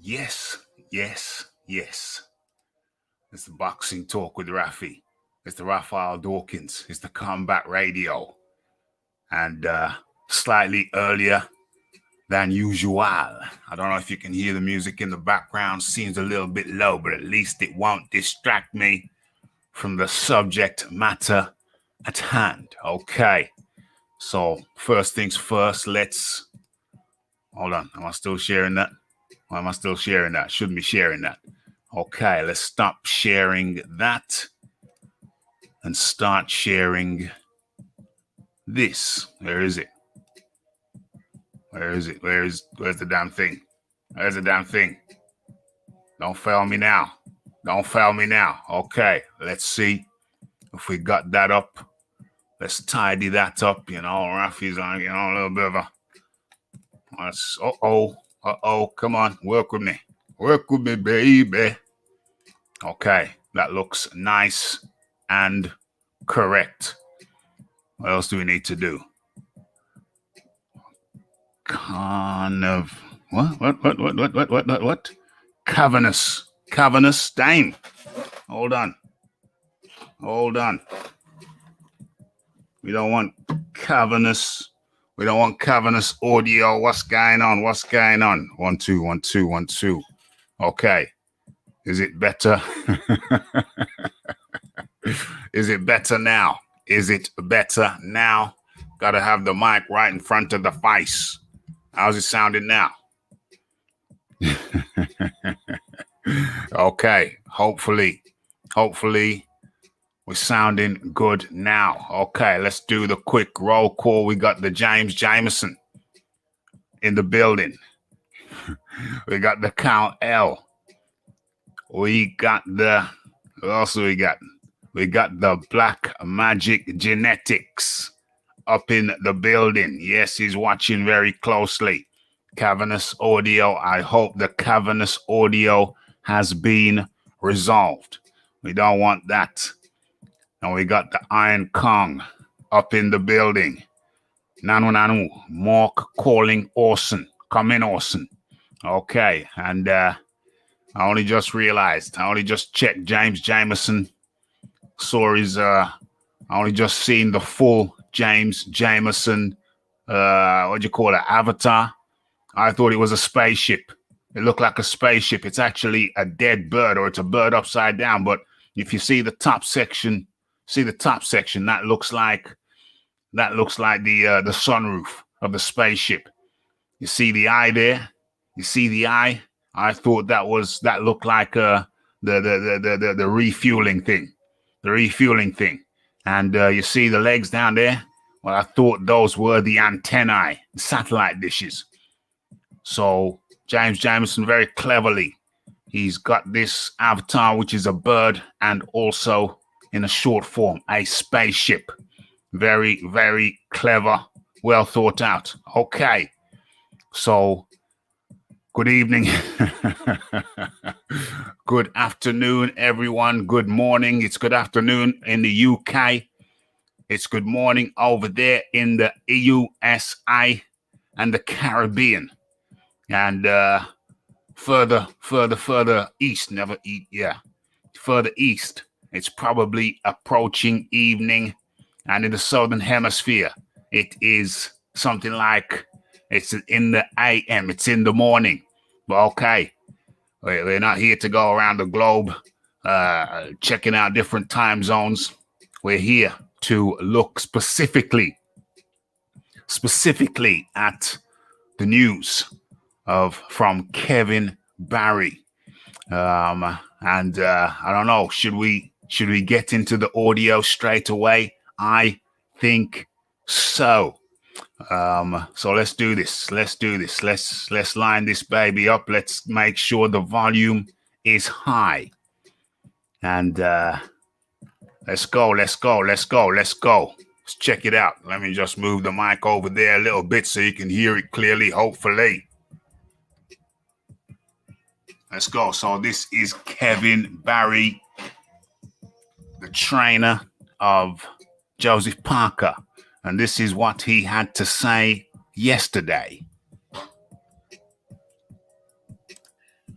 Yes, yes, yes. It's the Boxing Talk with Raphie. It's the Raphael Dawkins. It's the Combat Radio. And slightly earlier than usual. I don't know if you can hear the music in the background. Seems a little bit low, but at least it won't distract me from the subject matter at hand. Okay. So first things first, let's... Hold on. Am I still sharing that? Why am I still sharing that? Shouldn't be sharing that. Okay, let's stop sharing that and start sharing this. Where is it? Where is it? Where's the damn thing? Where's the damn thing? Don't fail me now. Don't fail me now. Okay, let's see if we got that up. Let's tidy that up. You know, Raphie's on, a little bit of a... Uh-oh. Come on, work with me. Work with me, baby. Okay, that looks nice and correct. What else do we need to do? What? Cavernous. Dang. Hold on. We don't want cavernous. We don't want cavernous audio. What's going on? 1 2 1 2 1 2. Okay. Is it better? Is it better now? Gotta have the mic right in front of the face. How's it sounding now? Okay. Hopefully we're sounding good now. Okay, let's do the quick roll call. We got the James Jameson in the building. We got the Count L. We got the... What else do we got? We got the Black Magic Genetics up in the building. Yes, he's watching very closely. Cavernous audio. I hope the cavernous audio has been resolved. We don't want that. And we got the Iron Kong up in the building. Nanu. Mark calling Orson. Come in, Orson. Okay. And I only just checked James Jameson. I only just seen the full James Jameson, avatar. I thought it was a spaceship. It looked like a spaceship. It's actually a dead bird, or it's a bird upside down. But if you see the top section, that looks like the sunroof of the spaceship. You see the eye there? I thought that looked like the refueling thing. And you see the legs down there? Well, I thought those were the antennae, satellite dishes. So James Jameson, very cleverly, he's got this avatar, which is a bird, and also in a short form, a spaceship. Very, very clever, well thought out. Okay, so good evening. Good afternoon, everyone. Good morning. It's good afternoon in the UK. It's good morning over there in the USA and the Caribbean. And further east, further east, it's probably approaching evening. And in the Southern Hemisphere, it is something like it's in the AM, it's in the morning. But okay, we're not here to go around the globe checking out different time zones. We're here to look specifically at the news from Kevin Barry. I don't know, should we get into the audio straight away? I think so. So let's do this. Let's line this baby up. Let's make sure the volume is high. And let's go. Let's check it out. Let me just move the mic over there a little bit so you can hear it clearly, hopefully. Let's go. So this is Kevin Barry, the trainer of Joseph Parker. And this is what he had to say yesterday.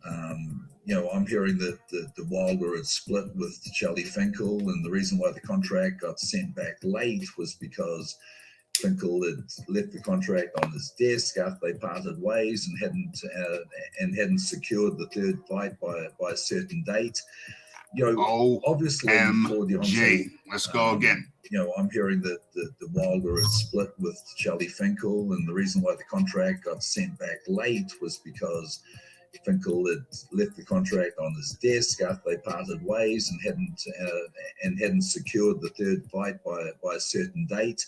I'm hearing that the Wilder had split with Shelly Finkle, and the reason why the contract got sent back late was because Finkle had left the contract on his desk after they parted ways and hadn't secured the third fight by a certain date. Obviously for Deontay, let's go again. I'm hearing that the Wilder had split with Shelly Finkle, and the reason why the contract got sent back late was because Finkle had left the contract on his desk after they parted ways and hadn't secured the third fight by a certain date.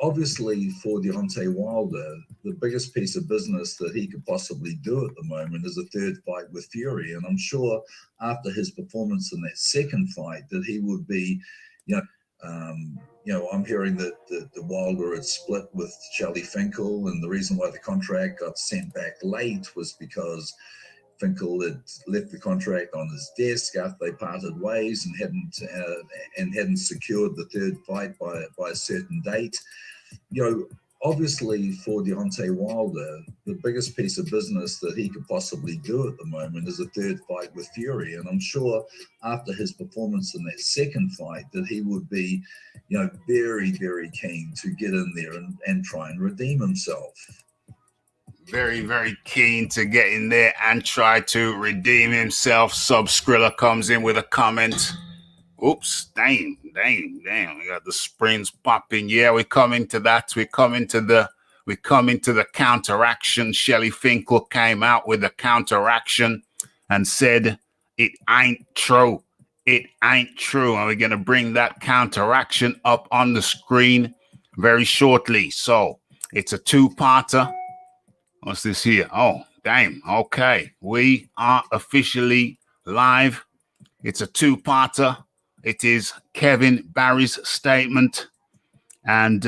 Obviously for Deontay Wilder, the biggest piece of business that he could possibly do at the moment is a third fight with Fury. And I'm sure after his performance in that second fight that he would be, I'm hearing that the Wilder had split with Shelly Finkle, and the reason why the contract got sent back late was because Finkle had left the contract on his desk after they parted ways and hadn't secured the third fight by a certain date. Obviously for Deontay Wilder, the biggest piece of business that he could possibly do at the moment is a third fight with Fury. And I'm sure after his performance in that second fight that he would be, very, very keen to get in there and try and redeem himself. Very, very keen to get in there and try to redeem himself. Subskrilla comes in with a comment. Oops, damn. We got the springs popping. Yeah, we're coming to that. We're coming to the counteraction. Shelly Finkle came out with a counteraction and said, it ain't true. It ain't true. And we're going to bring that counteraction up on the screen very shortly. So it's a two-parter. What's this here? Oh, damn. Okay. We are officially live. It's a two-parter. It is Kevin Barry's statement. And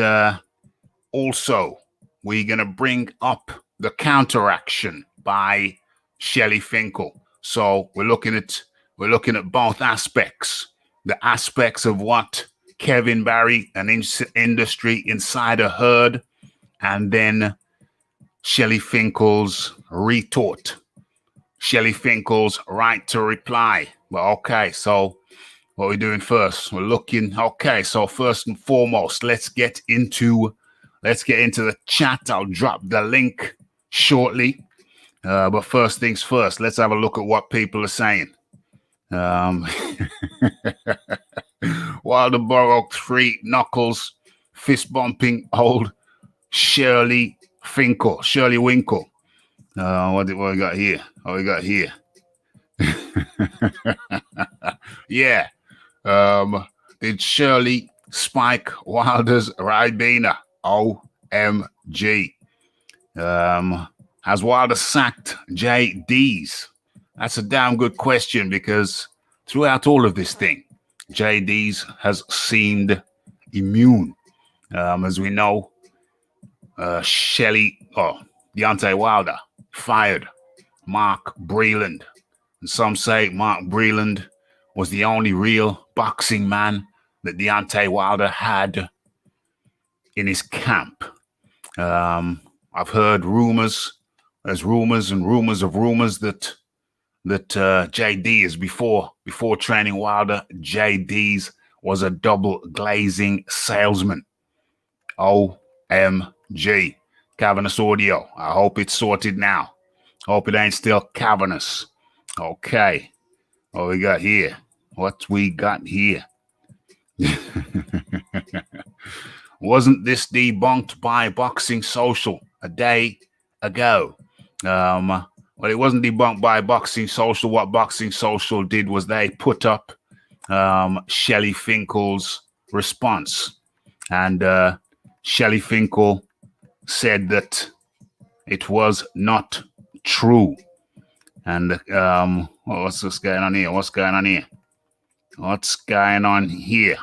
also, we're going to bring up the counteraction by Shelly Finkle. So we're looking at both aspects. The aspects of what Kevin Barry, an industry insider, heard, and then Shelly Finkle's retort. Shelly Finkle's right to reply. Well, okay, so what are we doing first? We're looking, okay, so first and foremost, let's get into the chat. I'll drop the link shortly. But first things first, let's have a look at what people are saying. Wildeboro 3 Knuckles, fist bumping old Shelly Winkle. What we got here? What we got here? Yeah. Did Shirley spike Wilder's Ribena? OMG. Has Wilder sacked JD's? That's a damn good question, because throughout all of this thing, JD's has seemed immune. As we know, Deontay Wilder fired Mark Breland. And some say Mark Breland was the only real boxing man that Deontay Wilder had in his camp. I've heard rumors. There's rumors and rumors of rumors that JD is before training Wilder, JD's was a double glazing salesman. OMG. Cavernous audio. I hope it's sorted now. Hope it ain't still cavernous. Okay. What we got here? Wasn't this debunked by Boxing Social a day ago? Well, it wasn't debunked by Boxing Social. What Boxing Social did was they put up Shelly Finkle's response. And Shelly Finkle said that it was not true. And what's going on here? What's going on here?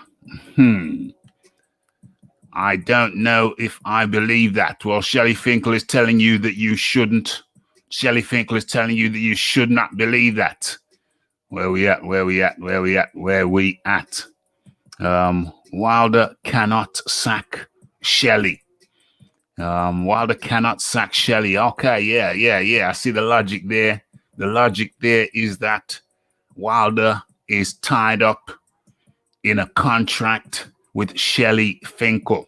I don't know if I believe that. Well, Shelly Finkle is telling you that you shouldn't. Shelly Finkle is telling you that you should not believe that. Where we at? Wilder cannot sack Shelly. Wilder cannot sack Shelly. Okay, yeah. I see the logic there. The logic there is that Wilder is tied up in a contract with Shelly Finkle.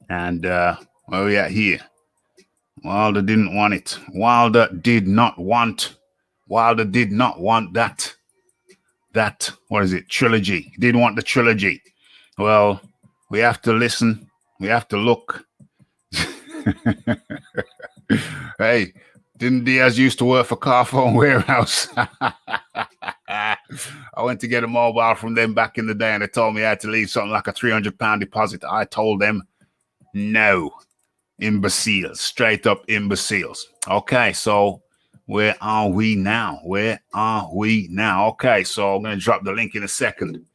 And where are we at here? Wilder didn't want it. Wilder did not want that, what is it, trilogy. He didn't want the trilogy. Well, we have to listen. We have to look. Hey, didn't Diaz used to work for Carphone Warehouse? I went to get a mobile from them back in the day, and they told me I had to leave something like a £300 deposit. I told them, no. Imbeciles, straight up imbeciles. Okay, so where are we now? Okay, so I'm going to drop the link in a second.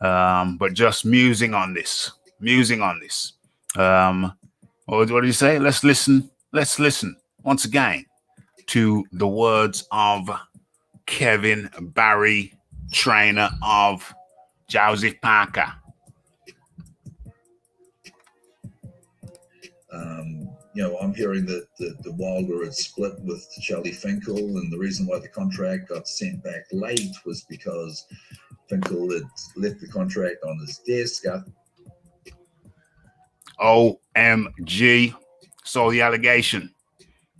But just musing on this. What did you say? Let's listen once again to the words of Kevin Barry, trainer of Joseph Parker. I'm hearing that the Wilder had split with Shelly Finkle, and the reason why the contract got sent back late was because Finkle had left the contract on his desk. OMG. So the allegation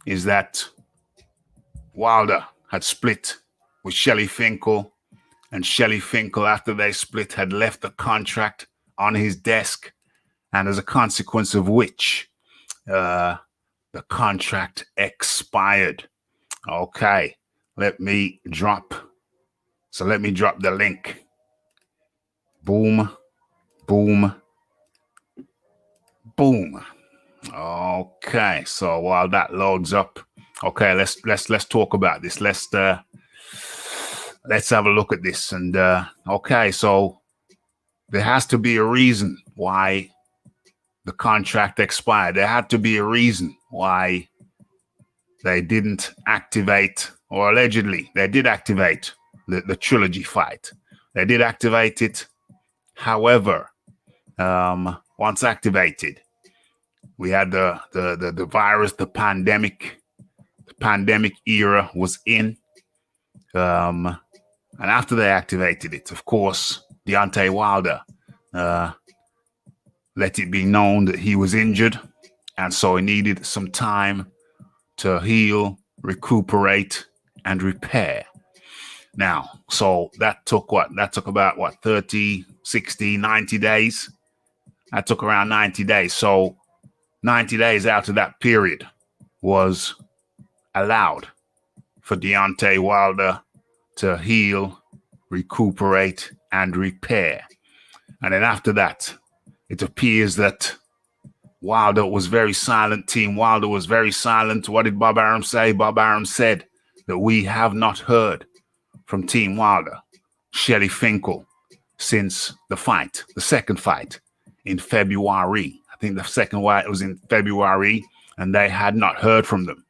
is that Wilder had split with Shelly Finkle, and Shelly Finkle, after they split, had left the contract on his desk, and as a consequence of which the contract expired. Okay, let me drop the link. Boom. Okay, so while that loads up, okay, let's talk about this. Let's have a look at this. And okay, so there has to be a reason why the contract expired. There had to be a reason why they didn't activate, or allegedly they did activate the trilogy fight. They did activate it. However, once activated, we had the virus, the pandemic. The pandemic era was in. And after they activated it, of course, Deontay Wilder let it be known that he was injured, and so he needed some time to heal, recuperate, and repair. Now, so that took what? That took about 30, 60, 90 days? That took around 90 days. So 90 days out of that period was allowed for Deontay Wilder to heal, recuperate, and repair. And then after that, it appears that Wilder was very silent. Team Wilder was very silent. What did Bob Arum say? Bob Arum said that we have not heard from Team Wilder, Shelly Finkle, since the fight, the second fight in February. I think the second fight was in February, and they had not heard from them.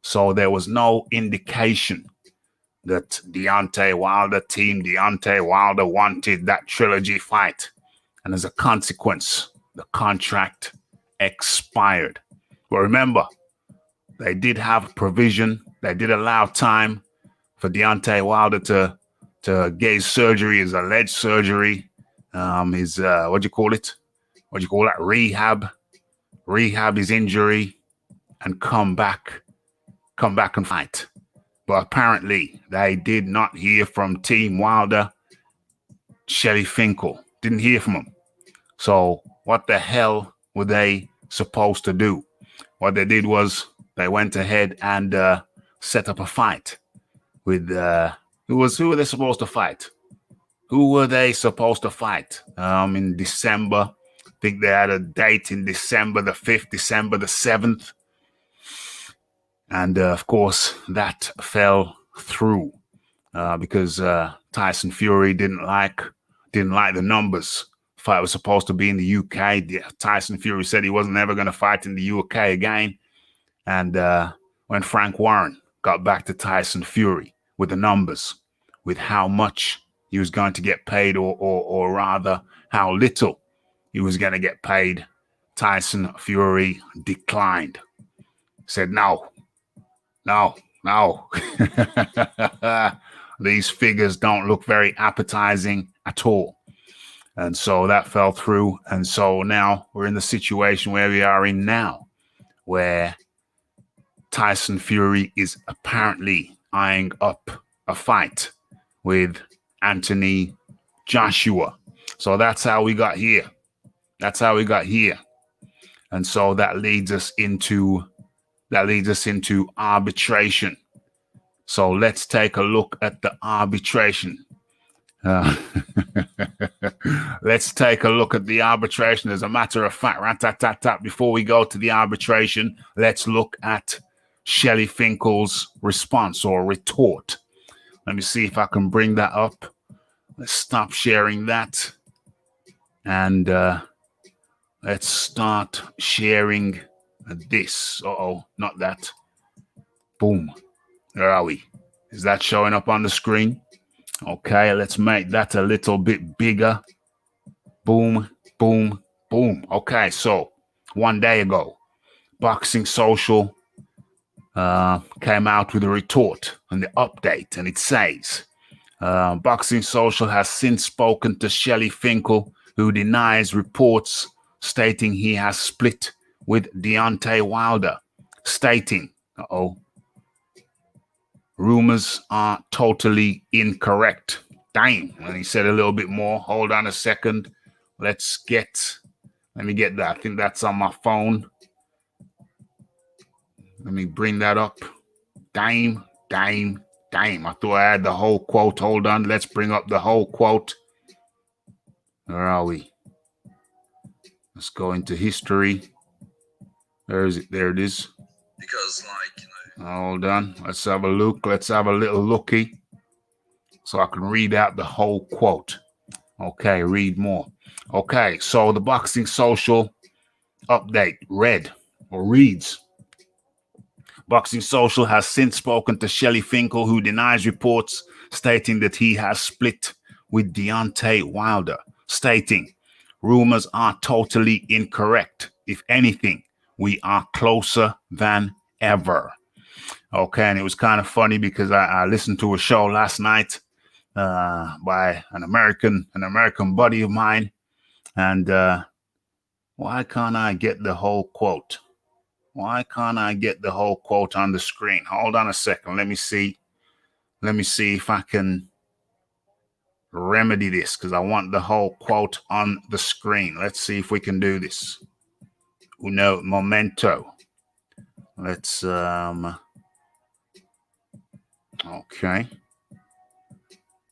So there was no indication that Deontay Wilder, Team Deontay Wilder, wanted that trilogy fight. And as a consequence, the contract expired. But remember, they did have provision. They did allow time for Deontay Wilder to get his surgery, his alleged surgery, his rehab his injury, and come back and fight. But apparently, they did not hear from Team Wilder. Shelly Finkle didn't hear from him. So what the hell were they supposed to do? What they did was they went ahead and set up a fight with who were they supposed to fight? Who were they supposed to fight? In December. I think they had a date in December the 5th, December the 7th. And of course, that fell through because Tyson Fury didn't like the numbers. Fight was supposed to be in the UK. Tyson Fury said he wasn't ever going to fight in the UK again. And when Frank Warren got back to Tyson Fury with the numbers, with how much he was going to get paid, or rather how little he was going to get paid, Tyson Fury declined. Said, no, No. These figures don't look very appetizing at all. And so that fell through. And so now we're in the situation where we are in now, where Tyson Fury is apparently eyeing up a fight with Anthony Joshua. So that's how we got here. That's how we got here. And so that leads us into arbitration. So let's take a look at the arbitration. Let's take a look at the arbitration. As a matter of fact, before we go to the arbitration, let's look at Shelly Finkle's response or retort. Let me see if I can bring that up. Let's stop sharing that. And let's start sharing this. Uh-oh, not that. Boom. Where are we? Is that showing up on the screen? Okay, let's make that a little bit bigger. Boom, boom, boom. Okay, so 1 day ago, Boxing Social came out with a retort and the update, and it says, Boxing Social has since spoken to Shelly Finkle, who denies reports stating he has split with Deontay Wilder, stating, rumors are totally incorrect. Damn. And he said a little bit more. Hold on a second. Let me get that. I think that's on my phone. Let me bring that up. Damn. I thought I had the whole quote. Hold on. Let's bring up the whole quote. Where are we? Let's go into history. Where is it? There it is. Because, hold on. Let's have a look. Let's have a little looky so I can read out the whole quote. Okay, read more. Okay, so the Boxing Social update reads, Boxing Social has since spoken to Shelly Finkle, who denies reports stating that he has split with Deontay Wilder, stating, rumors are totally incorrect. If anything, we are closer than ever. Okay, and it was kind of funny because I listened to a show last night by an American buddy of mine, and why can't I get the whole quote? Why can't I get the whole quote on the screen? Hold on a second. Let me see if I can remedy this, because I want the whole quote on the screen. Let's see if we can do this. Uno momento. Let's okay.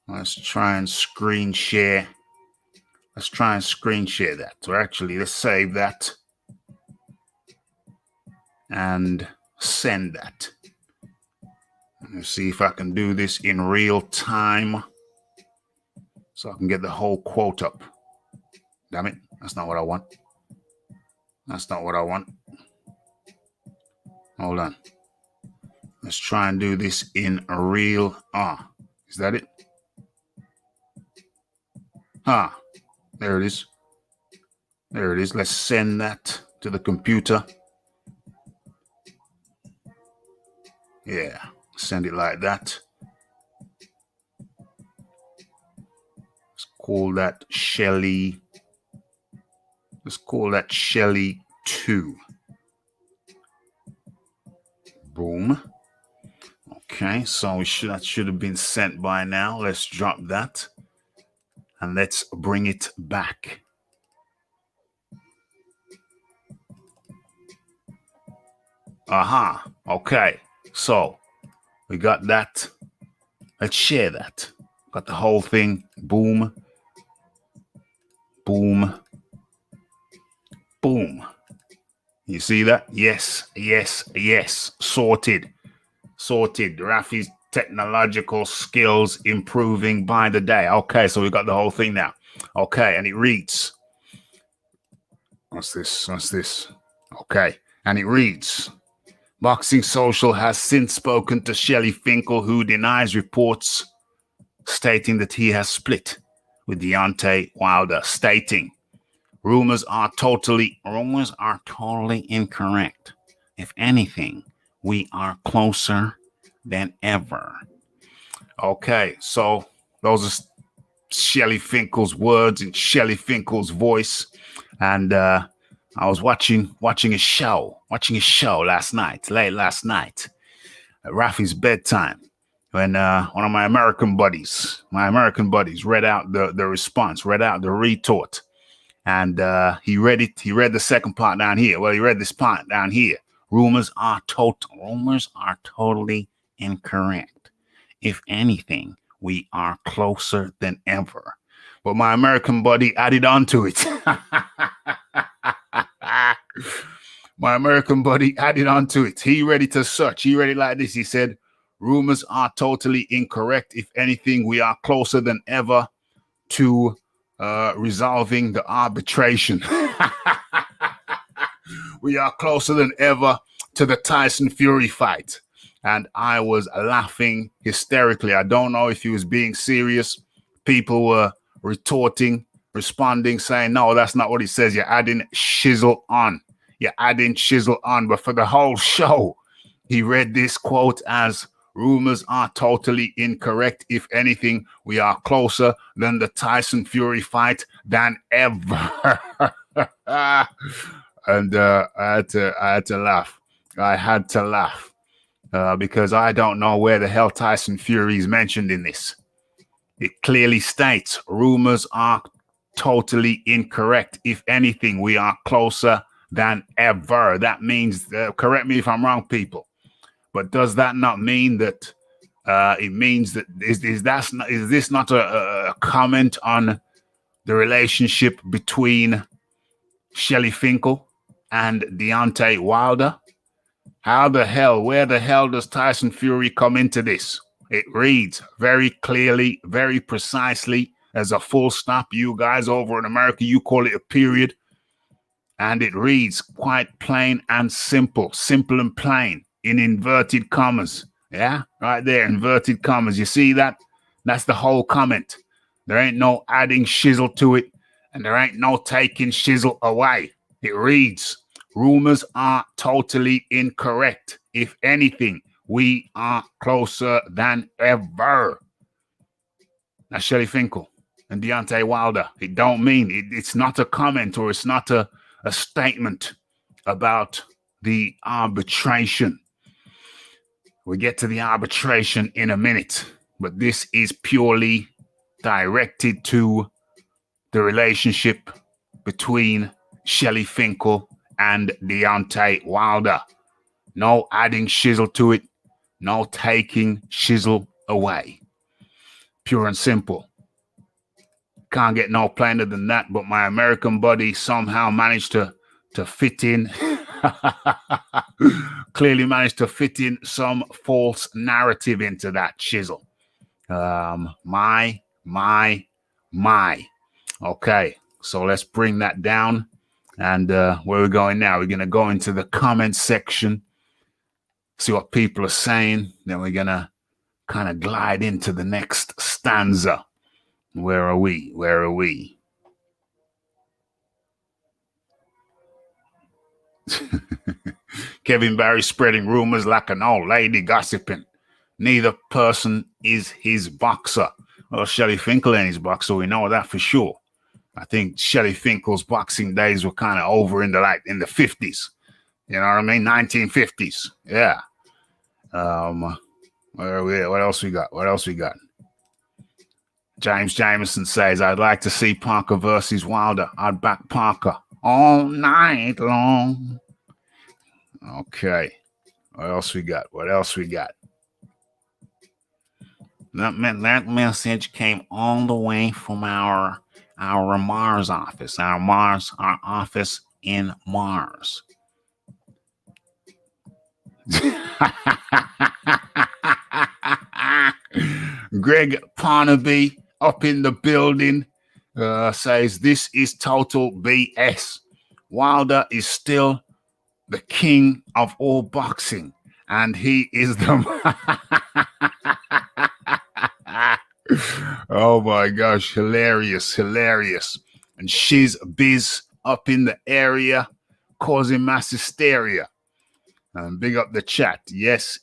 Let's try and screen share. That. So actually, let's save that and send that. Let me see if I can do this in real time so I can get the whole quote up. Damn it. That's not what I want. Hold on. Let's try and do this in real. Is that it? There it is. Let's send that to the computer. Yeah, send it like that. Let's call that Shelly. Let's call that Shelly 2. Boom. Okay, so that should have been sent by now. Let's drop that. And let's bring it back. Okay. So we got that. Let's share that. Got the whole thing. Boom. Boom. Boom. You see that? Yes. Sorted. Raphie's technological skills improving by the day. Okay, so we got the whole thing now. Okay, and it reads. What's this? Okay, and it reads, Boxing Social has since spoken to Shelly Finkle, who denies reports stating that he has split with Deontay Wilder, stating, rumors are totally incorrect. If anything, we are closer than ever. Okay, so those are Shelly Finkle's words in Shelly Finkle's voice. And I was watching a show late last night, at Raphie's bedtime, when one of my American buddies read out the response, read out the retort. And he read the second part down here. Well, he read this part down here. Rumors are totally incorrect. If anything, we are closer than ever. But my American buddy added on to it. My American buddy added on to it. He read it as such. He read it like this. He said, rumors are totally incorrect. If anything, we are closer than ever to resolving the arbitration. We are closer than ever to the Tyson Fury fight. And I was laughing hysterically. I don't know if he was being serious. People were retorting, responding, saying, no, that's not what he says. You're adding shizzle on. But for the whole show, he read this quote as, rumors are totally incorrect. If anything, we are closer than the Tyson Fury fight than ever. And I had to laugh. I had to laugh because I don't know where the hell Tyson Fury is mentioned in this. It clearly states rumors are totally incorrect. If anything, we are closer than ever. That means, correct me if I'm wrong, people, but does that not mean that it means that is this not a comment on the relationship between Shelly Finkle and Deontay Wilder? Where the hell does Tyson Fury come into this? It reads very clearly, very precisely as a full stop. You guys over in America, you call it a period. And it reads quite plain and simple and plain in inverted commas. Yeah, right there, inverted commas. You see that? That's the whole comment. There ain't no adding shizzle to it, and there ain't no taking shizzle away. It reads, rumors are totally incorrect. If anything, we are closer than ever. That's Shelly Finkle and Deontay Wilder. It don't mean, it's not a comment or it's not a statement about the arbitration. We get to the arbitration in a minute, but this is purely directed to the relationship between Shelly Finkle and Deontay Wilder. No adding shizzle to it, no taking shizzle away. Pure and simple. Can't get no plainer than that, but my American buddy somehow managed to fit in, clearly managed to fit in some false narrative into that shizzle. My. Okay, so let's bring that down. And where we're going now, we're going to go into the comment section, see what people are saying. Then we're going to kind of glide into the next stanza. Where are we? Kevin Barry spreading rumors like an old lady gossiping. Neither person is his boxer. Well, Shelly Finkle ain't his boxer. We know that for sure. I think Shelly Finkle's boxing days were kind of over in the 50s. You know what I mean? 1950s. Yeah. Where are we at? What else we got? James Jameson says, I'd like to see Parker versus Wilder. I'd back Parker all night long. Okay. What else we got? That message came all the way from our Mars office. Our office in Mars. Greg Parnaby up in the building says this is total BS. Wilder is still the king of all boxing, and he is the oh my gosh, hilarious. And she's biz up in the area causing mass hysteria. Big up the chat. Yes.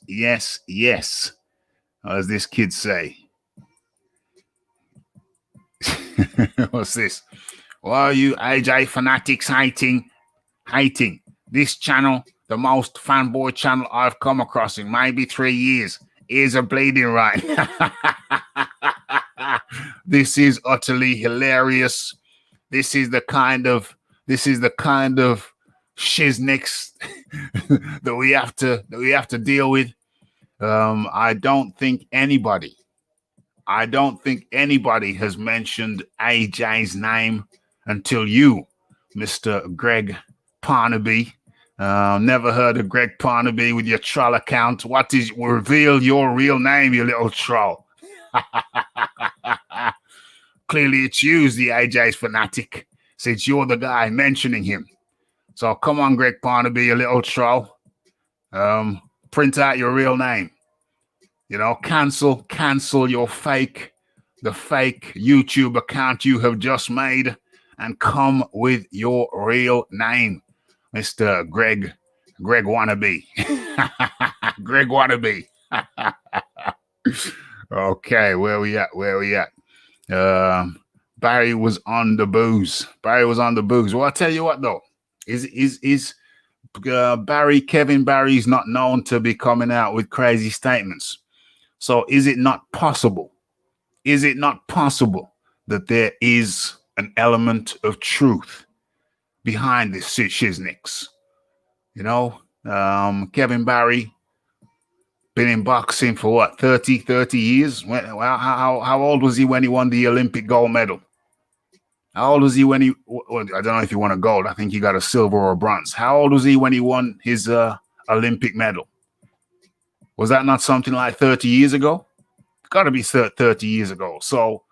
as this kid say. What's this? Why are you AJ fanatics hating this channel? The most fanboy channel I've come across in maybe 3 years. Ears are bleeding right. This is utterly hilarious. This is the kind of shiznix that we have to deal with. I don't think anybody has mentioned AJ's name until you, Mr. Greg Parnaby. Never heard of Greg Parnaby with your troll account. Reveal your real name, you little troll. Clearly it's you, the AJ's fanatic, since you're the guy mentioning him. So come on, Greg Parnaby, you little troll. Print out your real name. You know, cancel the fake YouTube account you have just made and come with your real name, Mr. Greg Wannabe. Greg Wannabe. Okay, where we at? Barry was on the booze. Well, I'll tell you what though, is Kevin Barry's not known to be coming out with crazy statements. So is it not possible that there is an element of truth behind this shiznix? You know, Kevin Barry been in boxing for what, 30 years? How old was he when he won the Olympic gold medal? How old was he when I don't know if he won a gold. I think he got a silver or a bronze. How old was he when he won his Olympic medal? Was that not something like 30 years ago? Got to be 30 years ago. So,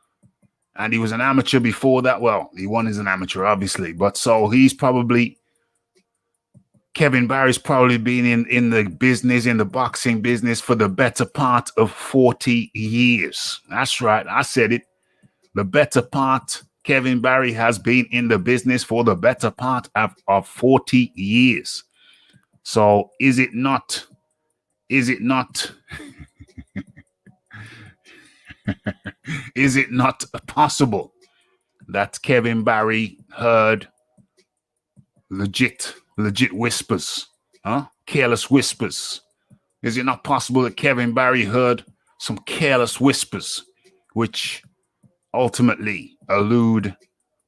and he was an amateur before that. Well, he won as an amateur, obviously. But so Kevin Barry's probably been in the boxing business for the better part of 40 years. That's right. I said it. The better part. Kevin Barry has been in the business for the better part of 40 years. So is it not is it not possible that Kevin Barry heard legit whispers, careless whispers? Is it not possible that Kevin Barry heard some careless whispers which ultimately allude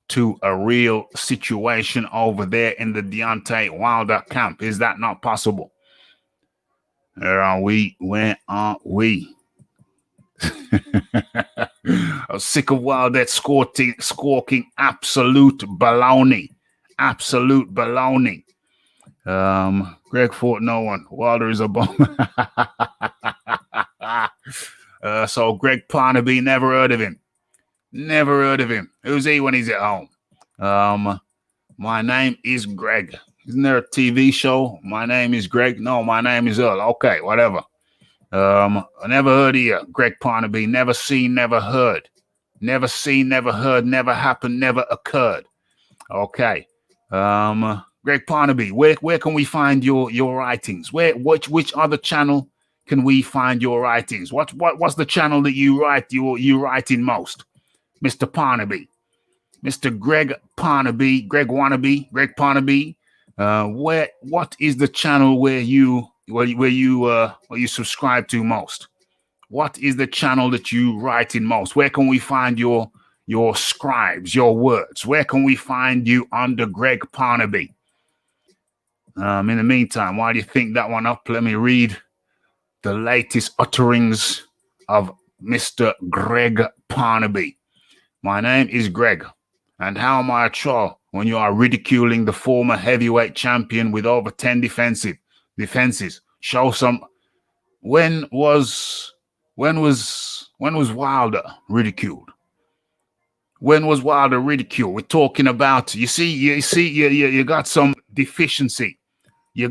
to a real situation over there in the Deontay Wilder camp? Is that not possible? Where are we? I'm sick of Wilder squawking absolute baloney. Greg fought no one. Wilder is a bum. So Greg Parnaby, never heard of him. Who's he when he's at home? My name is Greg. Isn't there a TV show? My name is Greg. No, my name is Earl. Okay, whatever. I never heard of you, Greg Parnaby. Never seen, never heard. Never seen, never heard, never happened, never occurred. Okay. Greg Parnaby, where can we find your writings? Which other channel can we find your writings? What's the channel that you write in most? Mr. Parnaby. Mr. Greg Parnaby, Greg Parnaby. What is the channel where you subscribe to most? What is the channel that you write in most? Where can we find your scribes, your words? Where can we find you under Greg Parnaby? In the meantime, while you think that one up, let me read the latest utterings of Mr. Greg Parnaby. My name is Greg, and how am I a troll when you are ridiculing the former heavyweight champion with over 10 defenses? Show some. When was Wilder ridiculed? When was Wilder ridiculed? We're talking about, you got some deficiency. You're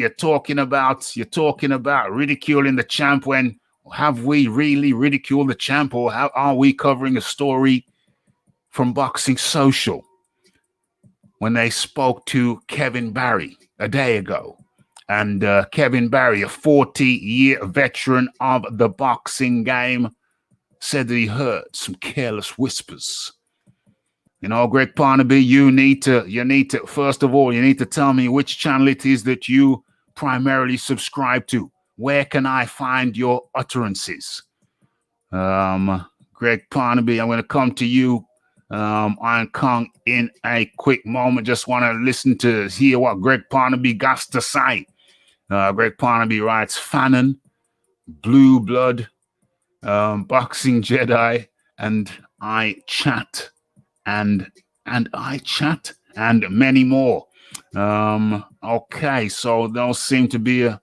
talking about ridiculing the champ. When have we really ridiculed the champ, or how are we covering a story from Boxing Social when they spoke to Kevin Barry a day ago And Kevin Barry, a 40-year veteran of the boxing game, said that he heard some careless whispers. You know, Greg Parnaby, you need to, first of all, you need to tell me which channel it is that you primarily subscribe to. Where can I find your utterances? Greg Parnaby, I'm going to come to you, Iron Kong, in a quick moment. Just want to hear what Greg Parnaby got to say. Greg Parnaby writes, Fanon, Blue Blood, Boxing Jedi, and I Chat, and I Chat, and many more. Okay, so those seem to be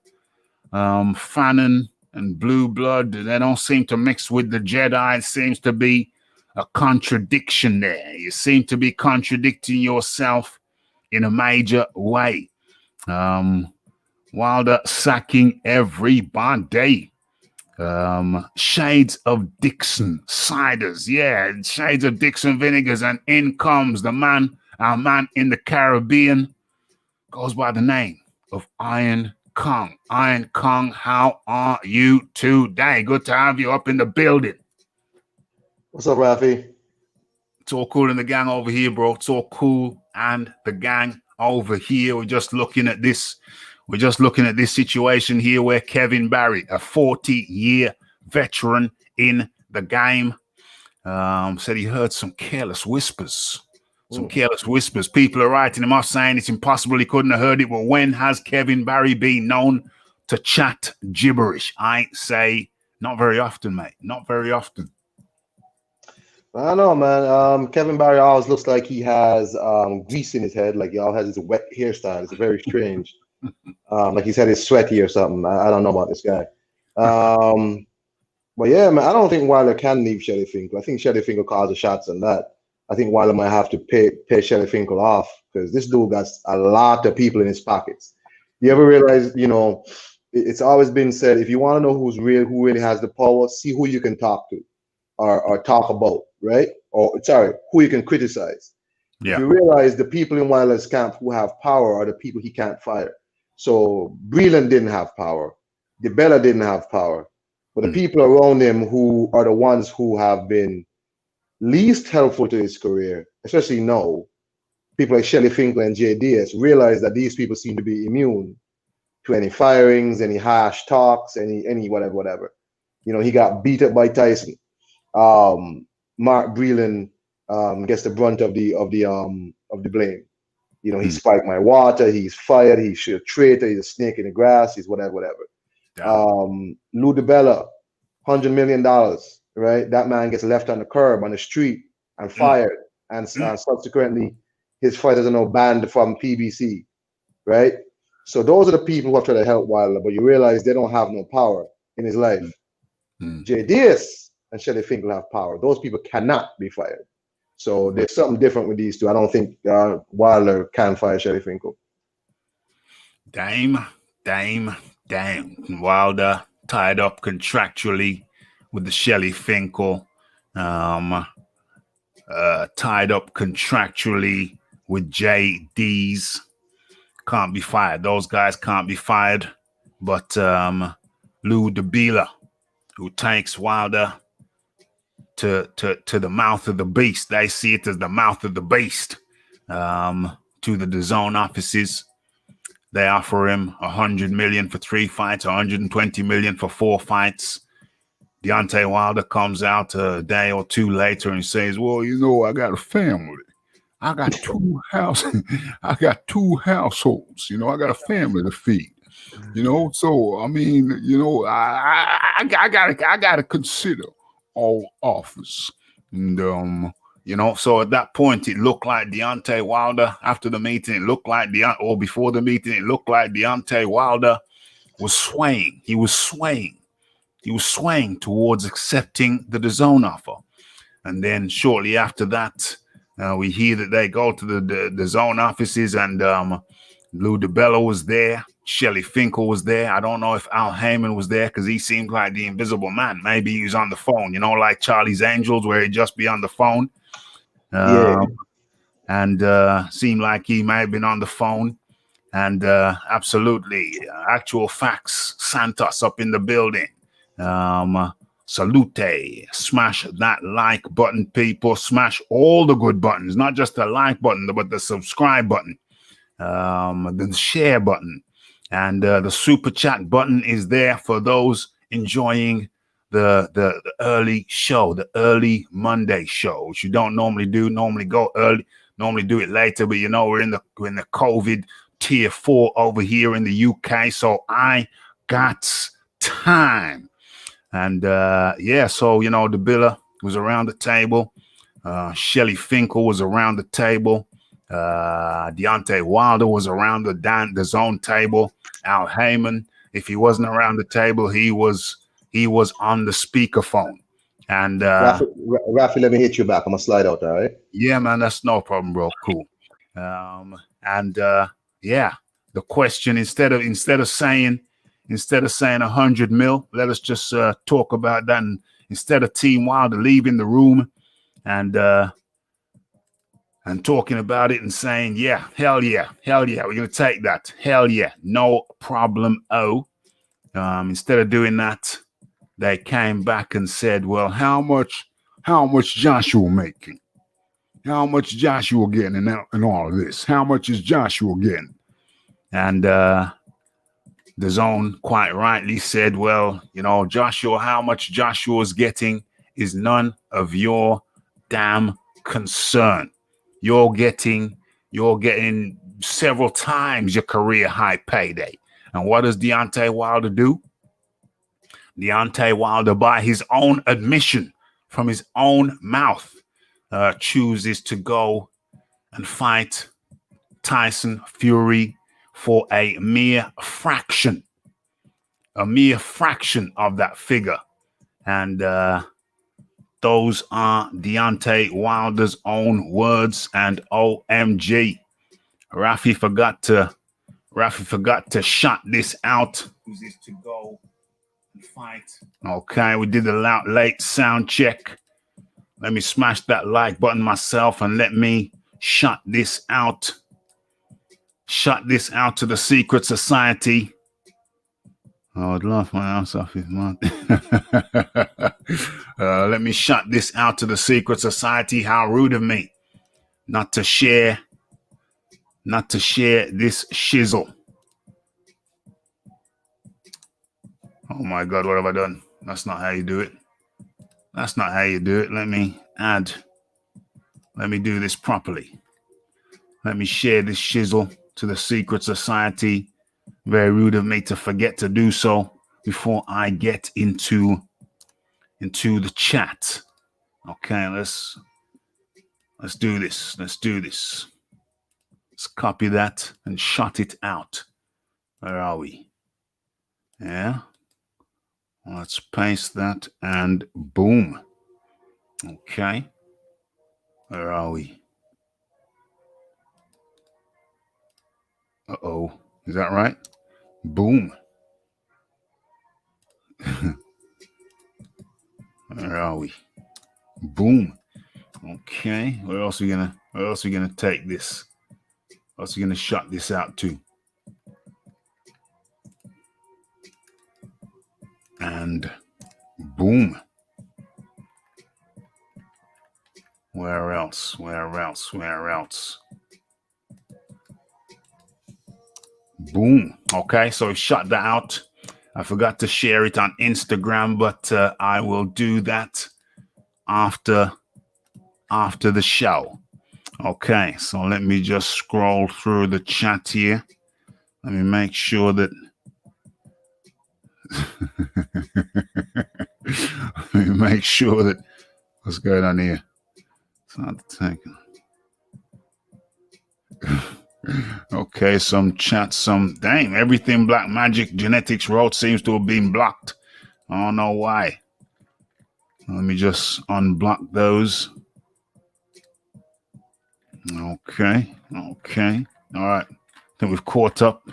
Fanon and Blue Blood. They don't seem to mix with the Jedi. It seems to be a contradiction there. You seem to be contradicting yourself in a major way. Wilder sacking everybody. Shades of Dixon ciders. Yeah, shades of Dixon vinegars. And in comes the man, our man in the Caribbean, goes by the name of Iron Kong. Iron Kong, how are you today? Good to have you up in the building. What's up, Raphie? It's all cool in the gang over here, bro. It's all cool and the gang over here. We're just looking at this situation here where Kevin Barry, a 40-year veteran in the game, said he heard some careless whispers. People are writing him off saying it's impossible he couldn't have heard it. But when has Kevin Barry been known to chat gibberish? I say not very often, mate. Not very often. I don't know, man. Kevin Barry always looks like he has grease in his head, like he always has his wet hairstyle. It's very strange. Like he's had his sweaty or something. I don't know about this guy. But yeah, man, I don't think Wilder can leave Shelly Finkle. I think Shelly Finkle calls the shots on that. I think Wilder might have to pay Shelly Finkle off because this dude got a lot of people in his pockets. You ever realize, you know, it's always been said, if you want to know who really has the power, see who you can talk to or talk about, right? Or sorry, who you can criticize. Yeah. If you realize the people in Wilder's camp who have power are the people he can't fire. So Breland didn't have power. DeBella didn't have power. But the people around him who are the ones who have been least helpful to his career, especially now, people like Shelly Finkle and JDS realize that these people seem to be immune to any firings, any harsh talks, any whatever. You know, he got beat up by Tyson. Mark Breland gets the brunt of the blame. You know, he spiked my water, he's fired, he's a traitor, he's a snake in the grass, he's whatever. Lou DeBella, $100 million, right? That man gets left on the curb, on the street, and fired. And subsequently, his fighters are now banned from PBC, right? So those are the people who have tried to help Wilder, but you realize they don't have no power in his life. JDS and Shelly Finkle have power. Those people cannot be fired. So there's something different with these two. I don't think Wilder can fire Shelly Finkle. Damn. Wilder tied up contractually with the Shelly Finkle. Tied up contractually with JD's. Can't be fired. Those guys can't be fired. But Lou DeBella, who takes Wilder to the mouth of the beast. They see it as the mouth of the beast. To the DAZN offices, they offer him $100 million for 3 fights, $120 million for 4 fights. Deontay Wilder comes out a day or two later and says, "Well, you know, I got a family. I got 2 houses. I got 2 households. You know, I got a family to feed. You know, so I mean, you know, I gotta consider all offers." And you know, so at that point it looked like Deontay Wilder, after the meeting, it looked like before the meeting, it looked like Deontay Wilder was swaying. He was swaying towards accepting the DAZN offer. And then shortly after that, we hear that they go to the DAZN offices, and Lou DeBella was there. Shelly Finkle was there. I don't know if Al Heyman was there because he seemed like the invisible man. Maybe he was on the phone, you know, like Charlie's Angels, where he'd just be on the phone. And seemed like he may have been on the phone. And absolutely, actual facts, Santos up in the building. Salute, smash that like button, people. Smash all the good buttons, not just the like button, but the subscribe button, the share button, and the super chat button is there for those enjoying the early show, the early Monday show, which you don't normally do. Normally go early, normally do it later, but you know we're in the COVID tier 4 over here in the UK, so I got time. And yeah, so you know the Billa was around the table, Shelly Finkle was around the table, Deontay Wilder was around the zone table, Al Heyman, if he wasn't around the table, he was on the speakerphone. And Raphie, let me hit you back. I'm gonna slide out, all right? yeah, man, that's no problem, bro. Cool. And yeah, the question instead of saying 100 mil, let us just talk about that. And instead of Team Wilder leaving the room and talking about it and saying, yeah, hell yeah, we're gonna take that, hell yeah, no problem. Instead of doing that, they came back and said, well, how much Joshua making? How much Joshua getting in all of this? How much is Joshua getting? And the zone quite rightly said, well, you know, Joshua, how much Joshua's getting is none of your damn concern. You're getting several times your career high payday. And what does Deontay Wilder do? Deontay Wilder, by his own admission from his own mouth, chooses to go and fight Tyson Fury for a mere fraction of that figure. And those are Deontay Wilder's own words. And OMG, Raphie forgot to shut this out. Who's this to go and fight? Okay, we did the late sound check. Let me smash that like button myself and let me shut this out. Shut this out to the secret society. Oh, I'd laugh my ass off his mouth. Let me shut this out to the secret society. How rude of me not to share this shizzle. Oh my God, what have I done? That's not how you do it. That's not how you do it. Let me do this properly. Let me share this shizzle to the secret society. Very rude of me to forget to do so before I get into the chat. Okay, let's do this. Let's do this. Let's copy that and shut it out. Where are we? Yeah. Let's paste that and boom. Okay. Where are we? Uh-oh. Is that right? Boom. Where are we? Boom. Okay. Where else are we gonna take this? Where else are we gonna shut this out to? And boom. Where else? Boom. Okay, so shut that out. I forgot to share it on Instagram, but I will do that after the show. Okay, so let me just scroll through the chat here. Let me make sure that what's going on here? It's not taken. Okay, some chat, dang, everything Black Magic Genetics wrote seems to have been blocked. I don't know why. Let me just unblock those. Okay. All right. I think we've caught up.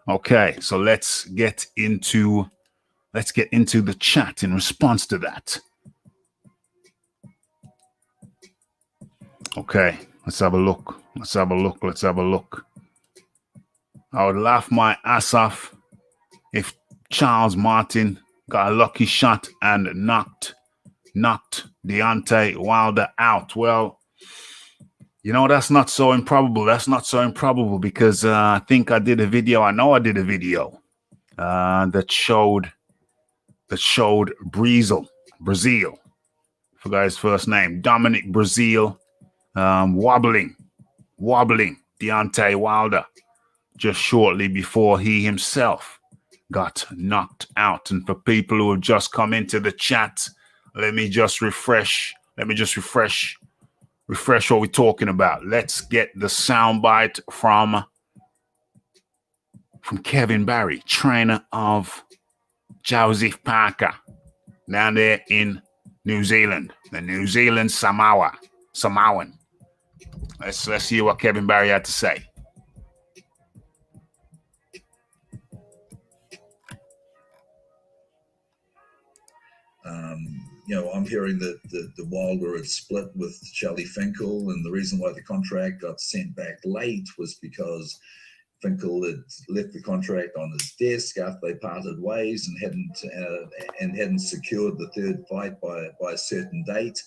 Okay, so let's get into the chat in response to that. Okay, let's have a look. I would laugh my ass off if Charles Martin got a lucky shot and knocked Deontay Wilder out. Well, you know, that's not so improbable. That's not so improbable because I think I did a video. I know I did a video that showed Brazil. Forgot his first name. Dominic Brazil wobbling Deontay Wilder just shortly before he himself got knocked out. And for people who have just come into the chat, let me just refresh what we're talking about. Let's get the soundbite from Kevin Barry, trainer of Joseph Parker, down there in New Zealand, the New Zealand Samoan. Let's hear what Kevin Barry had to say. You know, I'm hearing that the Wilder had split with Shelly Finkle, and the reason why the contract got sent back late was because Finkle had left the contract on his desk after they parted ways and hadn't secured the third fight by a certain date.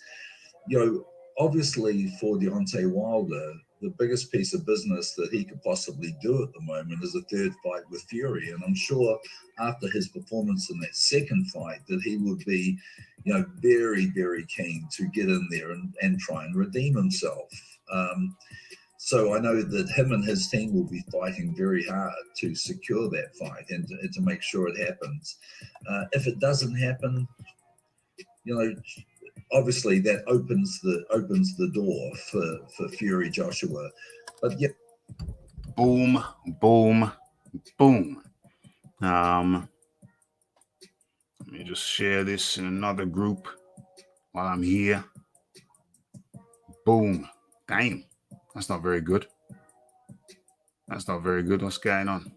You know, obviously for Deontay Wilder, the biggest piece of business that he could possibly do at the moment is a third fight with Fury. And I'm sure after his performance in that second fight that he would be, you know, very, very keen to get in there and try and redeem himself. So I know that him and his team will be fighting very hard to secure that fight and to make sure it happens. If it doesn't happen, you know, obviously that opens the door for Fury Joshua. But yeah. Boom. Let me just share this in another group while I'm here. Boom. Damn. That's not very good. What's going on?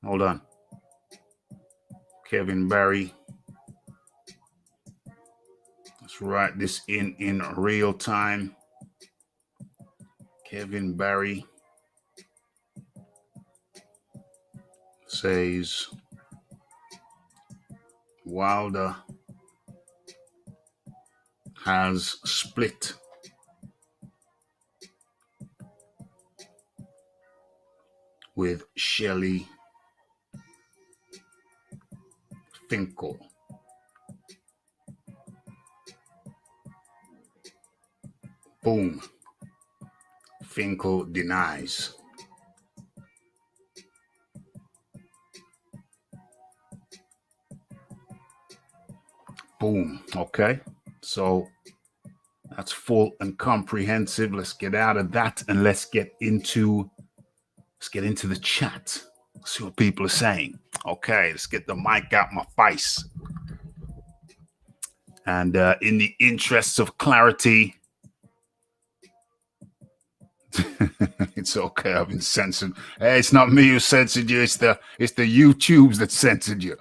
Hold on. Kevin Barry. Let's write this in real time. Kevin Barry says Wilder has split with Shelly Finkle. Boom. Finkle denies. Boom. Okay. So that's full and comprehensive. Let's get out of that and let's get into the chat. See what people are saying. Okay, let's get the mic out my face. And in the interests of clarity, it's okay. I've been censored. Hey, it's not me who censored you. It's the YouTubes that censored you.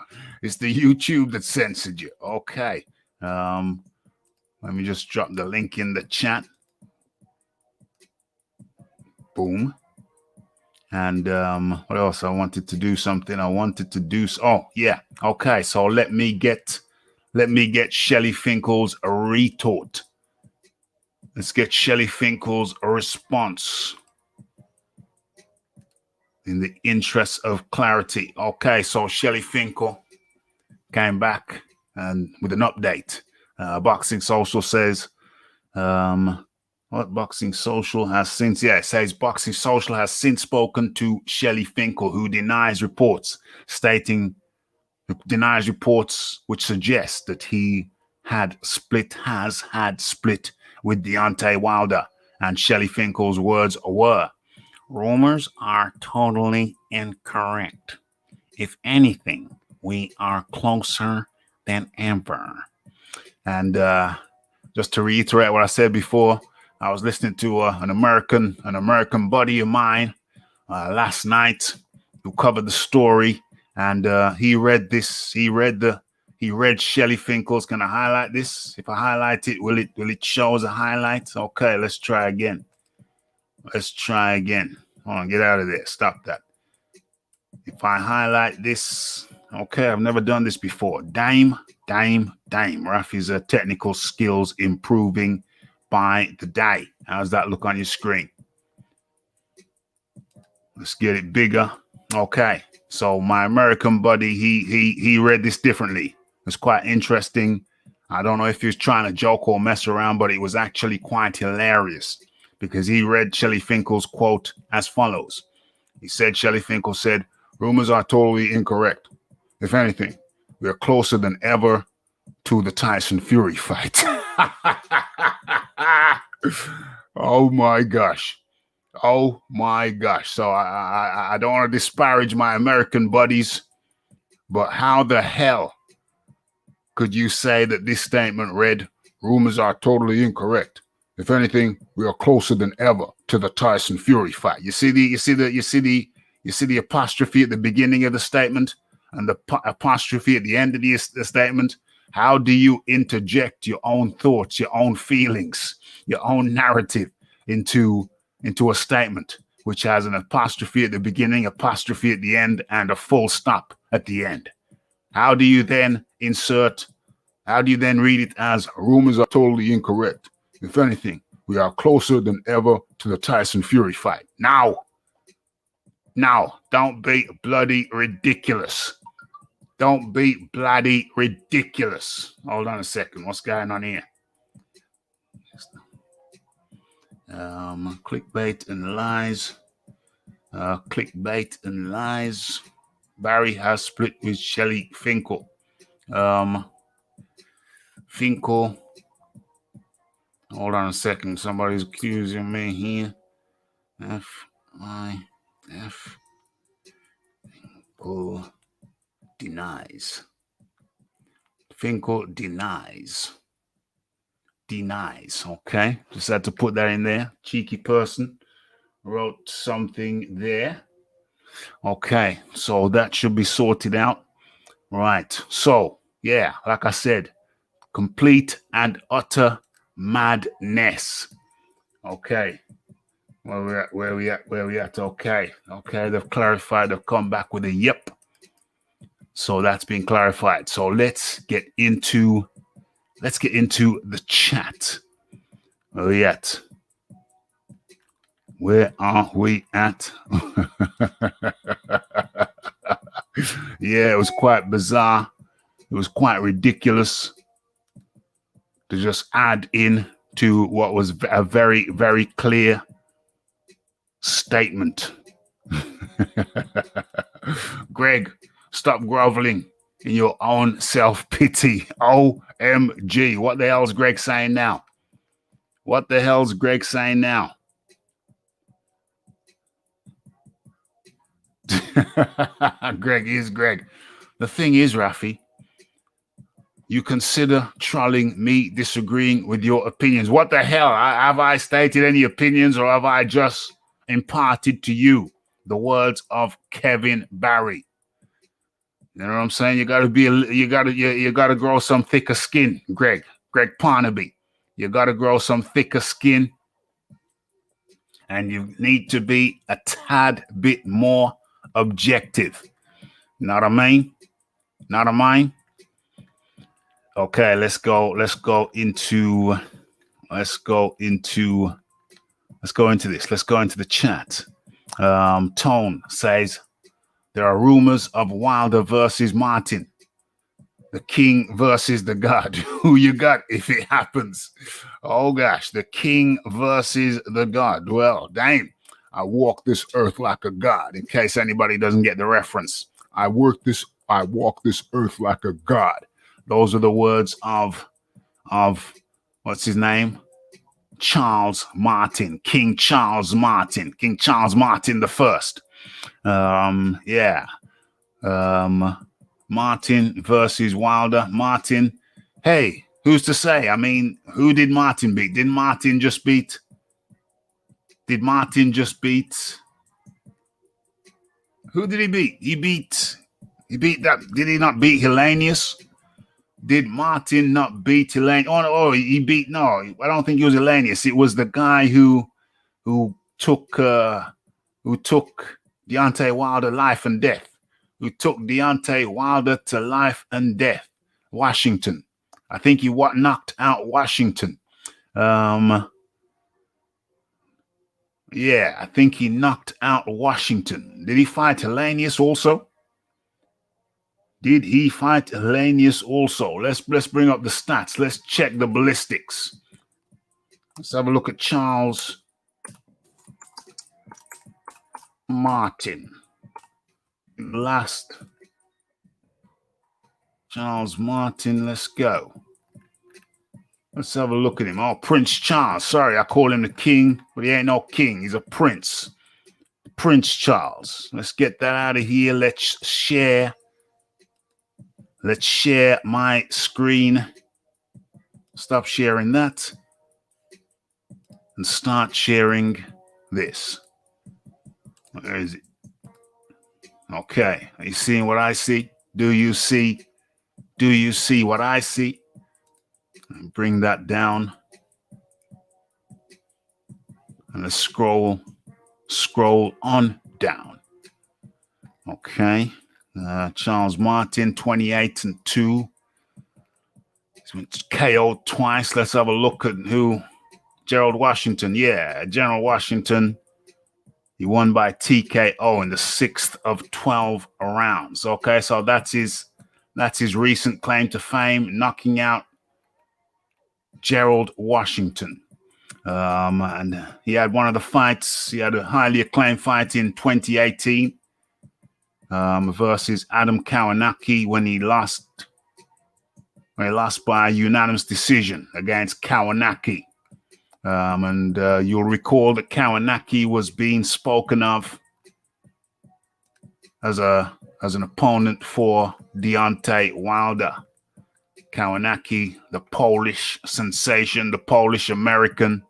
Okay. Let me just drop the link in the chat. Boom. And what else? I wanted to do something. Oh yeah. Okay. So let me get Shelly Finkle's retort. Let's get Shelly Finkle's response in the interest of clarity. Okay, so Shelly Finkle came back and with an update. Boxing Social says, what Boxing Social has since? Yeah, it says Boxing Social has since spoken to Shelly Finkle, who denies reports which suggest that he has had split with Deontay Wilder. And Shelly Finkle's words were, rumors are totally incorrect. If anything, we are closer than ever. And just to reiterate what I said before, I was listening to an American buddy of mine last night who covered the story, and he read Shelly Finkle's. Can I highlight this? If I highlight it, will it show as a highlight? Okay, let's try again. Hold on, get out of there. Stop that. If I highlight this, okay, I've never done this before. Dame. Raphie's technical skills improving by the day. How's that look on your screen? Let's get it bigger. Okay, so my American buddy, he read this differently. It's quite interesting. I don't know if he was trying to joke or mess around, but it was actually quite hilarious because he read Shelly Finkle's quote as follows. He said, Shelly Finkle said, rumors are totally incorrect. If anything, we are closer than ever to the Tyson Fury fight. Oh my gosh. Oh my gosh. So I don't want to disparage my American buddies, but how the hell could you say that this statement read, rumors are totally incorrect? If anything, we are closer than ever to the Tyson Fury fight. You see the apostrophe at the beginning of the statement and the apostrophe at the end of the statement. How do you interject your own thoughts, your own feelings, your own narrative into a statement which has an apostrophe at the beginning, apostrophe at the end, and a full stop at the end? How do you then read it as rumors are totally incorrect? If anything, we are closer than ever to the Tyson Fury fight. Now, don't be bloody ridiculous. Don't be bloody ridiculous. Hold on a second. What's going on here? Clickbait and lies. Clickbait and lies. Barry has split with Shelly Finkle. Finkle. Hold on a second. Somebody's accusing me here. F. Finkle denies. Finkle denies. Okay. Just had to put that in there. Cheeky person wrote something there. Okay. So that should be sorted out. Right. So, yeah, like I said, complete and utter madness. Okay. Where we at? Okay. They've clarified. They've come back with a yep. So that's been clarified. So let's get into the chat. Where are we at? Yeah, it was quite bizarre. It was quite ridiculous to just add in to what was a very, very clear statement. Greg, stop groveling in your own self-pity. OMG. What the hell's Greg saying now? Greg is Greg. The thing is, Raphie, you consider trolling me disagreeing with your opinions. What the hell? Have I stated any opinions, or have I just imparted to you the words of Kevin Barry? You know what I'm saying? You gotta grow some thicker skin, Greg Parnaby. You gotta grow some thicker skin, and you need to be a tad bit more objective. Not a mine. Okay, let's go into this. Let's go into the chat. Tone says there are rumors of Wilder versus Martin, the king versus the god. Who you got if it happens? Oh gosh, the king versus the god. Well, damn, I walk this earth like a god. In case anybody doesn't get the reference, I walk this earth like a god. Those are the words of what's his name? Charles Martin, King Charles Martin the First. Martin versus Wilder. Martin, hey, who's to say? I mean, who did Martin beat? Did Martin just beat? Who did he beat? He beat that. Did he not beat Hellenius? Did Martin not beat Hellenius? Oh, he beat, no, I don't think it was Hellenius. It was the guy who took who took Deontay Wilder life and death, who took Deontay Wilder to life and death. Washington. I think he knocked out Washington. Yeah, I think he knocked out Washington. Did he fight Hellenius also? Did he fight Hellenius also? Let's bring up the stats. Let's check the ballistics. Let's have a look at Charles Martin. Last Charles Martin, let's go. Let's have a look at him. Oh, Prince Charles. Sorry, I call him the king, but he ain't no king. He's a prince. Prince Charles. Let's get that out of here. Let's share. Let's share my screen. Stop sharing that. And start sharing this. Where is it? Okay. Are you seeing what I see? Do you see? Do you see what I see? Bring that down. And let's scroll on down. Okay. Charles Martin, 28-2. He's been KO'd twice. Let's have a look at who. Gerald Washington. Yeah, Gerald Washington. He won by TKO in the 6th of 12 rounds. Okay, so that's his recent claim to fame, knocking out Gerald Washington. And he had one of the fights. He had a highly acclaimed fight in 2018 versus Adam Kawanaki when he lost by unanimous decision against Kawanaki. And you'll recall that Kawanaki was being spoken of as an opponent for Deontay Wilder. Kawanaki, the Polish sensation, the Polish American,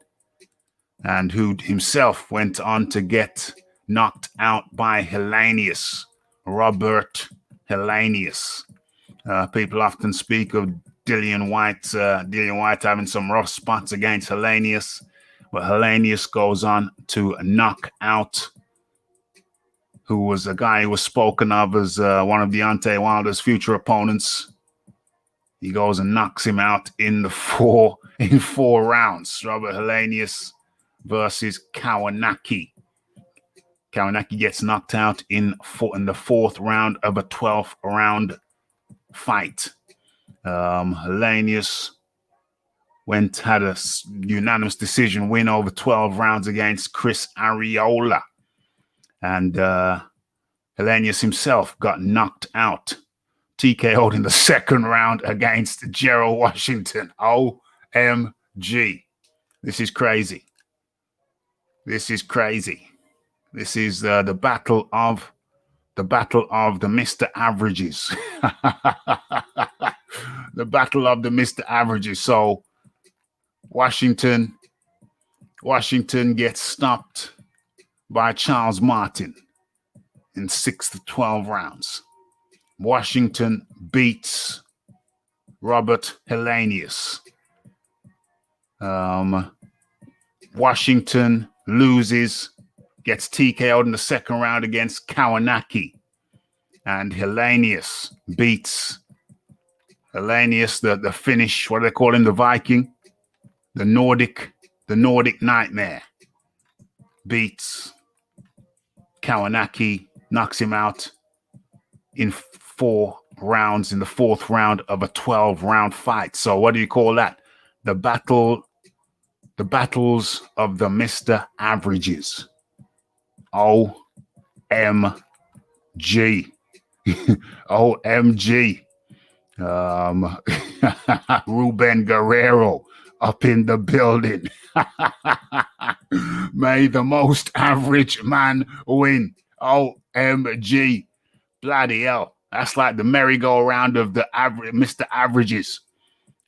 and who himself went on to get knocked out by Hellenius, Robert Hellenius. People often speak of Dillian Whyte having some rough spots against Hellenius, but Hellenius goes on to knock out who was a guy who was spoken of as one of Deontay Wilder's future opponents. He goes and knocks him out in four rounds. Robert Hellenius versus Kawanaki. Kawanaki gets knocked out in the 4th round of a 12th round fight. Hellenius had a unanimous decision win over 12 rounds against Chris Arreola. And Hellenius himself got knocked out, TKO'd in the 2nd round against Gerald Washington. OMG. This is crazy. This is crazy. This is the battle of the Mr. Averages. The battle of the Mr. Averages. So Washington gets stopped by Charles Martin in 6 to 12 rounds. Washington beats Robert Hellenius. Washington loses, gets TKO'd in the 2nd round against Kawanaki. And Hellenius beats the Finnish, what do they call him, the Viking? The Nordic Nightmare. Beats Kawanaki, knocks him out in 4 rounds in the 4th round of a 12-round fight. So what do you call that? The battles of the Mr. Averages. OMG. OMG. Ruben Guerrero up in the building. May the most average man win. OMG. Bloody hell. That's like the merry-go-round of the Mr. Averages.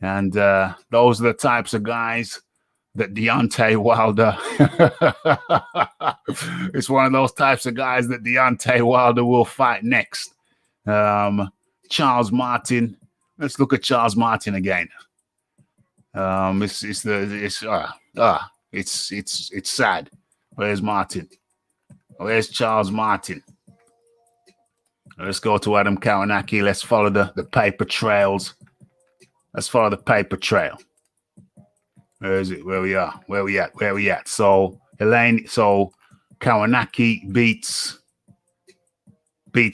And those are the types of guys that Deontay Wilder it's one of those types of guys that Deontay Wilder will fight next. Charles Martin. Let's look at Charles Martin again. It's sad. Where's Martin? Where's Charles Martin? Let's go to Adam Kawanaki. Let's follow the paper trails. Let's follow the paper trail. Where is it? Where we are? Where we at? Where we at? So Kawanaki beats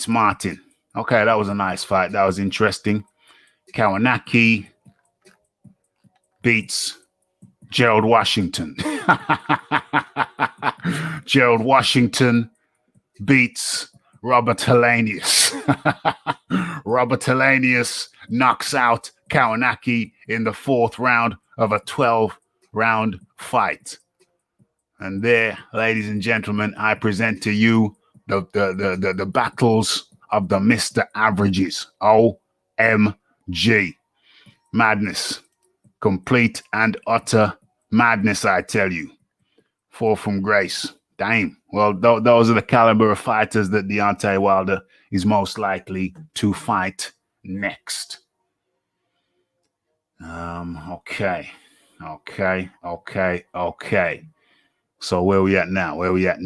Martin. Okay, that was a nice fight. That was interesting. Kawanaki beats Gerald Washington. Gerald Washington beats Robert Hellenius. Robert Hellenius knocks out Kawanaki in the 4th round of a 12-round fight. And there, ladies and gentlemen, I present to you the battles of the Mr. Averages. OMG. Madness. Complete and utter madness, I tell you. Fall from grace. Damn. Well, those are the caliber of fighters that Deontay Wilder is most likely to fight next. Okay. So where we at now? Where we at?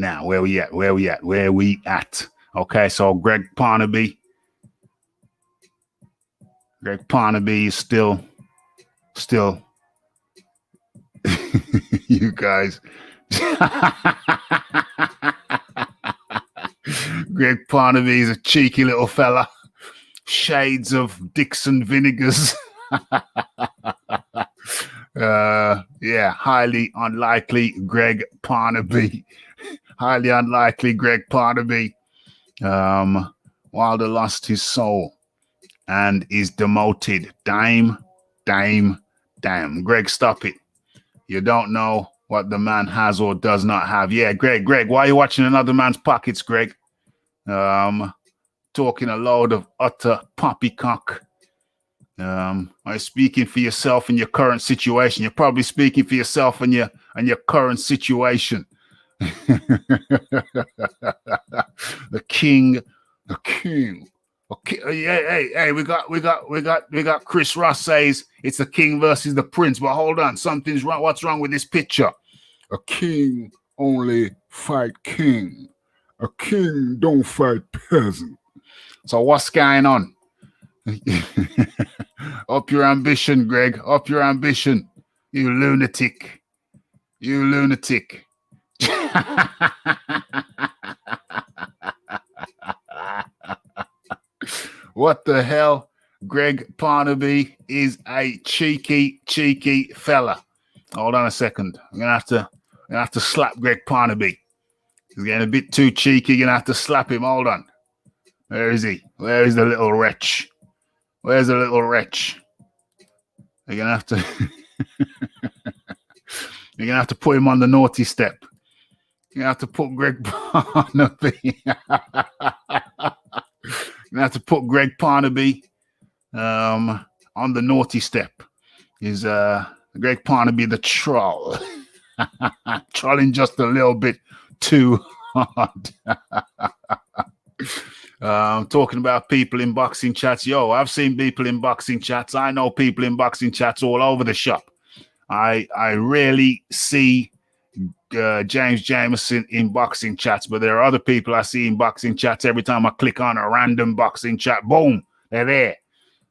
Okay, so Greg Parnaby is still you guys. Greg Parnaby is a cheeky little fella. Shades of Dixon Vinegars. Highly unlikely Greg Parnaby. Highly unlikely Greg Parnaby. Wilder lost his soul and is demoted. Damn. Greg, stop it. You don't know what the man has or does not have. Yeah, Greg, why are you watching another man's pockets, Greg? Talking a load of utter poppycock. Are you speaking for yourself and your current situation? You're probably speaking for yourself and your current situation. The king. Okay, hey, we got Chris Ross says it's the king versus the prince, but hold on, something's wrong. What's wrong with this picture? A king only fight king. A king don't fight peasant. So what's going on? Up your ambition, Greg. Up your ambition. You lunatic. What the hell? Greg Parnaby is a cheeky fella. Hold on a second. I'm gonna have to slap Greg Parnaby. He's getting a bit too cheeky. You're gonna have to slap him. Hold on. Where is he? Where is the little wretch? Where's the little wretch? You're gonna have to you're gonna have to put him on the naughty step. You're gonna have to put Greg Parnaby. You're gonna have to put Greg Parnaby on the naughty step. Is Greg Parnaby the troll? Trolling just a little bit too hard. Talking about people in boxing chats. Yo, I've seen people in boxing chats. I know people in boxing chats all over the shop. I rarely see James Jameson in boxing chats, but there are other people I see in boxing chats. Every time I click on a random boxing chat, boom, they're there.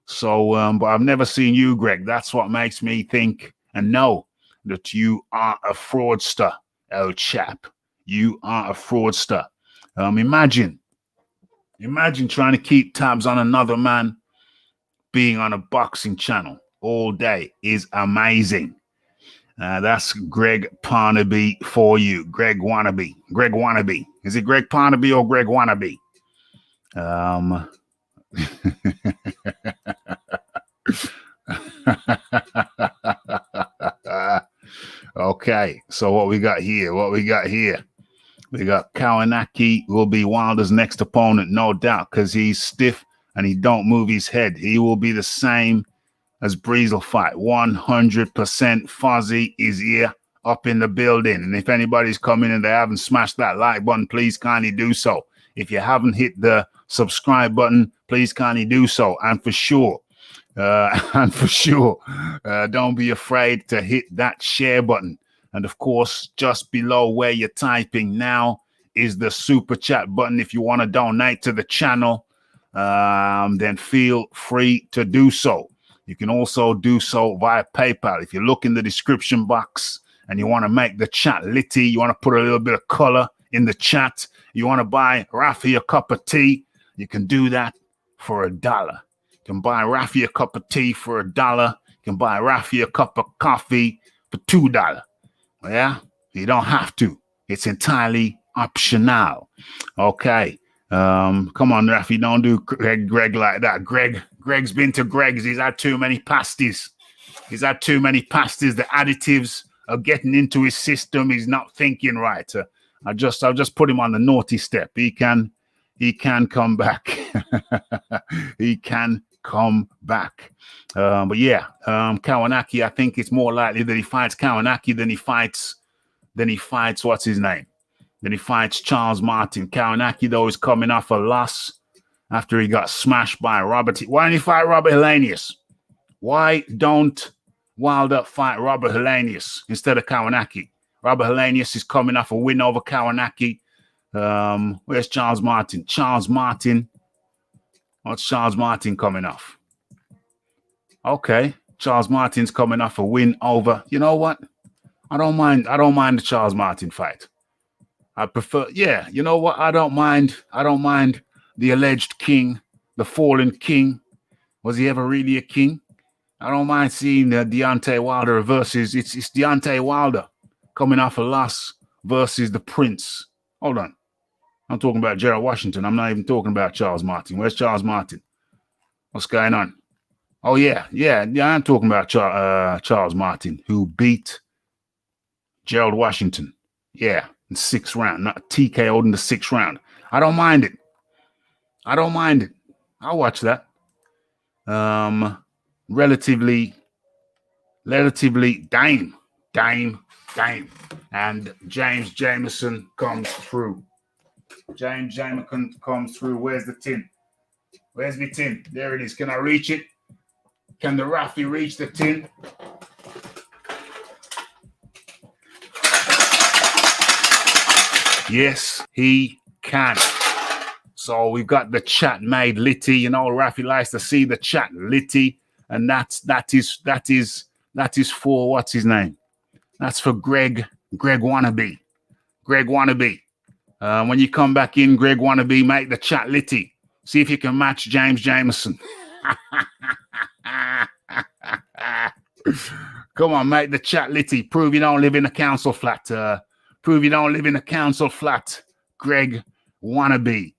So, but I've never seen you, Greg. That's what makes me think and know that you are a fraudster, old chap. You are a fraudster. Imagine trying to keep tabs on another man being on a boxing channel all day is amazing. That's Greg Parnaby for you. Greg Wannabe. Is it Greg Parnaby or Greg Wannabe? Okay, so what we got here? We got Kawanaki will be Wilder's next opponent, no doubt, because he's stiff and he don't move his head. He will be the same as Breezel fight. 100% Fuzzy is here up in the building. And if anybody's coming and they haven't smashed that like button, please kindly do so. If you haven't hit the subscribe button, please kindly do so. And for sure, don't be afraid to hit that share button. And of course, just below where you're typing now is the super chat button. If you want to donate to the channel, then feel free to do so. You can also do so via PayPal. If you look in the description box and you want to make the chat litty, you want to put a little bit of color in the chat, you want to buy Raphie a cup of tea, you can do that for $1. You can buy Raphie a cup of tea for $1. You can buy Raphie a cup of coffee for $2. Yeah, you don't have to. It's entirely optional. Okay. Come on, Raphie, don't do Greg like that. Greg's been to Greg's. He's had too many pasties. The additives are getting into his system. He's not thinking right. I'll just put him on the naughty step. He can come back. He can come back. But yeah, Kawanaki, I think it's more likely that he fights Kawanaki than he fights what's his name? Then he fights Charles Martin. Kawanaki, though, is coming off a loss after he got smashed by Robert. Why didn't he fight Robert Helenius? Why don't Wilder fight Robert Helenius instead of Kawanaki? Robert Helenius is coming off a win over Kawanaki. Where's Charles Martin? What's Charles Martin coming off? Okay, Charles Martin's coming off a win over. You know what? I don't mind the Charles Martin fight. I prefer, yeah, you know what? I don't mind the alleged king, the fallen king. Was he ever really a king? I don't mind seeing Deontay Wilder versus, it's Deontay Wilder coming off a loss versus the Prince. Hold on. I'm talking about Gerald Washington. I'm not even talking about Charles Martin. Where's Charles Martin? What's going on? Oh, yeah. I'm talking about Charles Martin, who beat Gerald Washington. Yeah, in the 6th round. Not TKO'd in the 6th round. I don't mind it. I'll watch that. Relatively, dime. And James Jameson comes through. Where's the tin? Where's the tin? There it is. Can I reach it? Can the Raphie reach the tin? Yes, he can. So we've got the chat made litty. You know, Raphie likes to see the chat litty, and that is for what's his name? That's for Greg Wannabe. When you come back in, Greg Wannabe, make the chat litty. See if you can match James Jameson. Come on, make the chat litty. Prove you don't live in a council flat. Greg Wannabe.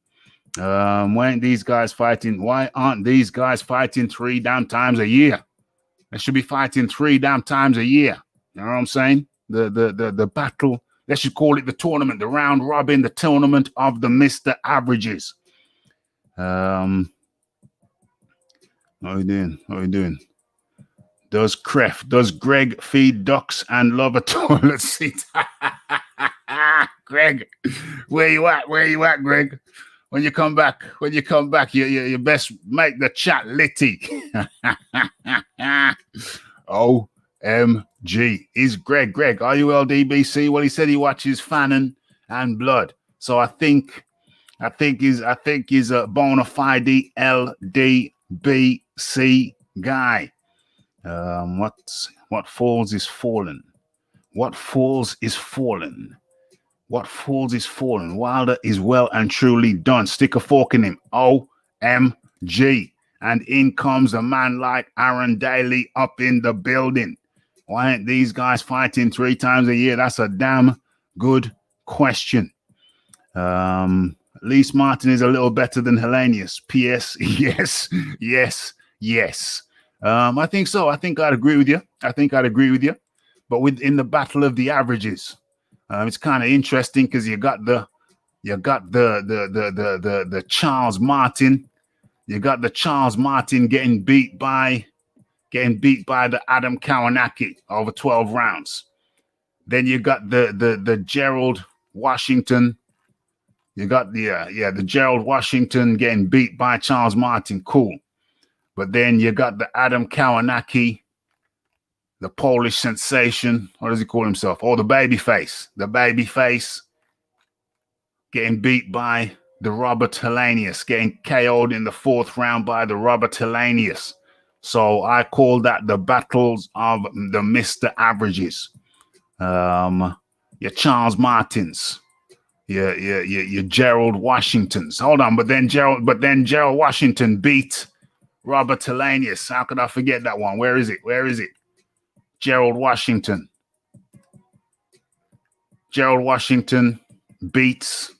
Why aren't these guys fighting 3 damn times a year? They should be fighting 3 damn times a year. You know what I'm saying? The battle, they should call it the tournament, the round robin, the tournament of the Mr. Averages. What are we doing? Does Greg feed ducks and love a toilet seat? Greg, where you at, Greg? When you come back, you best make the chat litty. OMG. Is Greg, are you LDBC? Well, he said he watches Fannin and Blood. So I think he's a bona fide LDBC guy. What falls is fallen. Wilder is well and truly done. Stick a fork in him. OMG. And in comes a man like Aaron Daly up in the building. Why aren't these guys fighting 3 times a year? That's a damn good question. At least Martin is a little better than Helenius. P.S. Yes. I think so. I think I'd agree with you. But within the battle of the averages, it's kind of interesting because you got the Charles Martin. You got the Charles Martin getting beat by the Adam Kawanaki over 12 rounds. Then you got the Gerald Washington. You got the Gerald Washington getting beat by Charles Martin. Cool. But then you got the Adam Kawanaki, the Polish sensation. What does he call himself? Oh, the baby face. getting beat by the Robert Hellenius, getting KO'd in the 4th round by the Robert Hellenius. So I call that the battles of the Mr. Averages. Your Charles Martins, your Gerald Washingtons. Hold on, but then Gerald Washington beat Robert Hellenius. How could I forget that one? Where is it? Gerald Washington. Gerald Washington beats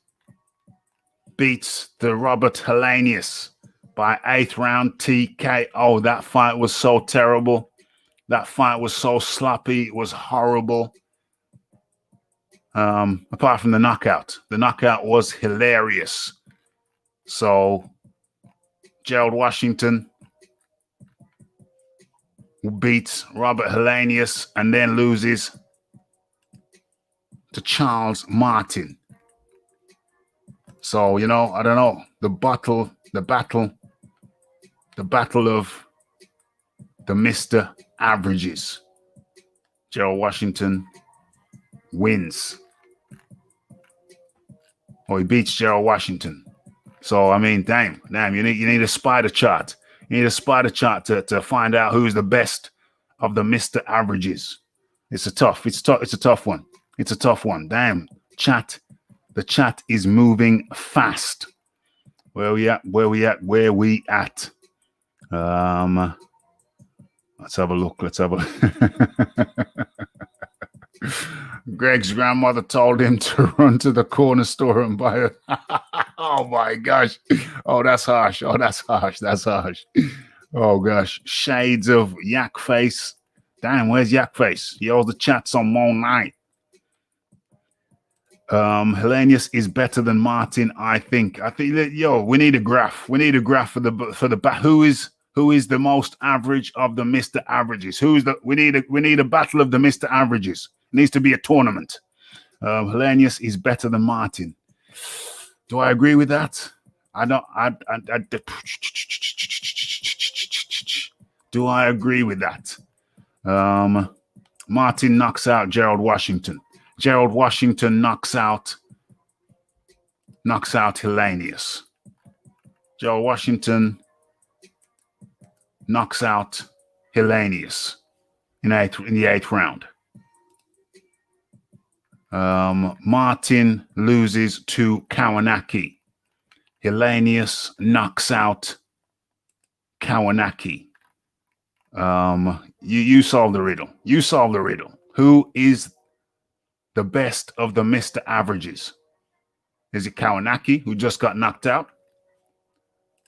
the Robert Hellenius by 8th round TKO. That fight was so terrible. That fight was so sloppy. It was horrible. Apart from the knockout. The knockout was hilarious. So Gerald Washington beats Robert Hellenius and then loses to Charles Martin. So, I don't know. The battle of the Mr. Averages. Gerald Washington wins. Or he beats Gerald Washington. So, I mean, damn, you need a spider chart. You need a spider chart to find out who's the best of the Mr. Averages. It's a tough one. It's a tough one. Damn, chat. The chat is moving fast. Where we at? Let's have a look. Greg's grandmother told him to run to the corner store and buy a... Oh, my gosh. Oh, that's harsh. Oh, gosh. Shades of Yak Face. Damn, where's Yak Face? Yo, the chat's on all night. Hellenius is better than Martin, I think that, we need a graph. We need a graph for the who is the most average of the Mr. Averages. We need a battle of the Mr. Averages. It needs to be a tournament. Hellenius is better than Martin. Do I agree with that? Do I agree with that? Martin knocks out Gerald Washington. Gerald Washington knocks out Hellenius. Gerald Washington knocks out Hellenius in the 8th round. Martin loses to Kawanaki. Hellenius knocks out Kawanaki. You solve the riddle. Who is the best of the Mr. Averages? Is it Kawanaki, who just got knocked out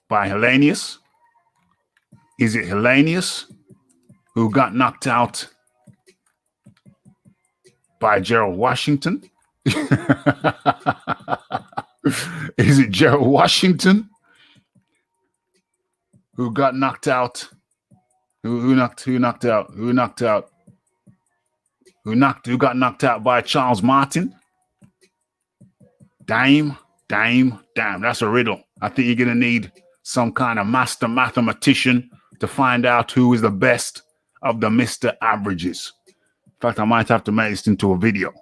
by Hellenius? Is it Hellenius, who got knocked out by Gerald Washington? Is it Gerald Washington, who got knocked out? Who got knocked out by Charles Martin? Damn. That's a riddle. I think you're gonna need some kind of master mathematician to find out who is the best of the Mr. Averages. In fact, I might have to make this into a video.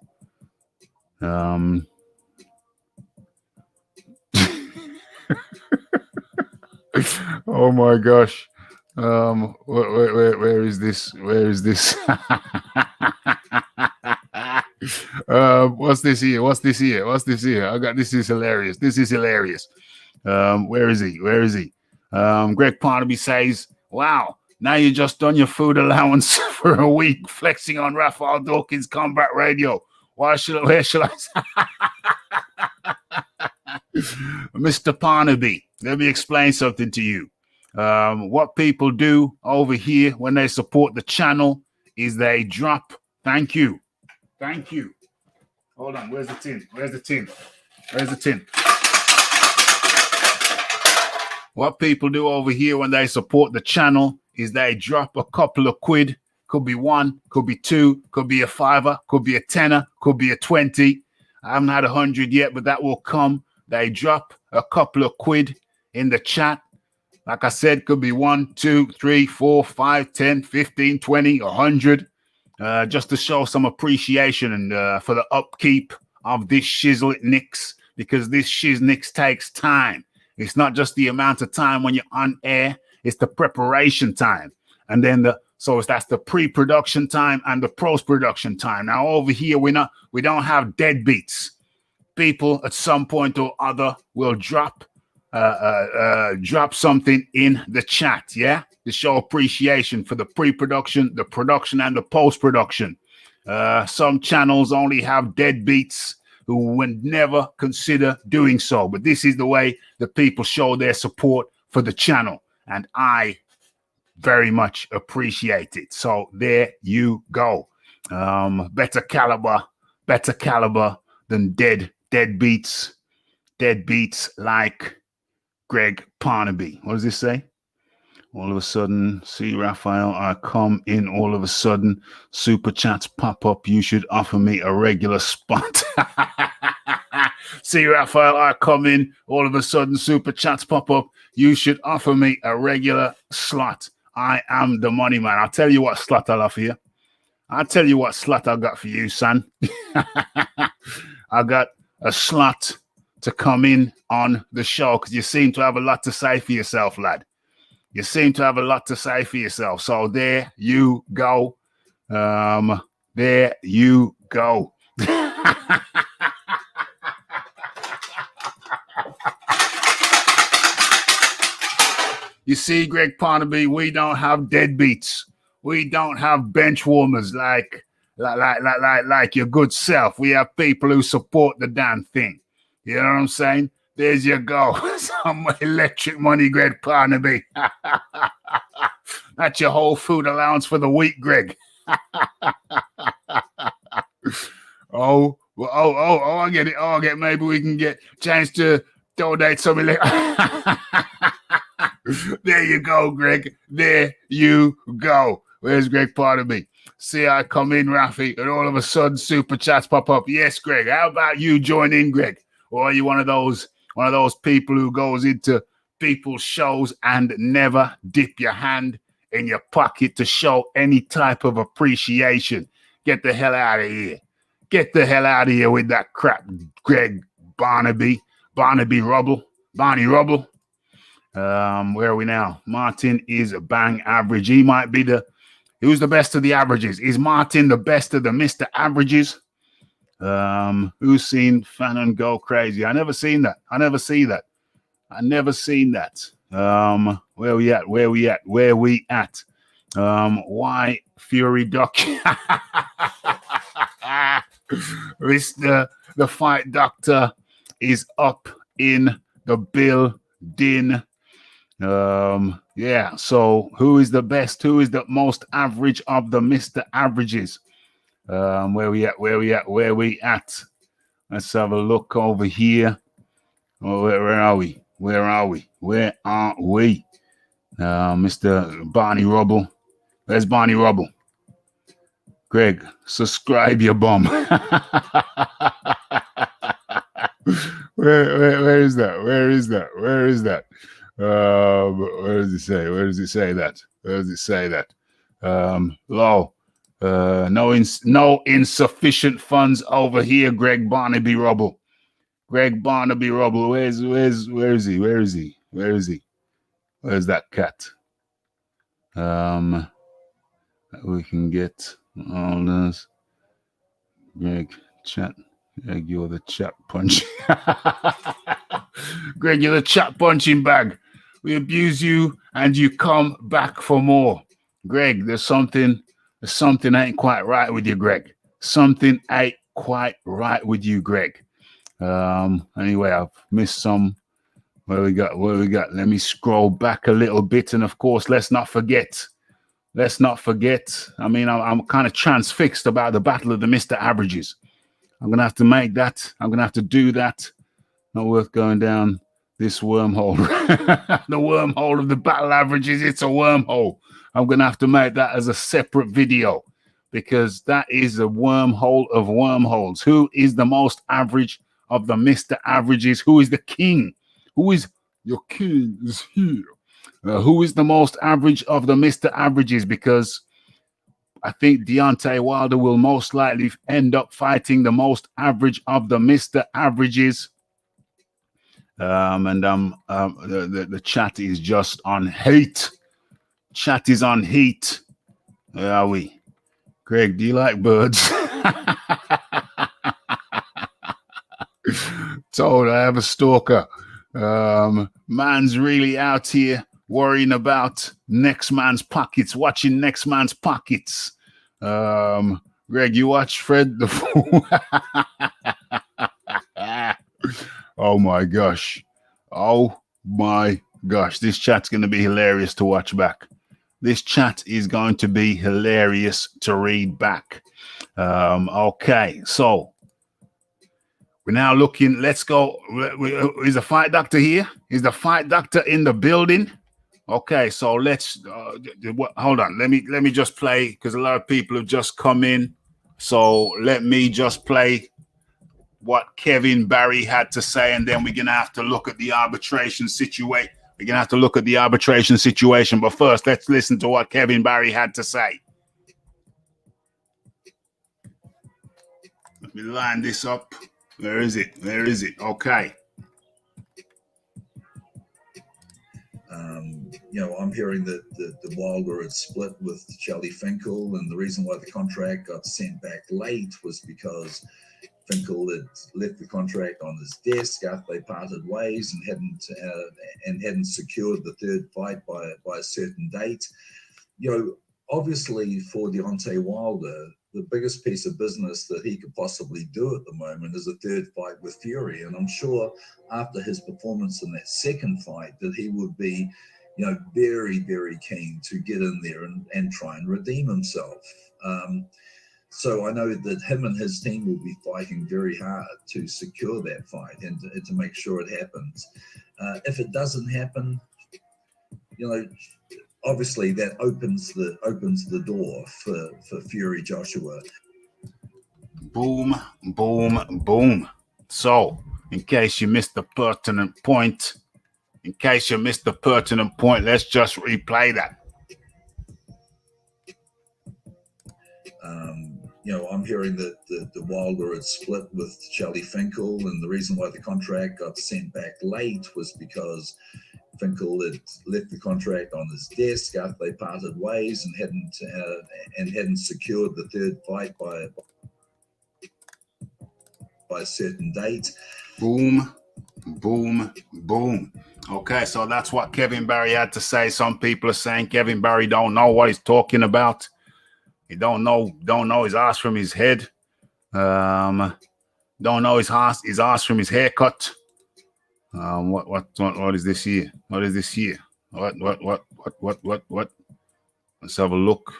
Oh my gosh. Where is this? What's this here? I got this is hilarious. Where is he? Greg Parnaby says, wow, now you just done your food allowance for a week, flexing on Raphael Dawkins' Combat Radio. Where shall I Mr. Parnaby, let me explain something to you. What people do over here when they support the channel is they drop. Thank you. Hold on. Where's the tin? What people do over here when they support the channel is they drop a couple of quid. Could be 1, could be 2, could be a $5, could be a $10, could be a 20. I haven't had 100 yet, but that will come. They drop a couple of quid in the chat. Like I said, could be 1, 2, 3, 4, 5, 10, 15, 20, 100. Just to show some appreciation and for the upkeep of this Shizzle It Nicks. because this shiznix takes time. It's not just the amount of time when you're on air, it's the preparation time. And then that's the pre-production time and the post-production time. Now over here, we don't have deadbeats. People at some point or other will drop something in the chat, yeah, to show appreciation for the pre-production, the production, and the post-production. Some channels only have deadbeats who would never consider doing so, but this is the way the people show their support for the channel, and I very much appreciate it. So there you go. Better caliber than deadbeats like Greg Parnaby. What does this say? All of a sudden, see, Raphael, I come in. All of a sudden, super chats pop up. You should offer me a regular spot. See, Raphael, I come in. All of a sudden, super chats pop up. You should offer me a regular slot. I am the money man. I'll tell you what slot I'll offer you. I'll tell you what slot I got for you, son. I got a slot to come in on the show because you seem to have a lot to say for yourself, lad. You seem to have a lot to say for yourself. So there you go. There you go. You see, Greg Parnaby, we don't have deadbeats. We don't have bench warmers like your good self. We have people who support the damn thing. You know what I'm saying? There's you go. Some electric money, Greg Parnaby. That's your whole food allowance for the week, Greg. I get it. Oh, maybe we can get chance to donate some There you go, Greg. There you go. Where's Greg Parnaby? See, I come in, Raphie, and all of a sudden super chats pop up. Yes, Greg. How about you join in, Greg? Or are you one of those people who goes into people's shows and never dip your hand in your pocket to show any type of appreciation? Get the hell out of here. Get the hell out of here with that crap, Greg Barnaby. Barnaby Rubble. Barney Rubble. Where are we now? Martin is a bang average. He might be who's the best of the averages? Is Martin the best of the Mr. Averages? Who's seen Fannin go crazy? I never seen that. I never seen that. Where we at? Why Fury Doc? Mr. The Fight Doctor is up in the building. Yeah, so who is the best? Who is the most average of the Mr. Averages? Where we at? Let's have a look over here. Oh, where are we? Mr. Barney Rubble. Where's Barney Rubble? Greg, subscribe your bum. Where is that? Where does it say that? Low. No insufficient funds over here, Greg Barnaby Rubble. Greg Barnaby Rubble. Where is he? Where's that cat? We can get all this. Greg, chat. Greg, you're the chat punch. Greg, you're the chat punching bag. We abuse you and you come back for more. Greg, there's something ain't quite right with you, Greg. Something ain't quite right with you, Greg. Anyway, I've missed some. Where we got? Let me scroll back a little bit. And of course, let's not forget. I mean, I'm kind of transfixed about the battle of the Mr. Averages. I'm going to have to make that. I'm going to have to do that. Not worth going down this wormhole. The wormhole of the battle averages. It's a wormhole. I'm going to have to make that as a separate video because that is a wormhole of wormholes. Who is the most average of the Mr. Averages? Who is the king? Who is your king is here? Who is the most average of the Mr. Averages? Because I think Deontay Wilder will most likely end up fighting the most average of the Mr. Averages. And the chat is just on heat. Chat is on heat. Where are we? Greg, do you like birds? Told I have a stalker. Man's really out here worrying about next man's pockets, watching next man's pockets. Greg, you watch Fred the Fool? Oh my gosh. Oh my gosh. This chat's going to be hilarious to watch back. This chat is going to be hilarious to read back. Okay, so we're now looking. Let's go. Is the fight doctor here? Is the fight doctor in the building? Okay, so let's hold on. Let me just play because a lot of people have just come in. So let me just play what Kevin Barry had to say, and then we're gonna have to look at the arbitration situation. We're gonna have to look at the arbitration situation, but first, let's listen to what Kevin Barry had to say. Let me line this up. Where is it? Where is it? Okay. I'm hearing that the Wilder had split with Shelly Finkle, and the reason why the contract got sent back late was because Finkle had left the contract on his desk after they parted ways and hadn't secured the third fight by a certain date. Obviously for Deontay Wilder, the biggest piece of business that he could possibly do at the moment is a third fight with Fury, and I'm sure after his performance in that second fight that he would be, very, very keen to get in there and try and redeem himself. So I know that him and his team will be fighting very hard to secure that fight and to make sure it happens. If it doesn't happen, obviously that opens the door for Fury Joshua. Boom, boom, boom. So, in case you missed the pertinent point, let's just replay that. I'm hearing that the Wilder had split with Shelly Finkle, and the reason why the contract got sent back late was because Finkle had left the contract on his desk after they parted ways and hadn't secured the third fight by a certain date. Boom, boom, boom. Okay, so that's what Kevin Barry had to say. Some people are saying Kevin Barry don't know what he's talking about. He don't know his ass from his head. Don't know his ass from his haircut. What is this here? What is this here? What? Let's have a look.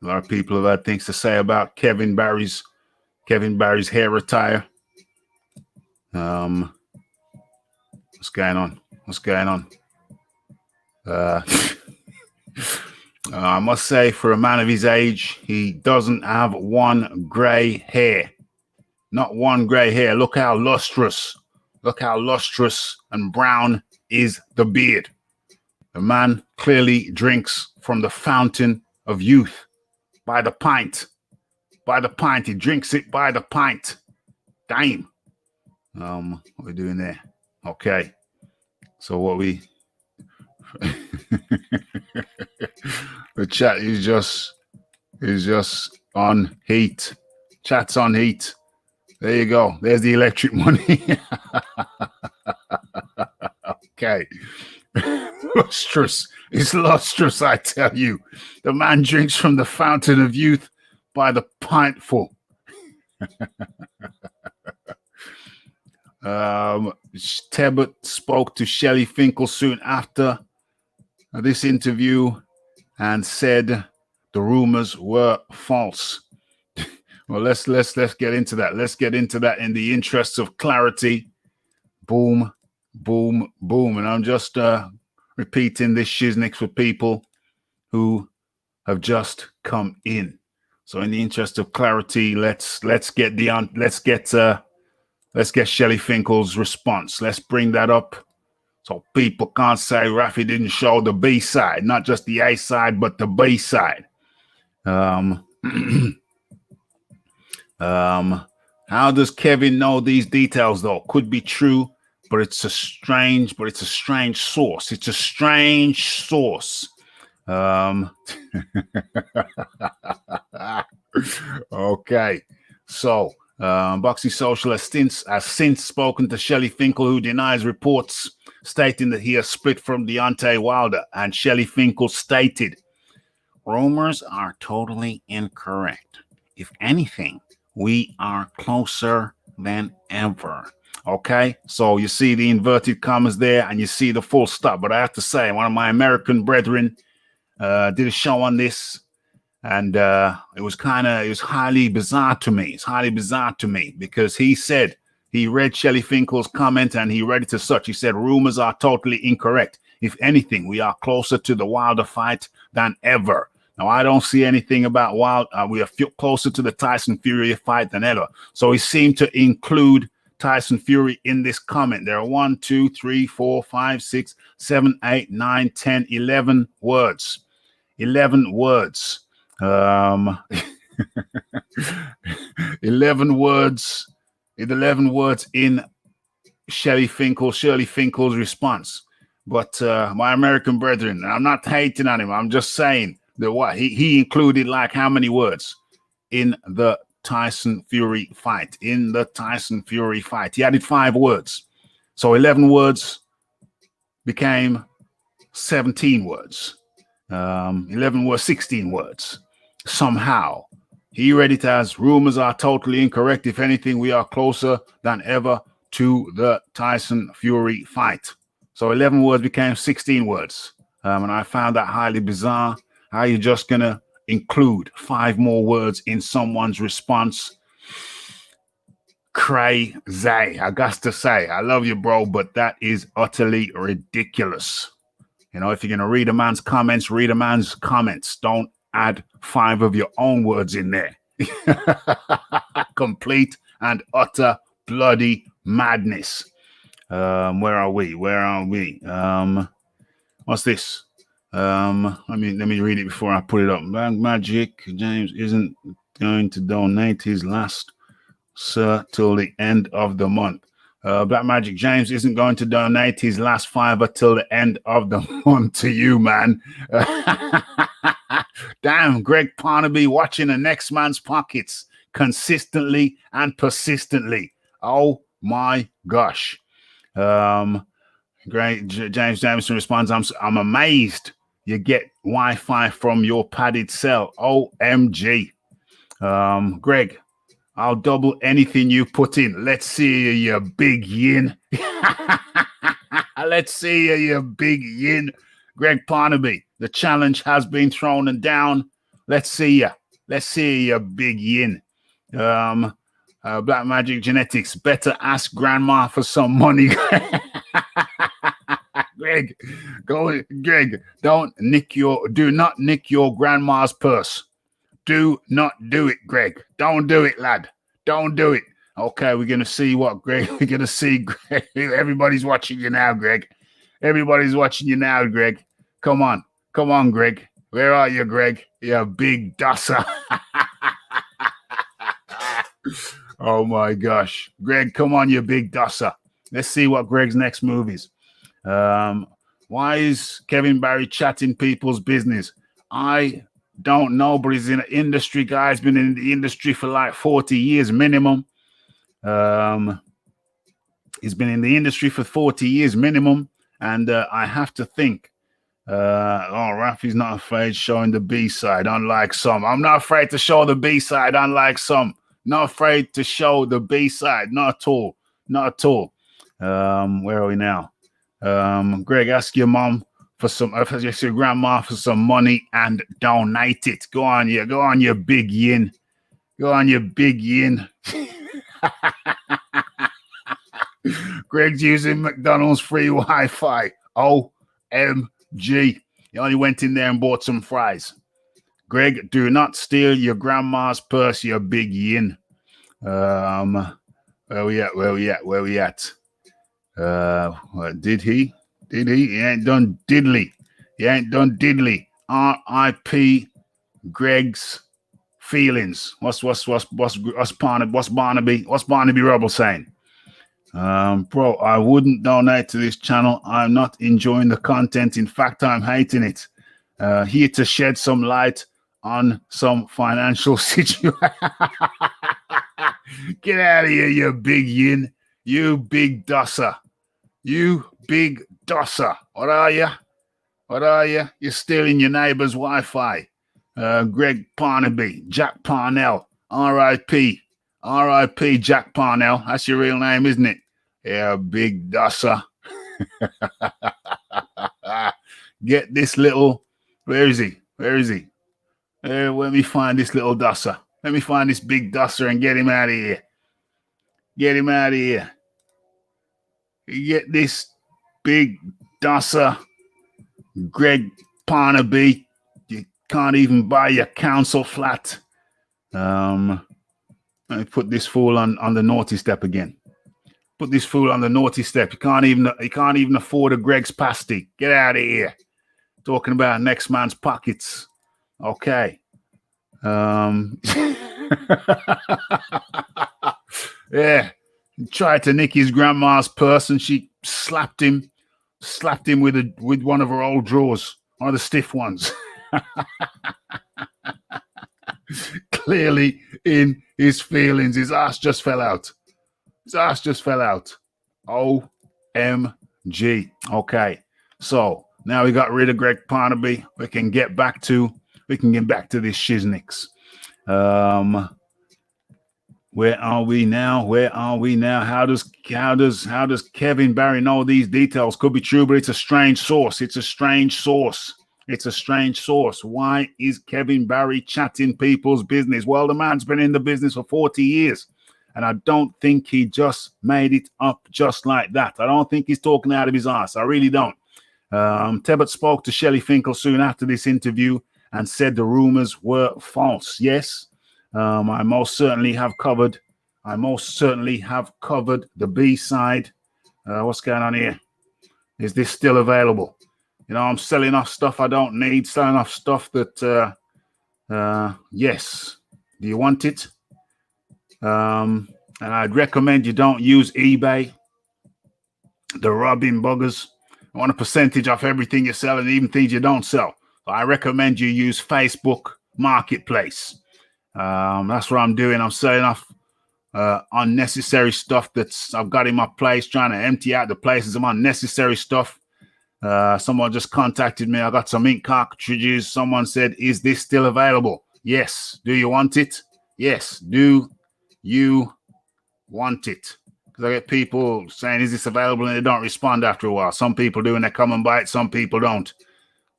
A lot of people have had things to say about Kevin Barry's hair attire. What's going on? I must say, for a man of his age, he doesn't have one gray hair. Not one gray hair. Look how lustrous and brown is the beard. The man clearly drinks from the fountain of youth by the pint. He drinks it by the pint. Damn. What are we doing there? Okay. So what we the chat is just on heat. Chat's on heat. There you go. There's the electric money. Okay. Lustrous. It's lustrous, I tell you. The man drinks from the fountain of youth by the pintful. Tebbet spoke to Shelly Finkle soon after this interview and said the rumors were false. Well, let's get into that. Let's get into that in the interests of clarity. Boom, boom, boom. And I'm just repeating this shiznick for people who have just come in. So in the interest of clarity, let's get Shelly Finkle's response. Let's bring that up so people can't say Raphie didn't show the B side, not just the A side, but the B side. How does Kevin know these details, though? Could be true but it's a strange source. It's a strange source. Okay, so Boxy Social has since spoken to Shelly Finkle, who denies reports stating that he has split from Deontay Wilder, and Shelly Finkle stated, "Rumors are totally incorrect. If anything, we are closer than ever." Okay, so you see the inverted commas there, and you see the full stop. But I have to say, one of my American brethren did a show on this, and it was highly bizarre to me. It's highly bizarre to me because he said he read Shelly Finkle's comment and he read it as such. He said, "Rumors are totally incorrect. If anything, we are closer to the Wilder fight than ever." Now, I don't see anything about we are closer to the Tyson Fury fight than ever. So he seemed to include Tyson Fury in this comment. There are 1, 2, 3, 4, 5, 6, 7, 8, 9, 10, 11 words. 11 words. 11 words. 11 words in Shelly Finkle's response. But my American brethren, I'm not hating on him. I'm just saying that what he included, like, how many words in the Tyson Fury fight? In the Tyson Fury fight, he added 5 words. So 11 words became 17 words. 11 words, 16 words. Somehow he read it as, "Rumors are totally incorrect. If anything, we are closer than ever to the Tyson Fury fight." So 11 words became 16 words. And I found that highly bizarre. How you just gonna include 5 more words in someone's response? Crazy. I got to say, I love you, bro, but that is utterly ridiculous. You know, if you're gonna read a man's comments, read a man's comments. Don't add 5 of your own words in there. Complete and utter bloody madness. Where are we? What's this? Let me read it before I put it up. Black Magic James isn't going to donate his last till the end of the month. Black Magic James isn't going to donate his last $5 till the end of the month to you, man. Damn, Greg Parnaby watching the next man's pockets consistently and persistently. Oh my gosh. Great. James Jamison responds, I'm amazed you get Wi-Fi from your padded cell. OMG. Greg, I'll double anything you put in. Let's see you big yin. Let's see you big yin. Greg Parnaby, the challenge has been thrown and down. Let's see you. Let's see you big yin. Black Magic Genetics, better ask grandma for some money. Greg, Greg, do not nick your grandma's purse. Do not do it, Greg. Don't do it, lad. Don't do it. Okay, we're going to see what, Greg. We're going to see, Greg. Everybody's watching you now, Greg. Everybody's watching you now, Greg. Come on. Come on, Greg. Where are you, Greg? You big dusser. Oh, my gosh. Greg, come on, you big dusser. Let's see what Greg's next move is. Why is Kevin Barry chatting people's business? I don't know, but he's in the industry, guy. He's been in the industry for like 40 years minimum. He's been in the industry for 40 years minimum. And I have to think, Raphie's not afraid showing the B-side, unlike some. I'm not afraid to show the B-side, unlike some. Not afraid to show the B-side. Not at all. Not at all. Where are we now? Greg, ask your mom for some, ask your grandma for some money and donate it. Go on, you big yin. Go on, you big yin. Greg's using McDonald's free Wi-Fi. OMG. He only went in there and bought some fries. Greg, do not steal your grandma's purse, you big yin. Where we at? Did he? He ain't done diddly. R.I.P. Greg's feelings. What's Barnaby Rubble saying? Bro, I wouldn't donate to this channel. I'm not enjoying the content. In fact, I'm hating it. Here to shed some light on some financial situation. Get out of here, you big yin. You big dosser. You big dosser. What are you? What are you? You're stealing your neighbor's Wi-Fi. Greg Parnaby, Jack Parnell, R.I.P. R.I.P. Jack Parnell. That's your real name, isn't it? Yeah, big dosser. Get this little... Where is he? Where is he? Let me find this little dosser. Let me find this big dosser and get him out of here. Get him out of here. Get this big dosser, Greg Parnaby. You can't even buy your council flat. Let me put this fool on the naughty step again. Put this fool on the naughty step. He can't even afford a Greg's pasty. Get out of here. Talking about next man's pockets. Okay. Yeah. He tried to nick his grandma's purse and she slapped him with one of her old drawers, one of the stiff ones. Clearly in his feelings. His ass just fell out. His ass just fell out. OMG. Okay. So now we got rid of Greg Parnaby. We can get back to this shiznix. Where are we now? Where are we now? How does Kevin Barry know these details? Could be true, but it's a strange source. It's a strange source. It's a strange source. Why is Kevin Barry chatting people's business? Well, the man's been in the business for 40 years. And I don't think he just made it up just like that. I don't think he's talking out of his ass. I really don't. Tebbett spoke to Shelly Finkle soon after this interview and said the rumors were false. Yes, I most certainly have covered the B side. What's going on here? Is this still available? You know, I'm selling off stuff I don't need, selling off stuff that, yes. Do you want it? And I'd recommend you don't use eBay. The robbing buggers. I want a percentage off everything you're selling, even things you don't sell. So I recommend you use Facebook Marketplace. That's what I'm doing. I'm selling off unnecessary stuff that's I've got in my place, trying to empty out the places of unnecessary stuff. Someone just contacted me. I got some ink cartridges. Someone said, is this still available? Yes. Do you want it? Yes. Do you want it? Because I get people saying, is this available? And they don't respond after a while. Some people do and they come and buy it. Some people don't.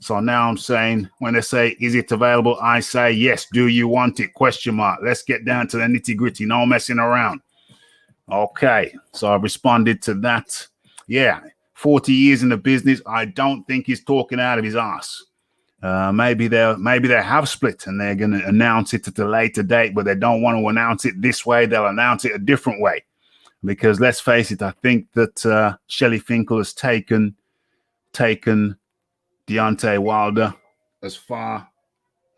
So now I'm saying, when they say, is it available? I say, yes. Do you want it? Question mark. Let's get down to the nitty gritty. No messing around. Okay. So I've responded to that. Yeah. 40 years in the business. I don't think he's talking out of his ass. Maybe they have split and they're going to announce it at a later date, but they don't want to announce it this way. They'll announce it a different way. Because let's face it, I think that Shelly Finkle has taken Deontay Wilder as far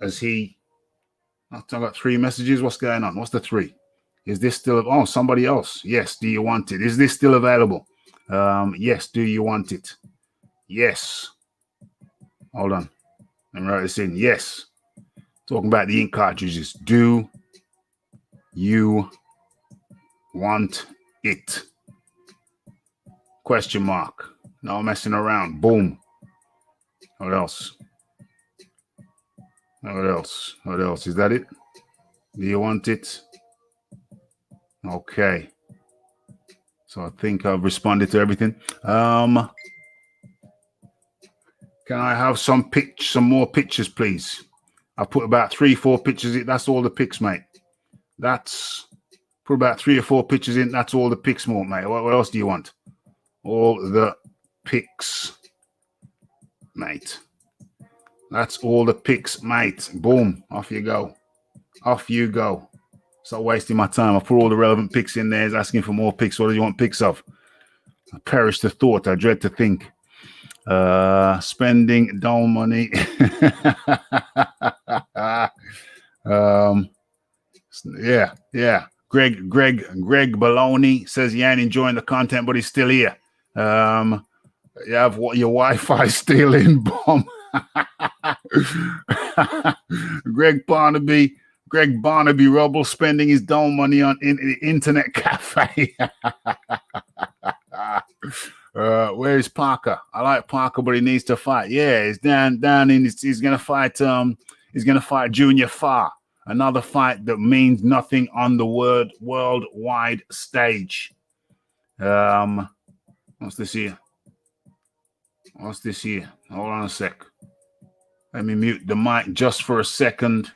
as he... I've got 3 messages. What's going on? What's the 3? Is this still... Oh, somebody else. Yes. Do you want it? Is this still available? Yes. Do you want it? Yes. Hold on. Let me write this in. Yes. Talking about the ink cartridges. Do you want it? Question mark. No messing around. Boom. What else? What else? What else? Is that it? Do you want it? Okay. So I think I've responded to everything. Can I have some more pictures, please? I put about 3-4 pictures in. That's all the pics, mate. Put about 3 or 4 pictures in. That's all the pics, more, mate. What else do you want? All the pics, mate. That's all the pics, mate. Boom. Off you go. Off you go. Stop wasting my time. I put all the relevant pics in there. He's asking for more pics. What do you want pics of? I perish the thought. I dread to think. Spending doll money. Yeah. Greg Baloney says he ain't enjoying the content, but he's still here. You have what your Wi-Fi stealing bomb. Greg Barnaby Rubble spending his dome money on internet cafe. Where is Parker? I like Parker, but he needs to fight. Yeah, he's down in. He's gonna fight. He's gonna fight Junior Farr. Another fight that means nothing on the worldwide stage. What's this here? Hold on a sec. Let me mute the mic just for a second.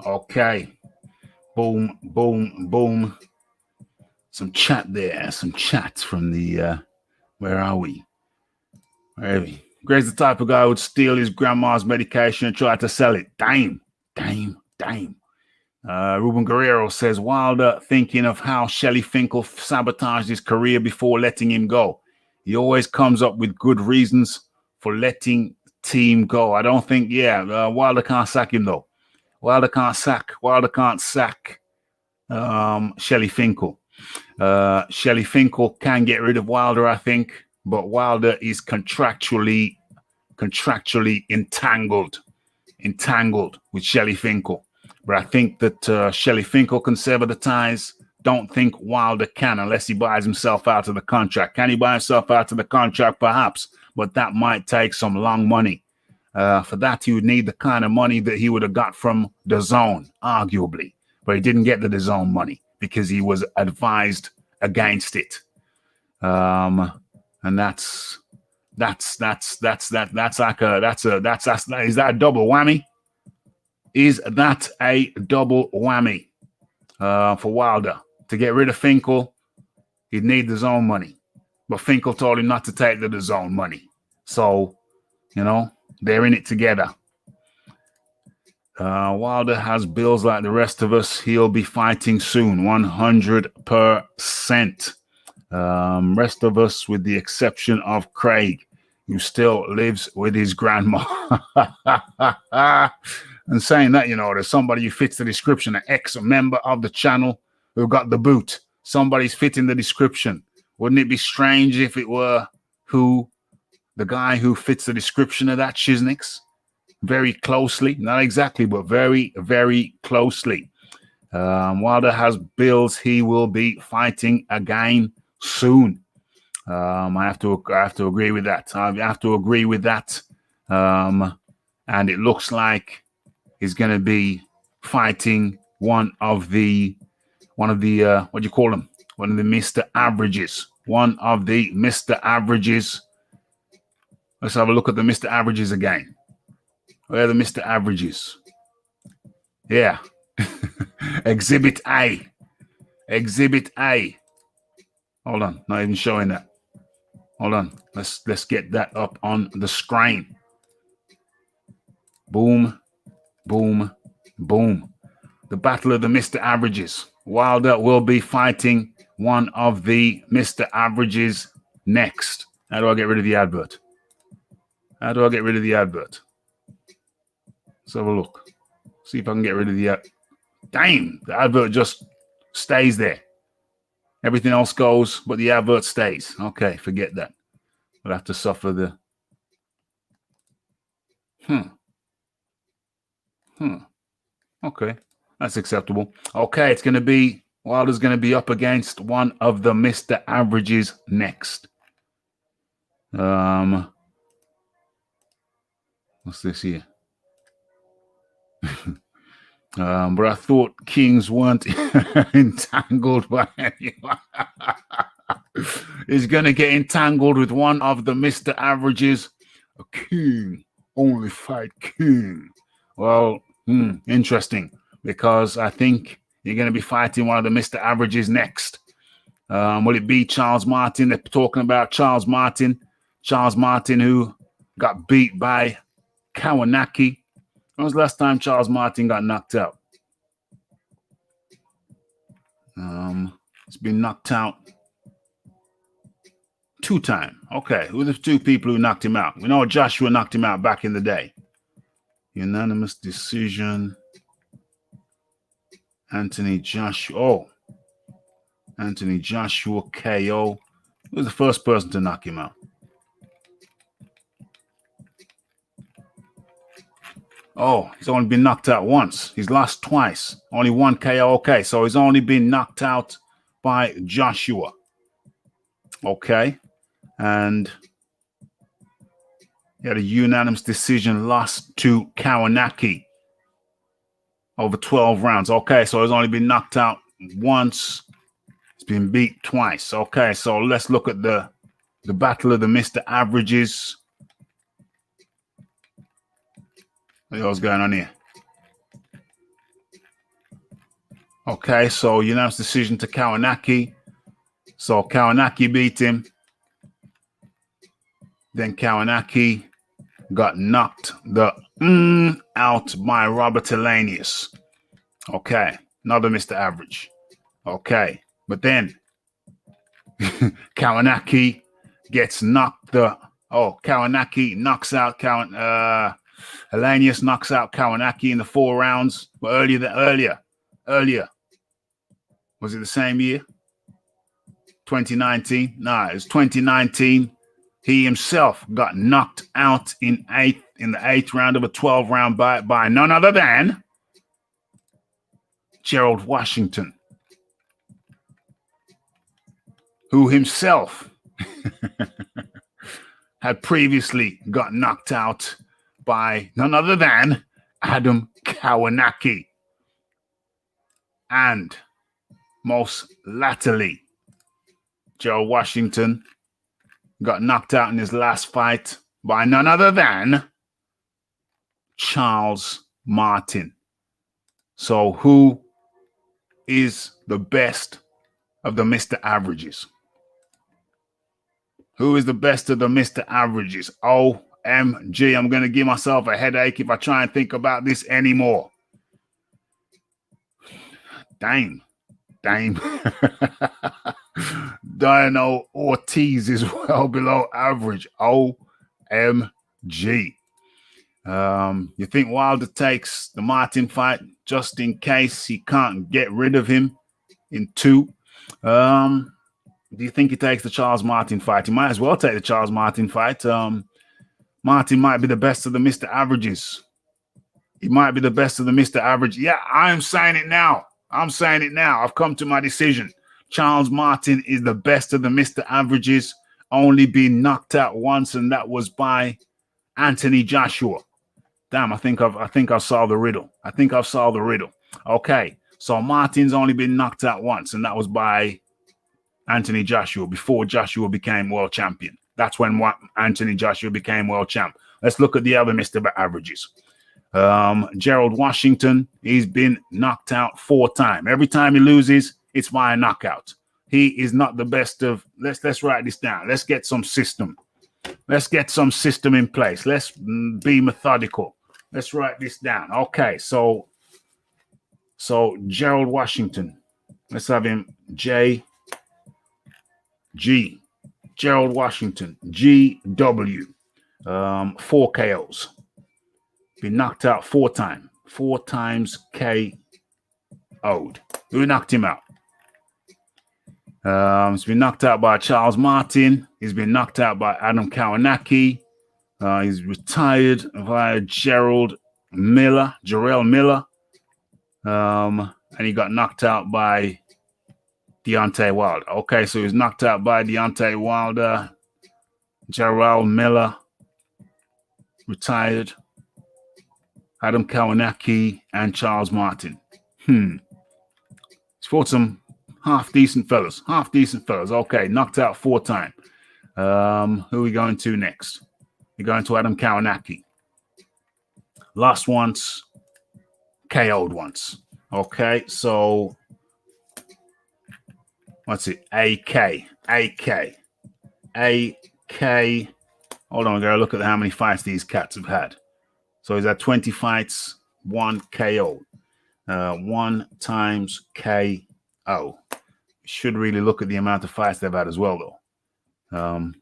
Okay. Boom, boom, boom. Some chat there. Some chats from the, where are we? Greg's the type of guy who would steal his grandma's medication and try to sell it. Damn. Ruben Guerrero says, Wilder thinking of how Shelly Finkle sabotaged his career before letting him go. He always comes up with good reasons for letting team go. I don't think, Wilder can't sack him though. Wilder can't sack Shelly Finkle. Shelly Finkle can get rid of Wilder, I think, but Wilder is contractually entangled with Shelly Finkle. But I think that Shelly Finkle can sever the ties. Don't think Wilder can unless he buys himself out of the contract. Can he buy himself out of the contract? Perhaps, but that might take some long money. For that, he would need the kind of money that he would have got from DAZN, arguably. But he didn't get the DAZN money because he was advised against it. And is that a double whammy? Is that a double whammy for Wilder? To get rid of Finkle, he'd need DAZN money. But Finkle told him not to take the DAZN money. So, they're in it together. Wilder has bills like the rest of us. He'll be fighting soon, 100%. Rest of us, with the exception of Craig, who still lives with his grandma. And saying that, there's somebody who fits the description, an ex-member of the channel who got the boot. Somebody's fitting the description. Wouldn't it be strange if it were the guy who fits the description of that Shiznix? Very closely, not exactly, but very, very closely. Wilder has bills. He will be fighting again soon. I have to agree with that. And it looks like he's going to be fighting one of the what do you call them? One of the Mr. Averages. One of the Mr. Averages. Let's have a look at the Mr. Averages again. Where are the Mr. Averages? Yeah. Exhibit A. Hold on. Not even showing that. Hold on. Let's get that up on the screen. Boom. Boom. Boom. The battle of the Mr. Averages. Wilder will be fighting one of the Mr. Averages next. How do I get rid of the advert? Let's have a look. See if I can get rid of the damn, the advert just stays there. Everything else goes, but the advert stays. Okay, forget that. We'll have to suffer the Okay, that's acceptable. Okay, it's going to be Wilder's going to be up against one of the Mr. Averages next. What's this here? But I thought kings weren't entangled by anyone. He's going to get entangled with one of the Mr. Averages. A king only fight king. Well, interesting, because I think you're going to be fighting one of the Mr. Averages next. Will it be Charles Martin? They're talking about Charles Martin. Charles Martin, who got beat by Kawanaki. When was the last time Charles Martin got knocked out? It's been knocked out 2 times. Okay, who are the 2 people who knocked him out? We know Joshua knocked him out back in the day. Unanimous decision. Anthony Joshua. Oh, Anthony Joshua KO. Who was the first person to knock him out? Oh, he's only been knocked out once. He's lost twice. Only 1 KO. Okay, so he's only been knocked out by Joshua. Okay. And he had a unanimous decision loss to Kawanaki over 12 rounds. Okay, so he's only been knocked out once. He's been beat twice. Okay, so let's look at the battle of the Mr. Averages. What's going on here? Okay, so unanimous decision to Kawanaki. So Kawanaki beat him. Then Kawanaki got knocked out by Robert Elanius. Okay, another Mr. Average. Okay, but then Kawanaki gets knocked. Kawanaki knocks out Elanius knocks out Kawanaki in the 4 rounds. But earlier. Was it the same year? 2019? No, it was 2019. He himself got knocked out in the 8th round of a 12-round by none other than Gerald Washington, who himself had previously got knocked out by none other than Adam Kawanaki. And most latterly, Gerald Washington got knocked out in his last fight by none other than Charles Martin. So who is the best of the Mr. Averages? Who is the best of the Mr. Averages? OMG, I'm going to give myself a headache if I try and think about this anymore. Dame. Dino Ortiz is well below average. OMG. You think Wilder takes the Martin fight just in case he can't get rid of him in 2? Do you think he takes the Charles Martin fight? He might as well take the Charles Martin fight. Martin might be the best of the Mr. Averages. He might be the best of the Mr. Average. Yeah, I'm saying it now. I've come to my decision. Charles Martin is the best of the Mr. Averages, only been knocked out once, and that was by Anthony Joshua. Damn, I think I've solved the riddle. Okay, so Martin's only been knocked out once, and that was by Anthony Joshua before Joshua became world champion. That's when Anthony Joshua became world champ. Let's look at the other Mr. Averages. Gerald Washington, he's been knocked out 4 times. Every time he loses, it's by a knockout. He is not the best of. Let's write this down. Let's get some system. Let's get some system in place. Let's be methodical. Let's write this down. Okay, so Gerald Washington. Let's have him J G. Gerald Washington, GW. 4 KOs. Been knocked out 4 times. 4 times KO'd. Who knocked him out? He's been knocked out by Charles Martin. He's been knocked out by Adam Kawanaki. He's retired via Gerald Miller. And he got knocked out by Deontay Wilder. Okay, so he was knocked out by Deontay Wilder. Gerald Miller. Retired. Adam Kawanaki and Charles Martin. He's fought some half decent fellas. Okay, knocked out 4 times. Who are we going to next? We're going to Adam Kawanaki. Lost once, KO'd once. Okay, so What's it? AK. Hold on, I gotta look at how many fights these cats have had. So he's had 20 fights, 1 KO. 1 times KO. Should really look at the amount of fights they've had as well, though.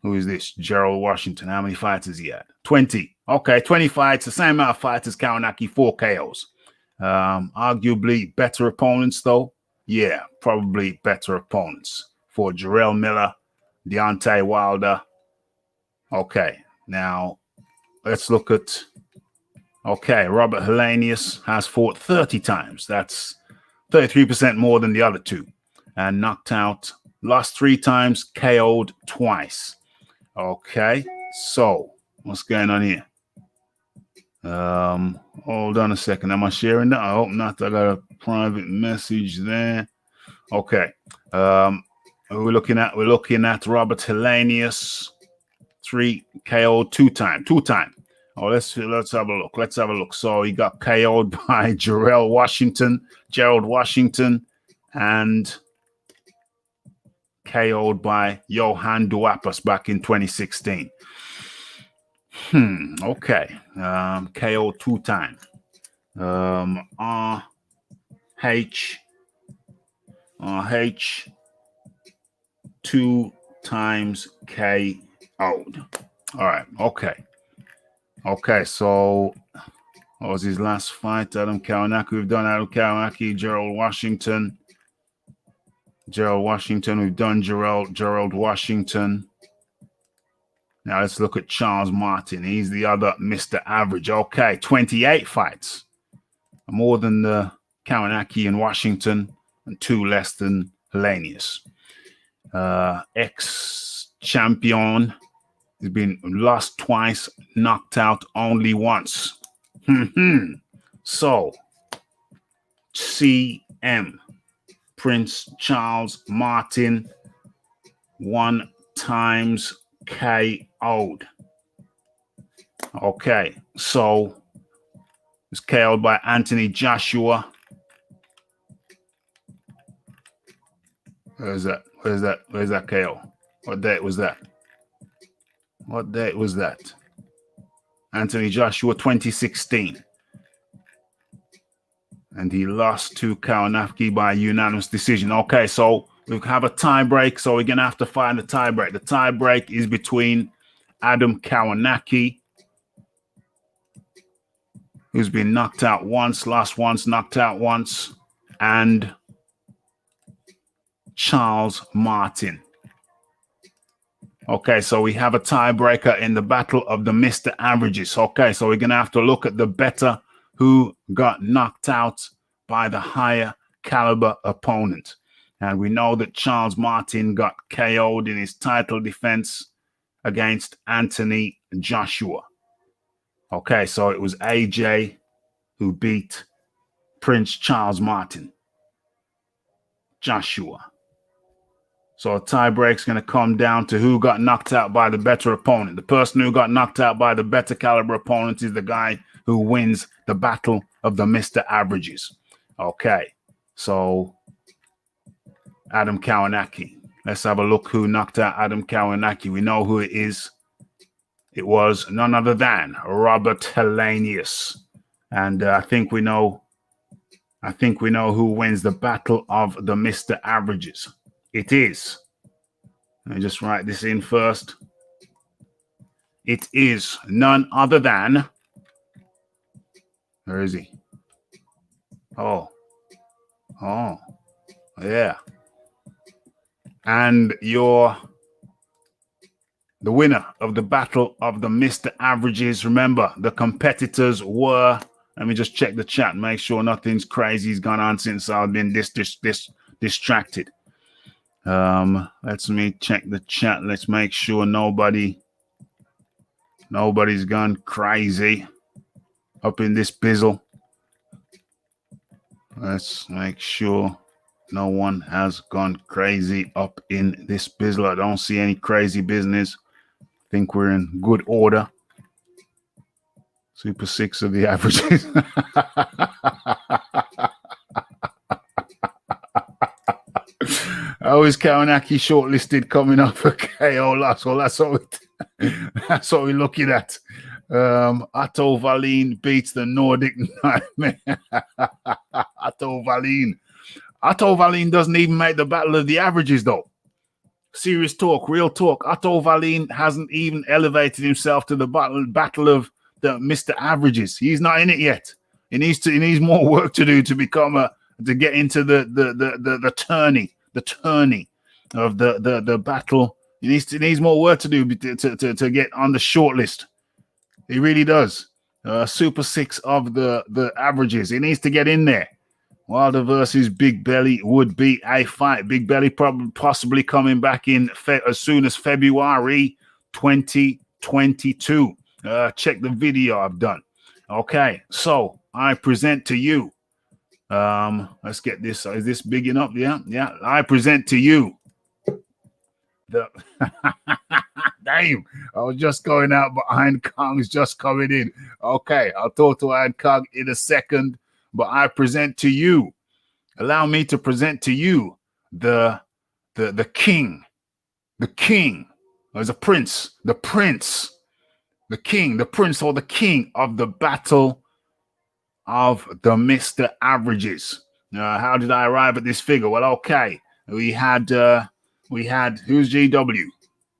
Who is this? Gerald Washington. How many fights has he had? 20. Okay, 20 fights, the same amount of fights as Kawanaki, 4 KOs. Arguably better opponents, though. Yeah, probably better opponents for Jarrell Miller, Deontay Wilder. Okay, now let's look at. Okay, Robert Helenius has fought 30 times. That's 33% more than the other two. And knocked out, lost 3 times, KO'd twice. Okay, so what's going on here? Hold on a second. Am I sharing that? I hope not. I got a private message there. Okay. We're looking at Robert Helenius, 3 KO'd 2 times. Oh, let's have a look. So he got KO'd by Gerald Washington, and KO'd by Johan Duapas back in 2016. Okay. KO 2 times. RH 2 times KO'd. All right. Okay, so what was his last fight? Adam Kawanaki. We've done Adam Kawanaki, Gerald Washington. We've done Gerald Washington. Now let's look at Charles Martin. He's the other Mr. Average. Okay, 28 fights. More than the Kawanaki and Washington, and 2 less than Helenius. Ex-champion. He's been lost twice, knocked out only once. So, CM, Prince Charles Martin, 1 times KO'd. Okay, so was KO'd by Anthony Joshua. Where's that KO? What date was that? Anthony Joshua, 2016. And he lost to Kawanaki by unanimous decision. Okay, so we have a tie break, so we're going to have to find the tie break. The tie break is between Adam Kawanaki, who's been knocked out once, lost once, knocked out once, and Charles Martin. Okay, so we have a tiebreaker in the battle of the Mr. Averages. Okay, so we're going to have to look at the better who got knocked out by the higher caliber opponent. And we know that Charles Martin got KO'd in his title defense against Anthony Joshua. Okay, so it was AJ who beat Prince Charles Martin. Joshua. So a tie-break is going to come down to who got knocked out by the better opponent. The person who got knocked out by the better caliber opponent is the guy who wins the battle of the Mr. Averages. Okay, so Adam Kawanaki. Let's have a look who knocked out Adam Kawanaki. We know who it is. It was none other than Robert Helenius. And I think we know who wins the battle of the Mr. Averages. It is. Let me just write this in first. It is none other than. Where is he? Oh, yeah. And the winner of the battle of the Mr. Averages. Remember, the competitors were. Let me just check the chat, make sure nothing's crazy's gone on since I've been distracted. Let's me check the chat. Let's make sure nobody's gone crazy up in this bizzle. Let's make sure no one has gone crazy up in this bizzle. I don't see any crazy business. I think we're in good order. Super 6 of the averages. How is Kawanaki shortlisted coming up for KO loss? Well, that's what we're looking at. Otto Wallin beats the Nordic Nightmare. Otto Wallin. Otto Wallin doesn't even make the battle of the averages, though. Serious talk, real talk. Otto Wallin hasn't even elevated himself to the battle of the Mr. Averages. He's not in it yet. He needs more work to do to become to get into the tourney of the battle. He needs more work to do to get on the short list. He really does. Super 6 of the averages. He needs to get in there. Wilder versus Big Belly would be a fight. Big Belly possibly coming back in as soon as February 2022. Check the video I've done. Okay, so I present to you. Let's get this. Is this big enough? Yeah. I present to you the. Damn, I was just going out, but Iron Kong's just coming in. Okay, I'll talk to Iron Kong in a second, but I present to you. Allow me to present to you the king. The king. There's a prince. The prince. The king. The prince or the king of the battle of the Mr. Averages. How did I arrive at this figure? Well, okay. We had who's GW?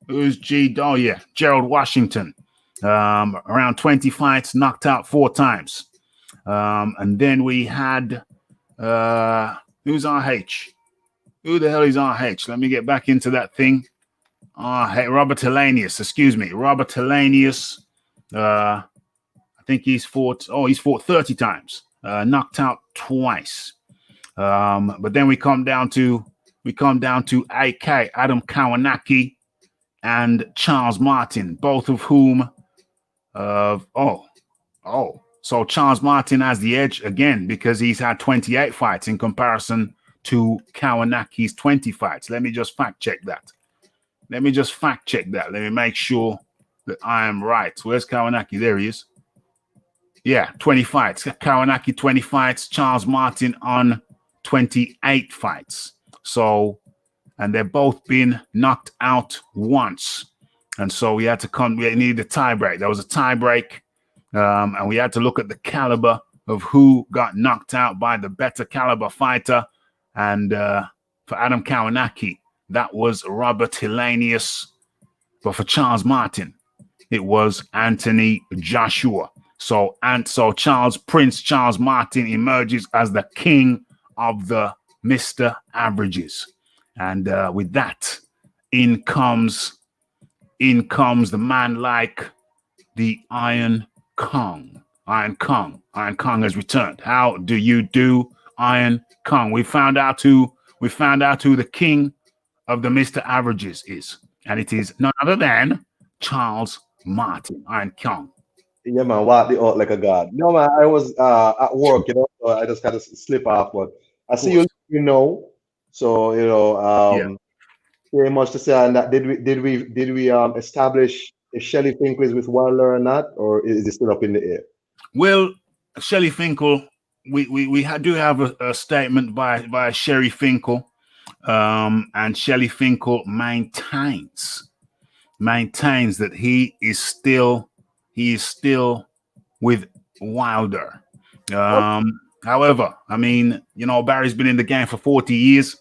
Who's G? Oh yeah, Gerald Washington. Around 20 fights, knocked out 4 times. And then we had who's RH? Who the hell is RH? Let me get back into that thing. Robert Hellenius, excuse me. Robert Hellenius. I think he's fought 30 times. Knocked out twice. But then we come down to AK, Adam Kawanaki, and Charles Martin, both of whom so Charles Martin has the edge again because he's had 28 fights in comparison to Kawanaki's 20 fights. Let me just fact check that. Let me make sure that I am right. Where's Kawanaki? There he is. Yeah, 20 fights. Kawanaki 20 fights, Charles Martin on 28 fights. So, and they've both been knocked out once. And so we needed a tie break. There was a tie break. And we had to look at the caliber of who got knocked out by the better caliber fighter. And for Adam Kawanaki, that was Robert Hellenius. But for Charles Martin, it was Anthony Joshua. So Prince Charles Martin emerges as the king of the Mr. Averages. And with that, in comes the man like the Iron Kong. Iron Kong has returned. How do you do, Iron Kong? We found out who the king of the Mr. Averages is, and it is none other than Charles Martin. Iron Kong. Yeah, man, wipe the out like a god. No, man, I was at work, so I just kind of slip off, but I see you, so very much to say on that. Did we establish if Shelly Finkle is with Wilder or not, or is it still up in the air? Well, Shelly Finkle, we do have a statement by Shelly Finkle, and Shelly Finkle maintains that he is still with Wilder. However, I mean, Barry's been in the game for 40 years,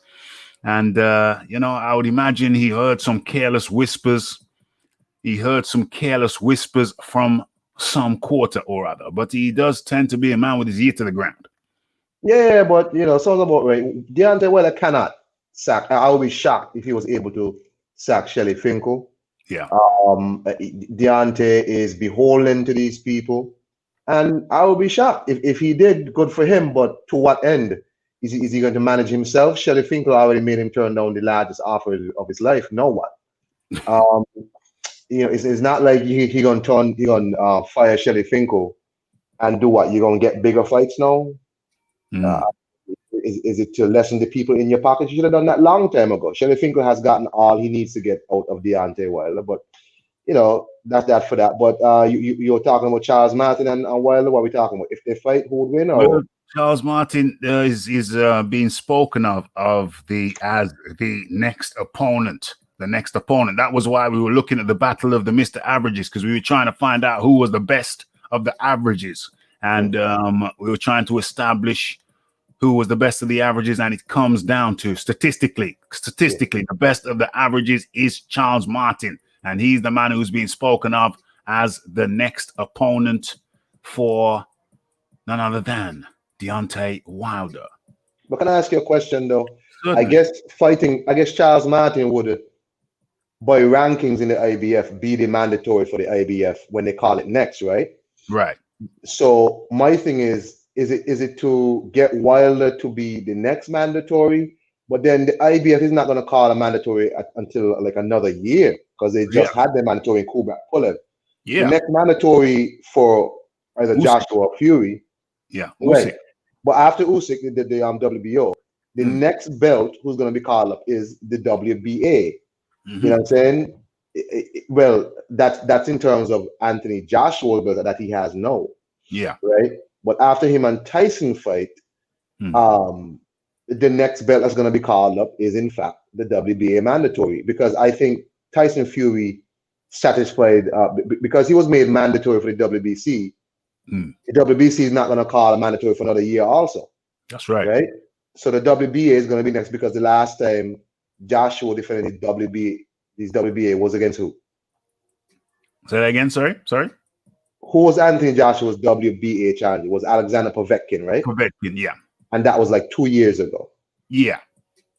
and I would imagine he heard some careless whispers. From some quarter or other, but he does tend to be a man with his ear to the ground. Yeah, but sounds about right. Deontay Wilder cannot sack. I would be shocked if he was able to sack Shelly Finkle. Yeah. Deontay is beholden to these people, and I would be shocked if he did. Good for him, but to what end? Is he going to manage himself? Shelly Finkle already made him turn down the largest offer of his life. No one. It's not like he gonna fire Shelly Finkle and do what? You're gonna get bigger fights now? Is it to lessen the people in your pocket? You should have done that long time ago. Shelly Finkle has gotten all he needs to get out of Deontay Wilder, but that's that for that. But you're talking about Charles Martin and Wilder. What are we talking about? If they fight, who would win? Or? Well, Charles Martin is being spoken of as the next opponent. The next opponent. That was why we were looking at the battle of the Mr. Averages, because we were trying to find out who was the best of the averages, and we were trying to establish who was the best of the averages, and it comes down to statistically, the best of the averages is Charles Martin, and he's the man who's being spoken of as the next opponent for none other than Deontay Wilder. But can I ask you a question though? Certainly. I guess Charles Martin would, by rankings in the IBF, be the mandatory for the IBF when they call it next, right? Right. So my thing is it to get Wilder to be the next mandatory? But then the IBF is not going to call a mandatory until like another year, because they just had the mandatory in Kubrat Pulev. Yeah. The next mandatory for either Usyk. Joshua or Fury. Yeah. Right. But after Usyk, the WBO, the next belt who's going to be called up is the WBA. You know what I'm saying? Well, that's in terms of Anthony Joshua's belt that he has now. Yeah. Right. But after him and Tyson fight, the next belt that's going to be called up is in fact the WBA mandatory, because I think Tyson Fury satisfied because he was made mandatory for the WBC. The WBC is not going to call a mandatory for another year also. That's right. Right. So the WBA is going to be next, because the last time Joshua defended his WBA was against who? Say that again. Sorry. Who was Anthony Joshua's WBA challenger? It was Alexander Povetkin, right? Povetkin, yeah. And that was like 2 years ago. Yeah.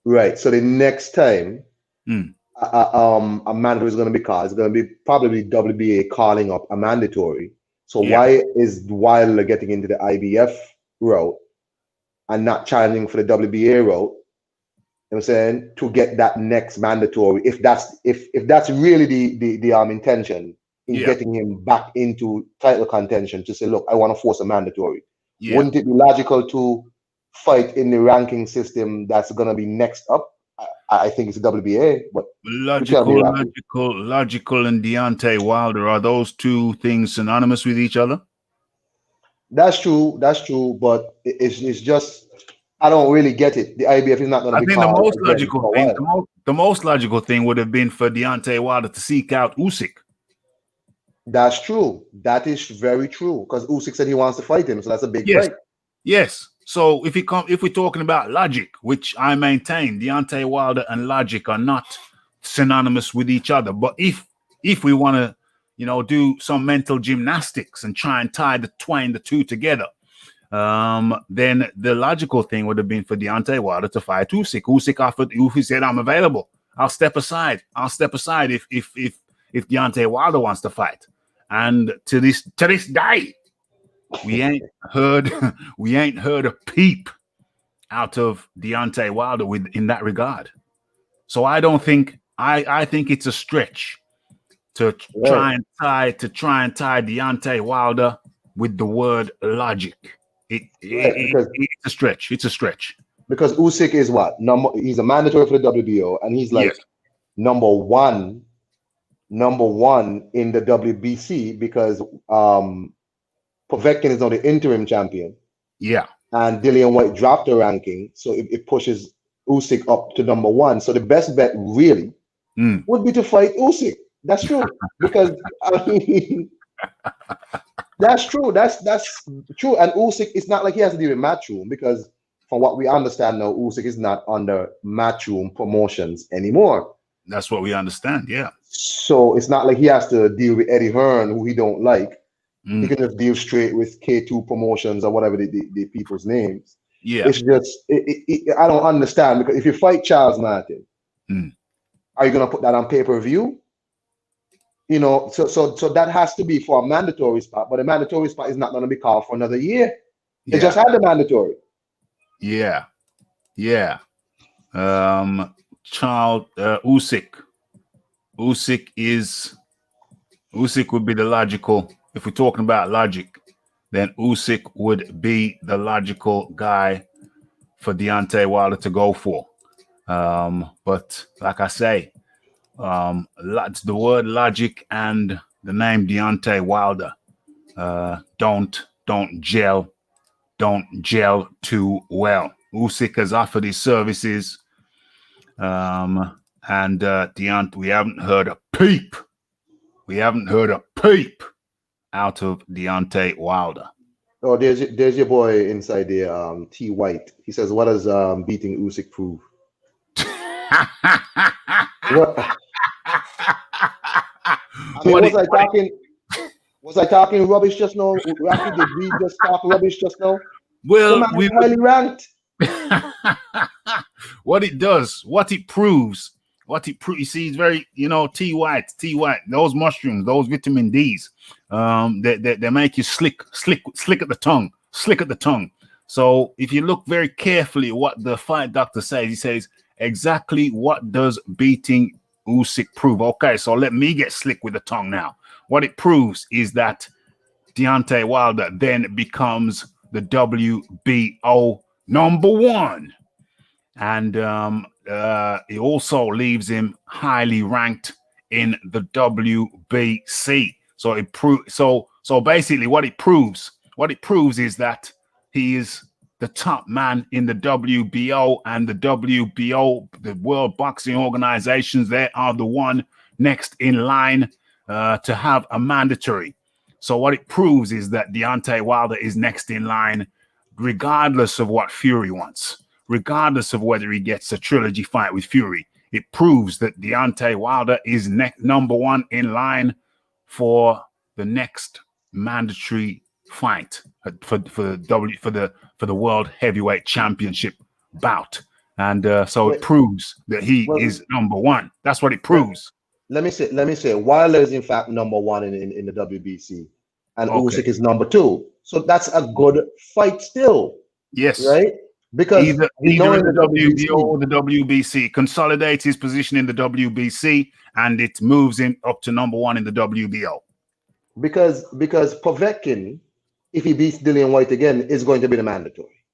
Right. So the next time a mandatory is going to be called, it's going to be probably WBA calling up a mandatory. So why is Wilder getting into the IBF route and not challenging for the WBA route? You know what I'm saying? To get that next mandatory, if that's really the intention in getting him back into title contention, to say, look, I want to force a mandatory. Yeah. Wouldn't it be logical to fight in the ranking system that's going to be next up? I think it's WBA, but logical and Deontay Wilder, are those two things synonymous with each other? That's true, but it's just, I don't really get it. The IBF is not going to be. I think the most logical thing would have been for Deontay Wilder to seek out Usyk. That's true. That is very true, because Usyk said he wants to fight him, so that's a big fight. Yes. So if we're talking about logic, which I maintain, Deontay Wilder and logic are not synonymous with each other. But if we want to, do some mental gymnastics and try and twine the two together, then the logical thing would have been for Deontay Wilder to fight Usyk. Usyk said, "I'm available. I'll step aside if Deontay Wilder wants to fight." And to this day, we ain't heard a peep out of Deontay Wilder in that regard. So I don't think I think it's a stretch to try and tie Deontay Wilder with the word logic. It's a stretch. It's a stretch. Because Usyk is what? He's a mandatory for the WBO, and he's like number one in the WBC, because Povetkin is now the interim champion. Yeah. And Dillian White dropped the ranking, so it pushes Usyk up to number one. So the best bet really would be to fight Usyk. That's true. Because I mean, that's true. That's true. And Usyk, it's not like he has to deal with Matchroom, because from what we understand now, Usyk is not under Matchroom Promotions anymore. That's what we understand, yeah. So it's not like he has to deal with Eddie Hearn, who he don't like. He can just deal straight with K2 Promotions or whatever the people's names. Yeah. It's just, I don't understand, because if you fight Charles Martin, are you going to put that on pay-per-view? So that has to be for a mandatory spot, but a mandatory spot is not going to be called for another year. They just had the mandatory. Yeah. Yeah. Usyk would be the logical. If we're talking about logic, then Usyk would be the logical guy for Deontay Wilder to go for. But like I say, the word logic and the name Deontay Wilder don't gel don't gel too well. Usyk has offered his services, and Deontay, we haven't heard a peep. We haven't heard a peep out of Deontay Wilder. Oh, there's your boy inside there, T White. He says, "What does beating Usyk prove?" What? I mean, was I talking rubbish just now? Raphie, did we just talk rubbish just now? Well, we highly ranked. What it does, what it proves, you see, it's very, T White, those mushrooms, those vitamin D's, they make you slick at the tongue. So if you look very carefully at what the fight doctor says, he says exactly what does beating Usyk prove. Okay, so let me get slick with the tongue now. What it proves is that Deontay Wilder then becomes the WBO #1. And it also leaves him highly ranked in the WBC. So basically what it proves is that he is the top man in the WBO, and the WBO, the World Boxing Organizations, they are the one next in line to have a mandatory. So what it proves is that Deontay Wilder is next in line, regardless of what Fury wants, regardless of whether he gets a trilogy fight with Fury. It proves that Deontay Wilder is #1 in line for the next mandatory fight for the World Heavyweight Championship bout. And so it proves that he is #1. That's what it proves. Let me say, Wilder is in fact #1 in the WBC, and Usyk is #2. So that's a good fight still. Yes. Right? Because either in the WBO or the WBC, consolidates his position in the WBC, and it moves him up to #1 in the WBO. Because Povetkin, if he beats Dillian White again, is going to be the mandatory.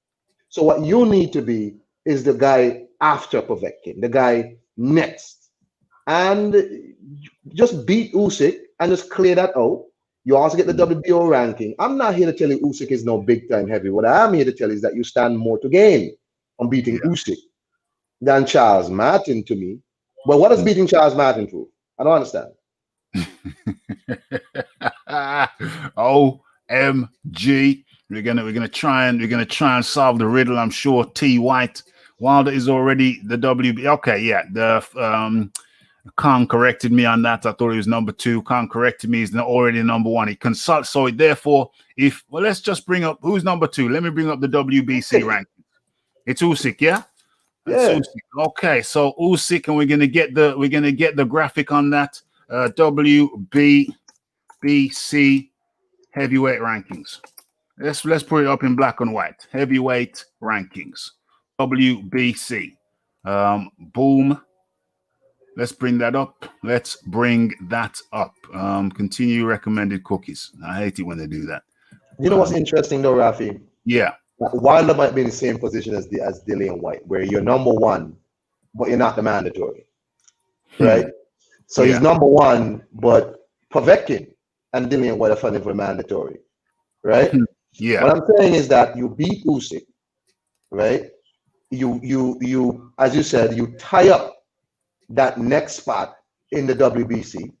So what you need to be is the guy after Povetkin, the guy next. And just beat Usyk and just clear that out. You also get the WBO ranking. I'm not here to tell you Usyk is no big time heavy. What I am here to tell you is that you stand more to gain on beating Usyk than Charles Martin to me. But what does beating Charles Martin prove? I don't understand. OMG. We're gonna try and solve the riddle. I'm sure T White Wilder is already the WB. Okay, yeah. The Khan corrected me on that. I thought he was #2. Khan corrected me. He's already #1. He consults. So therefore, let's just bring up who's #2. Let me bring up the WBC ranking. It's Usyk, yeah. Yeah. Usyk. Okay, so Usyk, and we're gonna get the graphic on that. WBC heavyweight rankings. Let's put it up in black and white. Heavyweight rankings. WBC. Boom. Let's bring that up. Continue recommended cookies. I hate it when they do that. You know what's interesting though, Raphie? Yeah. Wilder might be in the same position as Dillian White, where you're #1, but you're not the mandatory. Right? So he's #1, but Povetkin and Dillian White are fighting for mandatory. Right? Yeah. What I'm saying is that you beat Usyk, right? You as you said, you tie up that next spot in the WBC,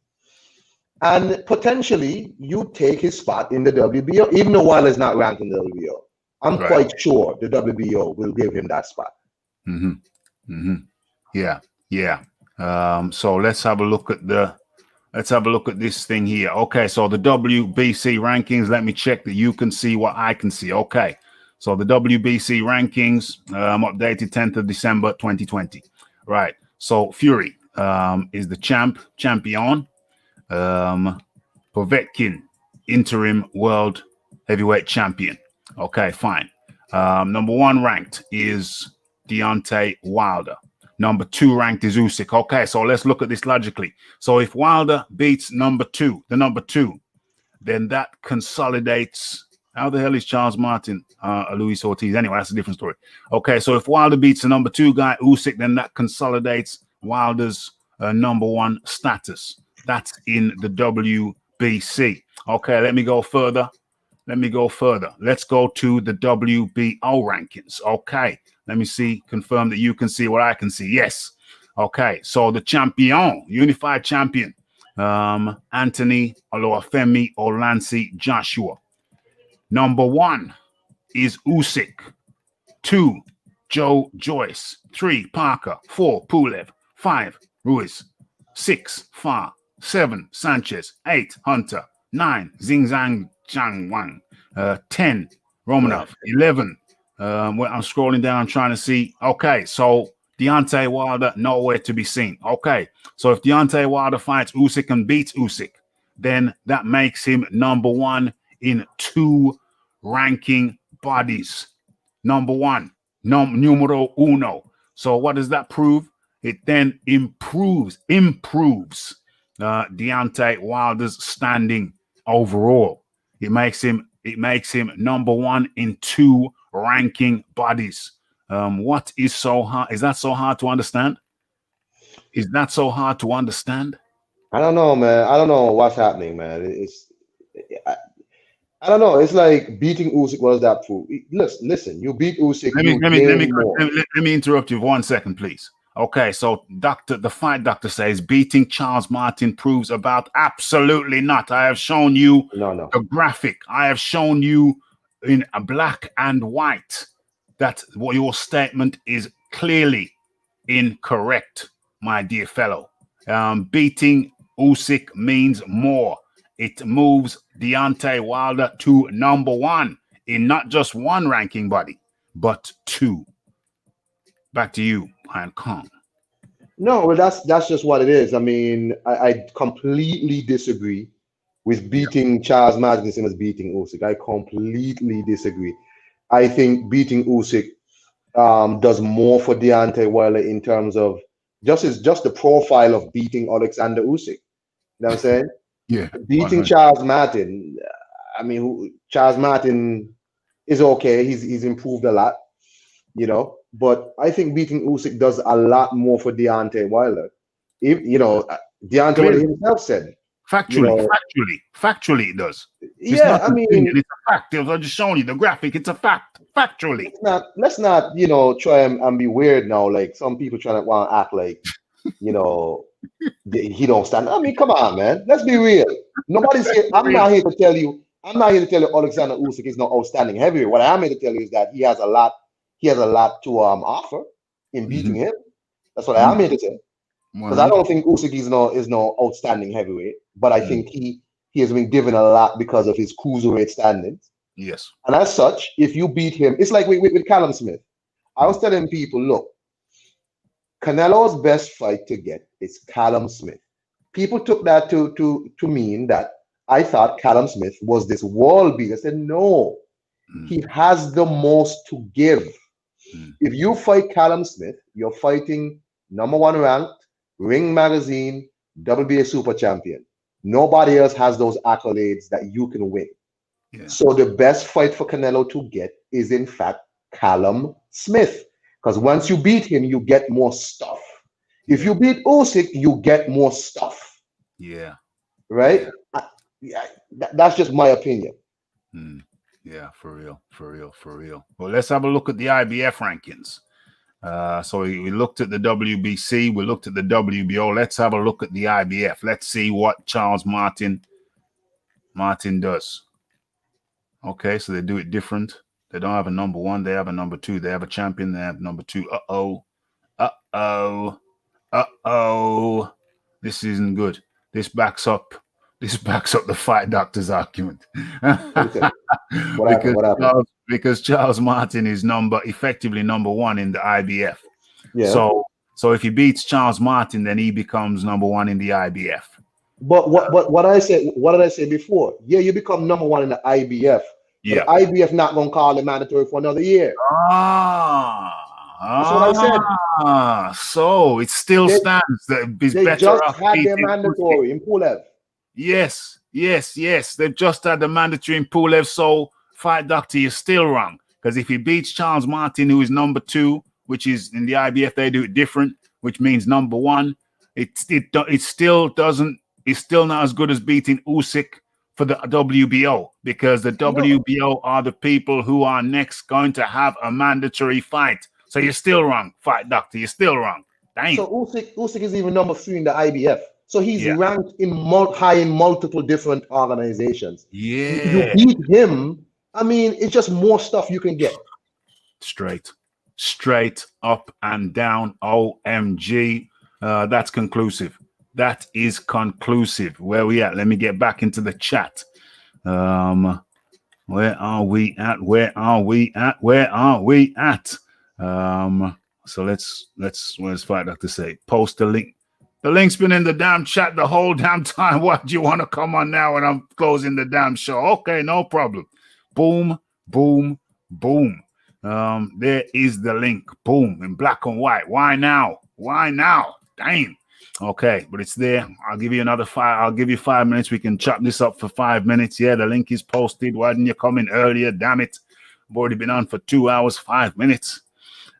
and potentially you take his spot in the WBO, even though Wilder is not ranked in the WBO. I'm quite sure the WBO will give him that spot. Yeah. So let's have a look at this thing here. Okay, so the WBC rankings. Let me check that you can see what I can see. Okay, so the WBC rankings updated 10th of December 2020. Right. So Fury is the champion. Povetkin, interim world heavyweight champion. Okay, fine. #1 ranked is Deontay Wilder. #2 ranked is Usyk. Okay, so let's look at this logically. So if Wilder beats the number two, then that consolidates. How the hell is Charles Martin, Luis Ortiz? Anyway, that's a different story. Okay, so if Wilder beats the #2 guy, Usyk, then that consolidates Wilder's #1 status. That's in the WBC. Okay, let me go further. let me go further. Let's go to the WBO rankings. Okay, let me see, confirm that you can see what I can see. Yes. Okay, so the champion, unified champion, Anthony Oluwafemi Olansi Joshua. Number 1 is Usyk. 2, Joe Joyce. 3, Parker. 4, Pulev. 5, Ruiz. 6, Fa. 7, Sanchez. 8, Hunter. 9, Xingzhang Zhang Wang. 10, Romanov. 11, I'm scrolling down, I'm trying to see. Okay, so Deontay Wilder, nowhere to be seen. Okay, so if Deontay Wilder fights Usyk and beats Usyk, then that makes him number 1 in 2 ranking bodies. Number 1, numero uno. So what does that prove? It then improves Deontay Wilder's standing overall. It makes him number 1 in 2 ranking bodies. What is so hard? Is that so hard to understand? Is that so hard to understand? I don't know, man. I don't know what's happening, man. I don't know. It's like beating Usyk. What does that prove? Listen. You beat Usyk. Let me interrupt you for 1 second, please. Okay, so the fight doctor says beating Charles Martin proves about absolutely not. I have shown you the graphic. I have shown you in a black and white that what your statement is clearly incorrect, my dear fellow. Beating Usyk means more. It moves Deontay Wilder to number 1 in not just 1 ranking body, but 2. Back to you, Iron Kong. No, well, that's just what it is. I mean, I completely disagree with beating Charles Martin the same as beating Usyk. I completely disagree. I think beating Usyk does more for Deontay Wilder in terms of just the profile of beating Alexander Usyk. You know what I'm saying? Yeah. Beating 100. Charles Martin. I mean, Charles Martin is okay. He's improved a lot, you know. But I think beating Usyk does a lot more for Deontay Wilder. Deontay Wilder himself said. Factually, it does. It's not opinion, it's a fact. I'm just showing you the graphic. It's a fact. Factually. Let's not try and be weird now. Like some people trying to want to act like, he don't stand. I mean, come on, man. Let's be real. Nobody's here. I'm not here to tell you Alexander Usyk is not outstanding heavyweight. What I am here to tell you is that he has a lot to offer in beating him. That's what I am here to say. Because I don't think Usyk is no outstanding heavyweight, but I think he has been given a lot because of his cruiserweight standings. Yes. And as such, if you beat him, it's like with Callum Smith. I was telling people, look, Canelo's best fight to get is Callum Smith. People took that to mean that I thought Callum Smith was this world beater. I said, no, he has the most to give. If you fight Callum Smith, you're fighting number 1 ranked, Ring Magazine, WBA Super Champion. Nobody else has those accolades that you can win. Yeah. So the best fight for Canelo to get is, in fact, Callum Smith. Because once you beat him, you get more stuff. If you beat Usyk, you get more stuff. Yeah. Right? That's just my opinion. Yeah, for real. Well, let's have a look at the IBF rankings. So we looked at the WBC, we looked at the WBO. Let's have a look at the IBF. Let's see what Charles Martin does. Okay, so they do it different. They don't have a number 1, they have a number 2. They have a champion, they have number 2. This isn't good. This backs up the fight doctor's argument. Because Charles Martin is effectively number 1 in the IBF. Yeah. So if he beats Charles Martin, then he becomes number 1 in the IBF. But what did I say before? Yeah, you become number 1 in the IBF. Yeah. The IBF not gonna call it mandatory for another year. That's what I said. So it still stands that it's they better just off had their mandatory in Pulev. Yes. They've just had the mandatory in Pulev. So fight doctor, you're still wrong. Because if he beats Charles Martin, who is number 2, which is in the IBF, they do it different, which means number 1. It's still not as good as beating Usyk for the WBO, because the WBO are the people who are next going to have a mandatory fight. So you're still wrong, Fight Doctor. You're still wrong. Damn. So Usyk is even number 3 in the IBF. So he's Yeah. ranked in high in multiple different organizations. Yeah. You beat him. I mean, it's just more stuff you can get. Straight up and down. OMG. That's conclusive. That is conclusive. Where we at? Let me get back into the chat. Where are we at? Where are we at? Where are we at? So let's what does Fight Doctor say? Post the link. The link's been in the damn chat the whole damn time. What do you want to come on now when I'm closing the damn show? Okay, no problem. Boom, boom, boom. There is the link. Boom, in black and white. Why now? Why now? Damn. Okay, but it's there. I'll give you another 5. I'll give you 5 minutes. We can chop this up for 5 minutes. Yeah, the link is posted. Why didn't you come in earlier? Damn it. I've already been on for 2 hours, 5 minutes.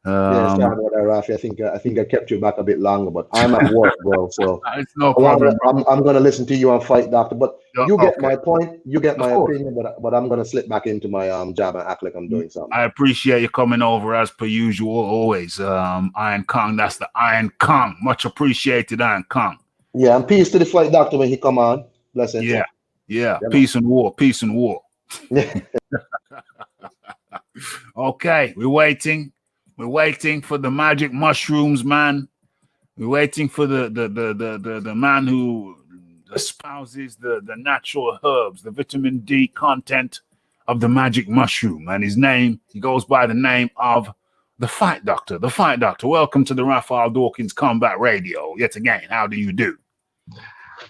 Yeah, sorry about that, Raphie. I think I kept you back a bit longer, but I'm at work, bro. So it's no problem. I'm gonna listen to you on Fight Doctor. But you get my point. You get my course. opinion. But I'm gonna slip back into my job and act like I'm doing something. I appreciate you coming over as per usual. Always, Iron Kong. That's the Iron Kong. Much appreciated, Iron Kong. Yeah, and peace to the Fight Doctor when he come on. Bless him. Yeah. Peace and war. Peace and war. Okay, we're waiting. We're waiting for the magic mushrooms, man. We're waiting for the man who espouses the natural herbs, the vitamin D content of the magic mushroom. And his name, he goes by the name of the Fight Doctor. The Fight Doctor. Welcome to the Raphie Dawkins Combat Radio. Yet again, how do you do?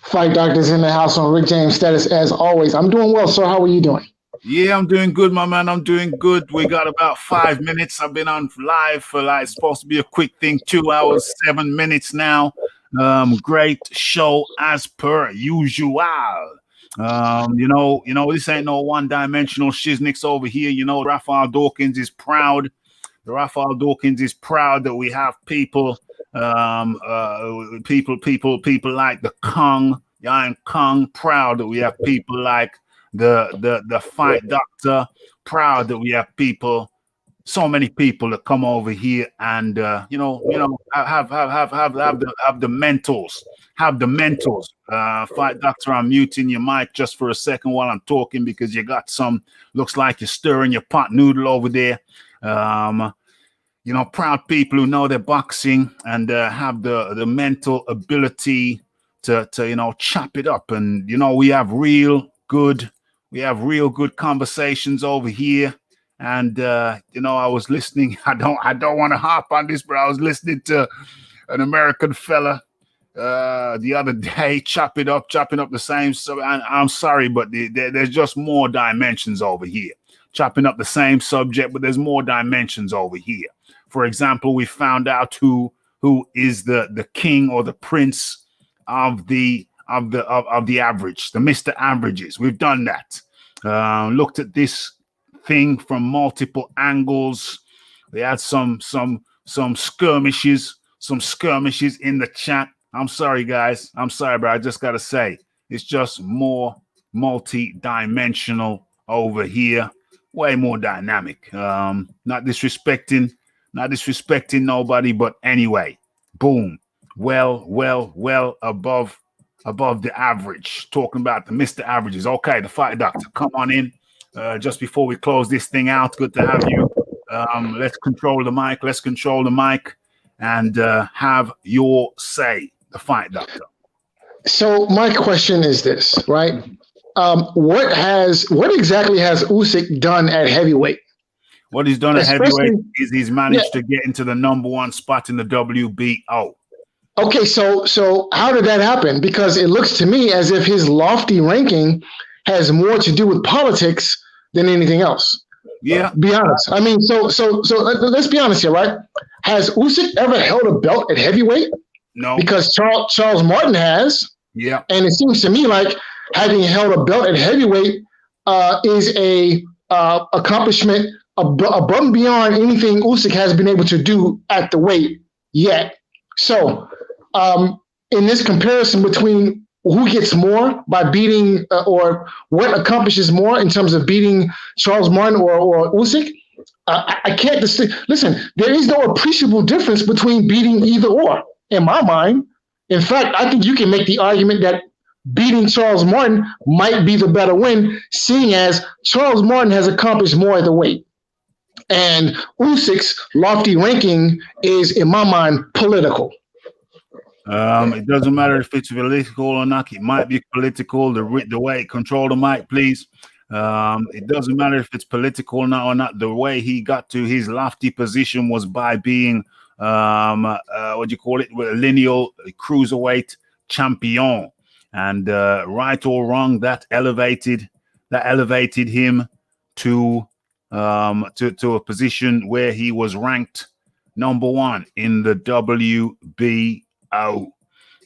Fight Doctor's in the house on Rick James status as always. I'm doing well, sir. How are you doing? Yeah, I'm doing good, my man. I'm doing good. We got about 5 minutes. I've been on live for it's supposed to be a quick thing. 2 hours, 7 minutes now. Great show as per usual. You know, this ain't no one-dimensional shiznix over here. You know, Raphie Dawkins is proud. The Raphie Dawkins is proud that we have people, people like the Kong, the Iron Kong. Proud that we have people like the Fight Doctor. Proud that we have people, so many people that come over here and have the mentals. Have the mentals. Fight Doctor, I'm muting your mic just for a second while I'm talking because you got some. Looks like you're stirring your pot noodle over there. Proud people who know their boxing and have the mental ability to chop it up. And we have real good conversations over here. And I was listening. I don't want to hop on this, but I was listening to an American fella the other day, chopping up the same. So I'm sorry, but there's just more dimensions over here. Chopping up the same subject, but there's more dimensions over here. For example, we found out who is the king or the prince of the average, the Mr. Averages. We've done that. Looked at this thing from multiple angles. We had some skirmishes in the chat. I'm sorry, guys. I'm sorry, but I just gotta say it's just more multi-dimensional over here. Way more dynamic. Not disrespecting nobody, but anyway, boom. Well above the average. Talking about the Mr. Averages. Okay, the Fight Doctor, come on in. Just before we close this thing out, good to have you. Let's control the mic and have your say, the Fight Doctor. So my question is this, right? What exactly has Usyk done at heavyweight? What he's done at heavyweight is he's managed to get into the #1 spot in the WBO. Okay, so how did that happen? Because it looks to me as if his lofty ranking has more to do with politics than anything else. Yeah. Be honest. I mean, so let's be honest here, right? Has Usyk ever held a belt at heavyweight? No. Because Charles Martin has. Yeah. And it seems to me like having held a belt at heavyweight is a accomplishment above and beyond anything Usyk has been able to do at the weight yet. So in this comparison between who gets more by beating or what accomplishes more in terms of beating Charles Martin or Usyk, I can't listen, there is no appreciable difference between beating either or in my mind. In fact, I think you can make the argument that beating Charles Martin might be the better win, seeing as Charles Martin has accomplished more at the weight. And Usyk's lofty ranking is, in my mind, political. It doesn't matter if it's political or not. It might be political. The way it controlled the mic, please. It doesn't matter if it's political or not. The way he got to his lofty position was by being what do you call it? A lineal cruiserweight champion. And right or wrong, that elevated him to a position where he was ranked number 1 in the WBO.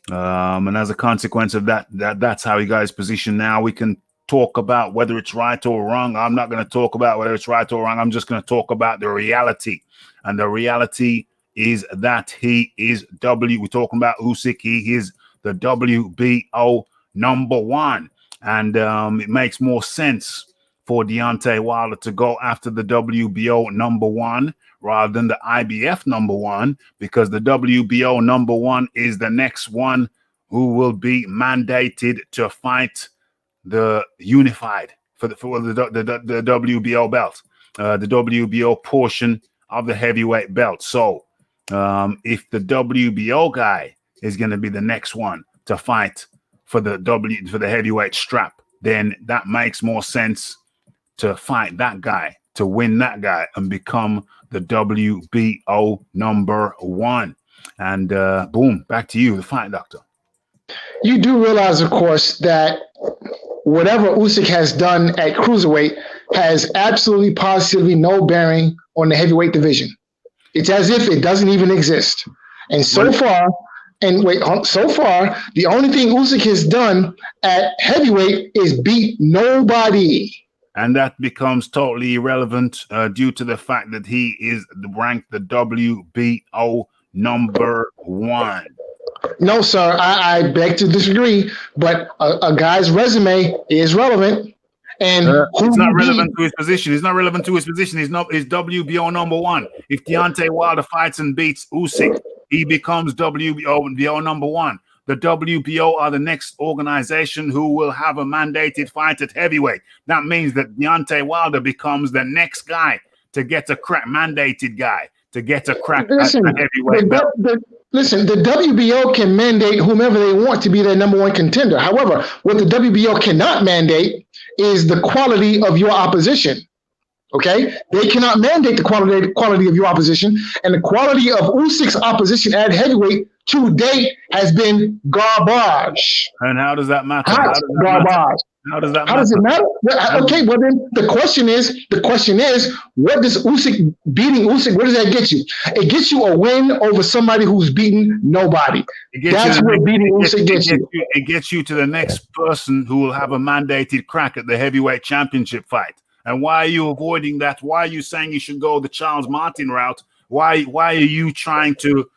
And as a consequence of that's how he got his position. Now we can talk about whether it's right or wrong. I'm not going to talk about whether it's right or wrong. I'm just going to talk about the reality. And the reality is that he is we're talking about Usyk. He is the WBO number 1. And it makes more sense for Deontay Wilder to go after the WBO number 1 rather than the IBF number 1, because the WBO number 1 is the next one who will be mandated to fight the unified for the WBO belt, the WBO portion of the heavyweight belt. So if the WBO guy is going to be the next one to fight for the heavyweight strap, then that makes more sense to fight that guy, to win that guy and become the WBO number 1. And boom, back to you, the Fight Doctor. You do realize, of course, that whatever Usyk has done at cruiserweight has absolutely positively no bearing on the heavyweight division. It's as if it doesn't even exist. And so far, the only thing Usyk has done at heavyweight is beat nobody. And that becomes totally irrelevant due to the fact that he is ranked the WBO number 1. No, sir, I beg to disagree, but a guy's resume is relevant. And it's not relevant to his position. It's not relevant to his position. He's WBO number 1. If Deontay Wilder fights and beats Usyk, he becomes WBO number 1. The WBO are the next organization who will have a mandated fight at heavyweight. That means that Deontay Wilder becomes the next guy to get a crack, mandated guy to get a crack at heavyweight belt. Listen, the WBO can mandate whomever they want to be their number 1 contender. However, what the WBO cannot mandate is the quality of your opposition. Okay? They cannot mandate the quality of your opposition. And the quality of Usyk's opposition at heavyweight to date has been garbage. And how does that matter? How does it matter? Okay, well then the question is, what does beating Usyk, what does that get you? It gets you a win over somebody who's beaten nobody. That's what beating Usyk gets you. It gets you to the next person who will have a mandated crack at the heavyweight championship fight. And why are you avoiding that? Why are you saying you should go the Charles Martin route? Why are you trying to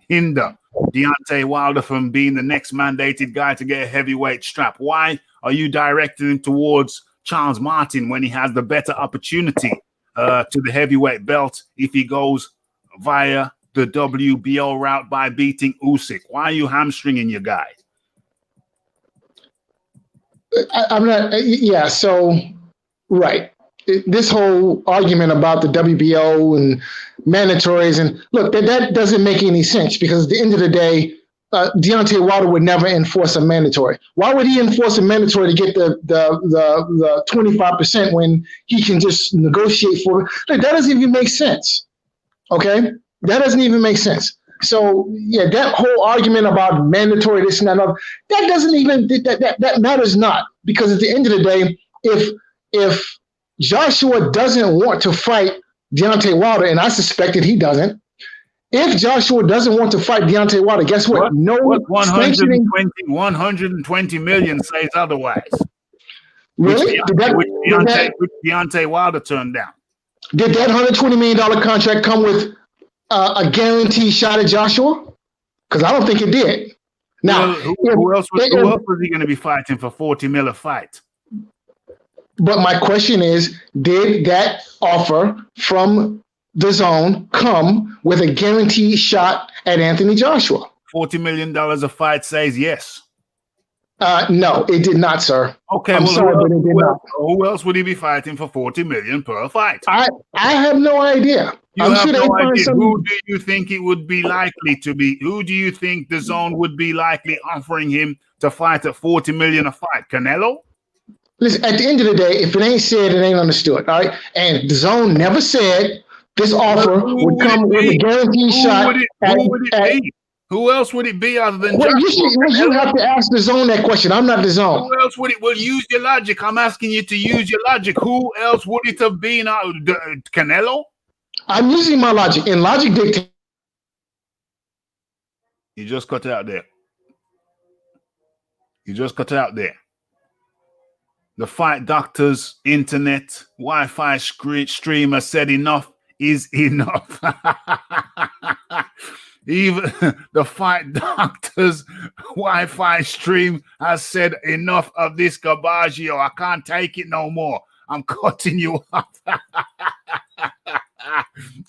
hinder Deontay Wilder from being the next mandated guy to get a heavyweight strap? Why are you directing him towards Charles Martin when he has the better opportunity to the heavyweight belt if he goes via the WBO route by beating Usyk? Why are you hamstringing your guy? I'm not. Yeah. So, right. This whole argument about the WBO and mandatories, and look, that doesn't make any sense, because at the end of the day, Deontay Wilder would never enforce a mandatory. Why would he enforce a mandatory to get the 25% when he can just negotiate for it? Look, that doesn't even make sense. Okay, that doesn't even make sense. So yeah, that whole argument about mandatory this and that, that doesn't even that matters not, because at the end of the day, if Joshua doesn't want to fight Deontay Wilder, and I suspect that he doesn't. If Joshua doesn't want to fight Deontay Wilder, guess what? No, 120 million says otherwise. Really? Which Deontay Wilder turned down. Did that $120 million contract come with a guaranteed shot at Joshua? because I don't think it did. Now, who else was he going to be fighting for 40 mil a fight? But my question is, did that offer from the zone come with a guaranteed shot at Anthony Joshua? $40 million a fight says yes. No, it did not, sir. Okay, I'm sorry, but it did not. Who else would he be fighting for 40 million per fight? I have no idea. You have no idea. Who do you think it would be likely to be? Who do you think the zone would be likely offering him to fight at 40 million a fight? Canelo? Listen, at the end of the day, if it ain't said, it ain't understood. All right. And the zone never said this offer would come with a guaranteed shot. Who would it be? Who else would it be other than you have to ask the zone that question. I'm not the zone. Who else would it? Well, use your logic. I'm asking you to use your logic. Who else would it have been? Canelo? I'm using my logic. And logic dictates. You just cut out there. You just cut out there. The Fight Doctor's internet Wi-Fi streamer said enough is enough. Even the Fight Doctor's Wi-Fi stream has said enough of this garbaggio. I can't take it no more. I'm cutting you off.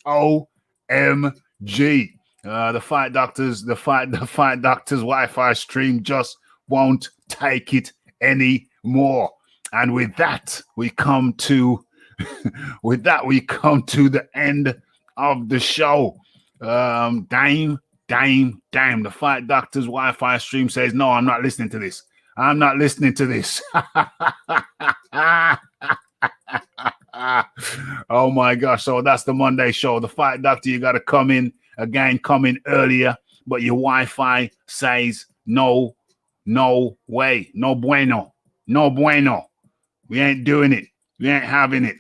OMG. The Fight Doctor's Wi-Fi stream just won't take it anymore. And with that, we come to the end of the show. Damn. The Fight Doctor's Wi-Fi stream says, no, I'm not listening to this. I'm not listening to this. Oh my gosh. So that's the Monday show. The Fight Doctor, you got to come in earlier, but your Wi-Fi says no way, no bueno. We ain't doing it. We ain't having it.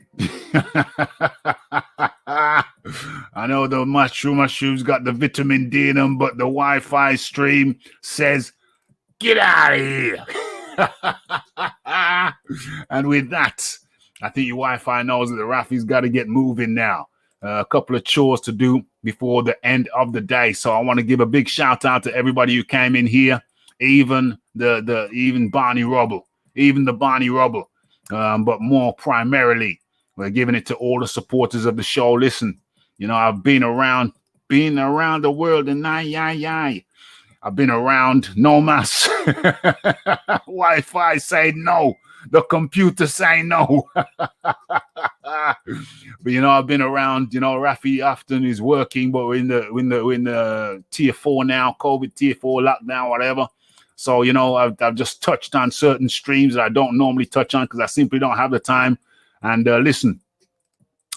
I know the mushrooms got the vitamin D in them, but the Wi-Fi stream says, get out of here. And with that, I think your Wi-Fi knows that the Raphie's got to get moving now. A couple of chores to do before the end of the day. So I want to give a big shout out to everybody who came in here, even even Barney Rubble, even the Barney Rubble. But more primarily, we're giving it to all the supporters of the show. Listen, you know, I've been around the world, and I've been around no mass. Wi-Fi say no. The computer say no. But you know, I've been around. You know, Raphie often is working, but we're in the tier 4 now, COVID tier 4 lockdown, whatever. So, you know, I've just touched on certain streams that I don't normally touch on because I simply don't have the time. And listen,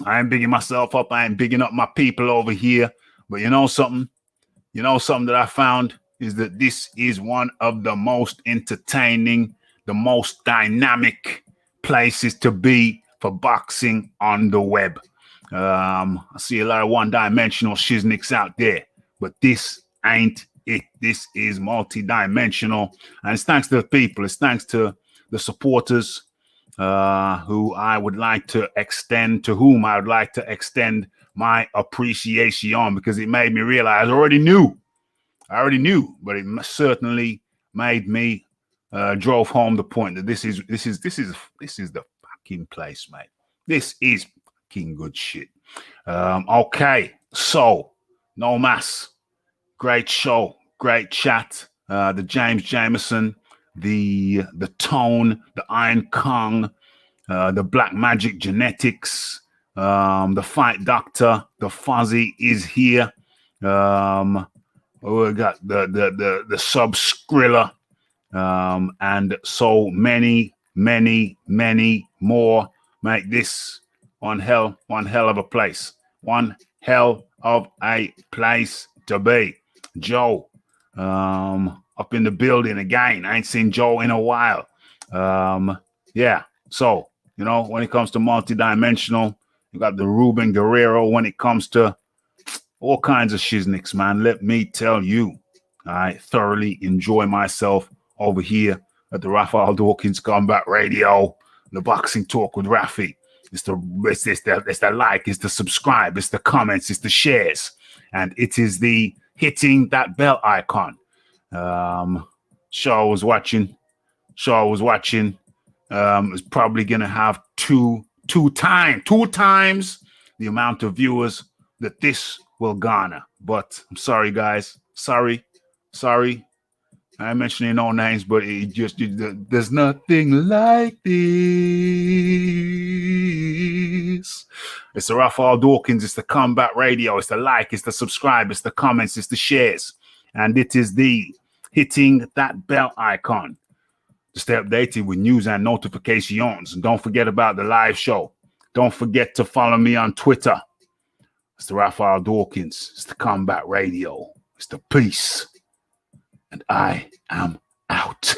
I ain't bigging myself up. I ain't bigging up my people over here. But you know something? You know something that I found is that this is one of the most entertaining, the most dynamic places to be for boxing on the web. I see a lot of one-dimensional shizniks out there, but this ain't it. This is multi-dimensional, and it's thanks to the people. It's thanks to the supporters whom I would like to extend my appreciation, because it made me realize I already knew, but it certainly made me drove home the point that this is the fucking place, mate. This is fucking good shit. Okay, so no mass. Great show, great chat. The James Jameson, the Tone, the Iron Kong, the Black Magic Genetics, the Fight Doctor, the Fuzzy is here. We got the Sub Skrilla, and so many more. Make this one hell of a place. One hell of a place to be. Joe, up in the building again. I ain't seen Joe in a while. Yeah. So, you know, when it comes to multidimensional, you got the Ruben Guerrero. When it comes to all kinds of shizniks, man, let me tell you, I thoroughly enjoy myself over here at the Raphael Dawkins Combat Radio, the Boxing Talk with Raphie. It's the like, it's the subscribe, it's the comments, it's the shares, and it is the hitting that bell icon. Shaw was watching. Is probably gonna have two times the amount of viewers that this will garner. But I'm sorry, guys. Sorry. I ain't mentioning no names, but there's nothing like this. It's the Raphael Dawkins. It's the Combat Radio. It's the like. It's the subscribe. It's the comments. It's the shares. And it is the hitting that bell icon to stay updated with news and notifications. And don't forget about the live show. Don't forget to follow me on Twitter. It's the Raphael Dawkins. It's the Combat Radio. It's the Peace. And I am out.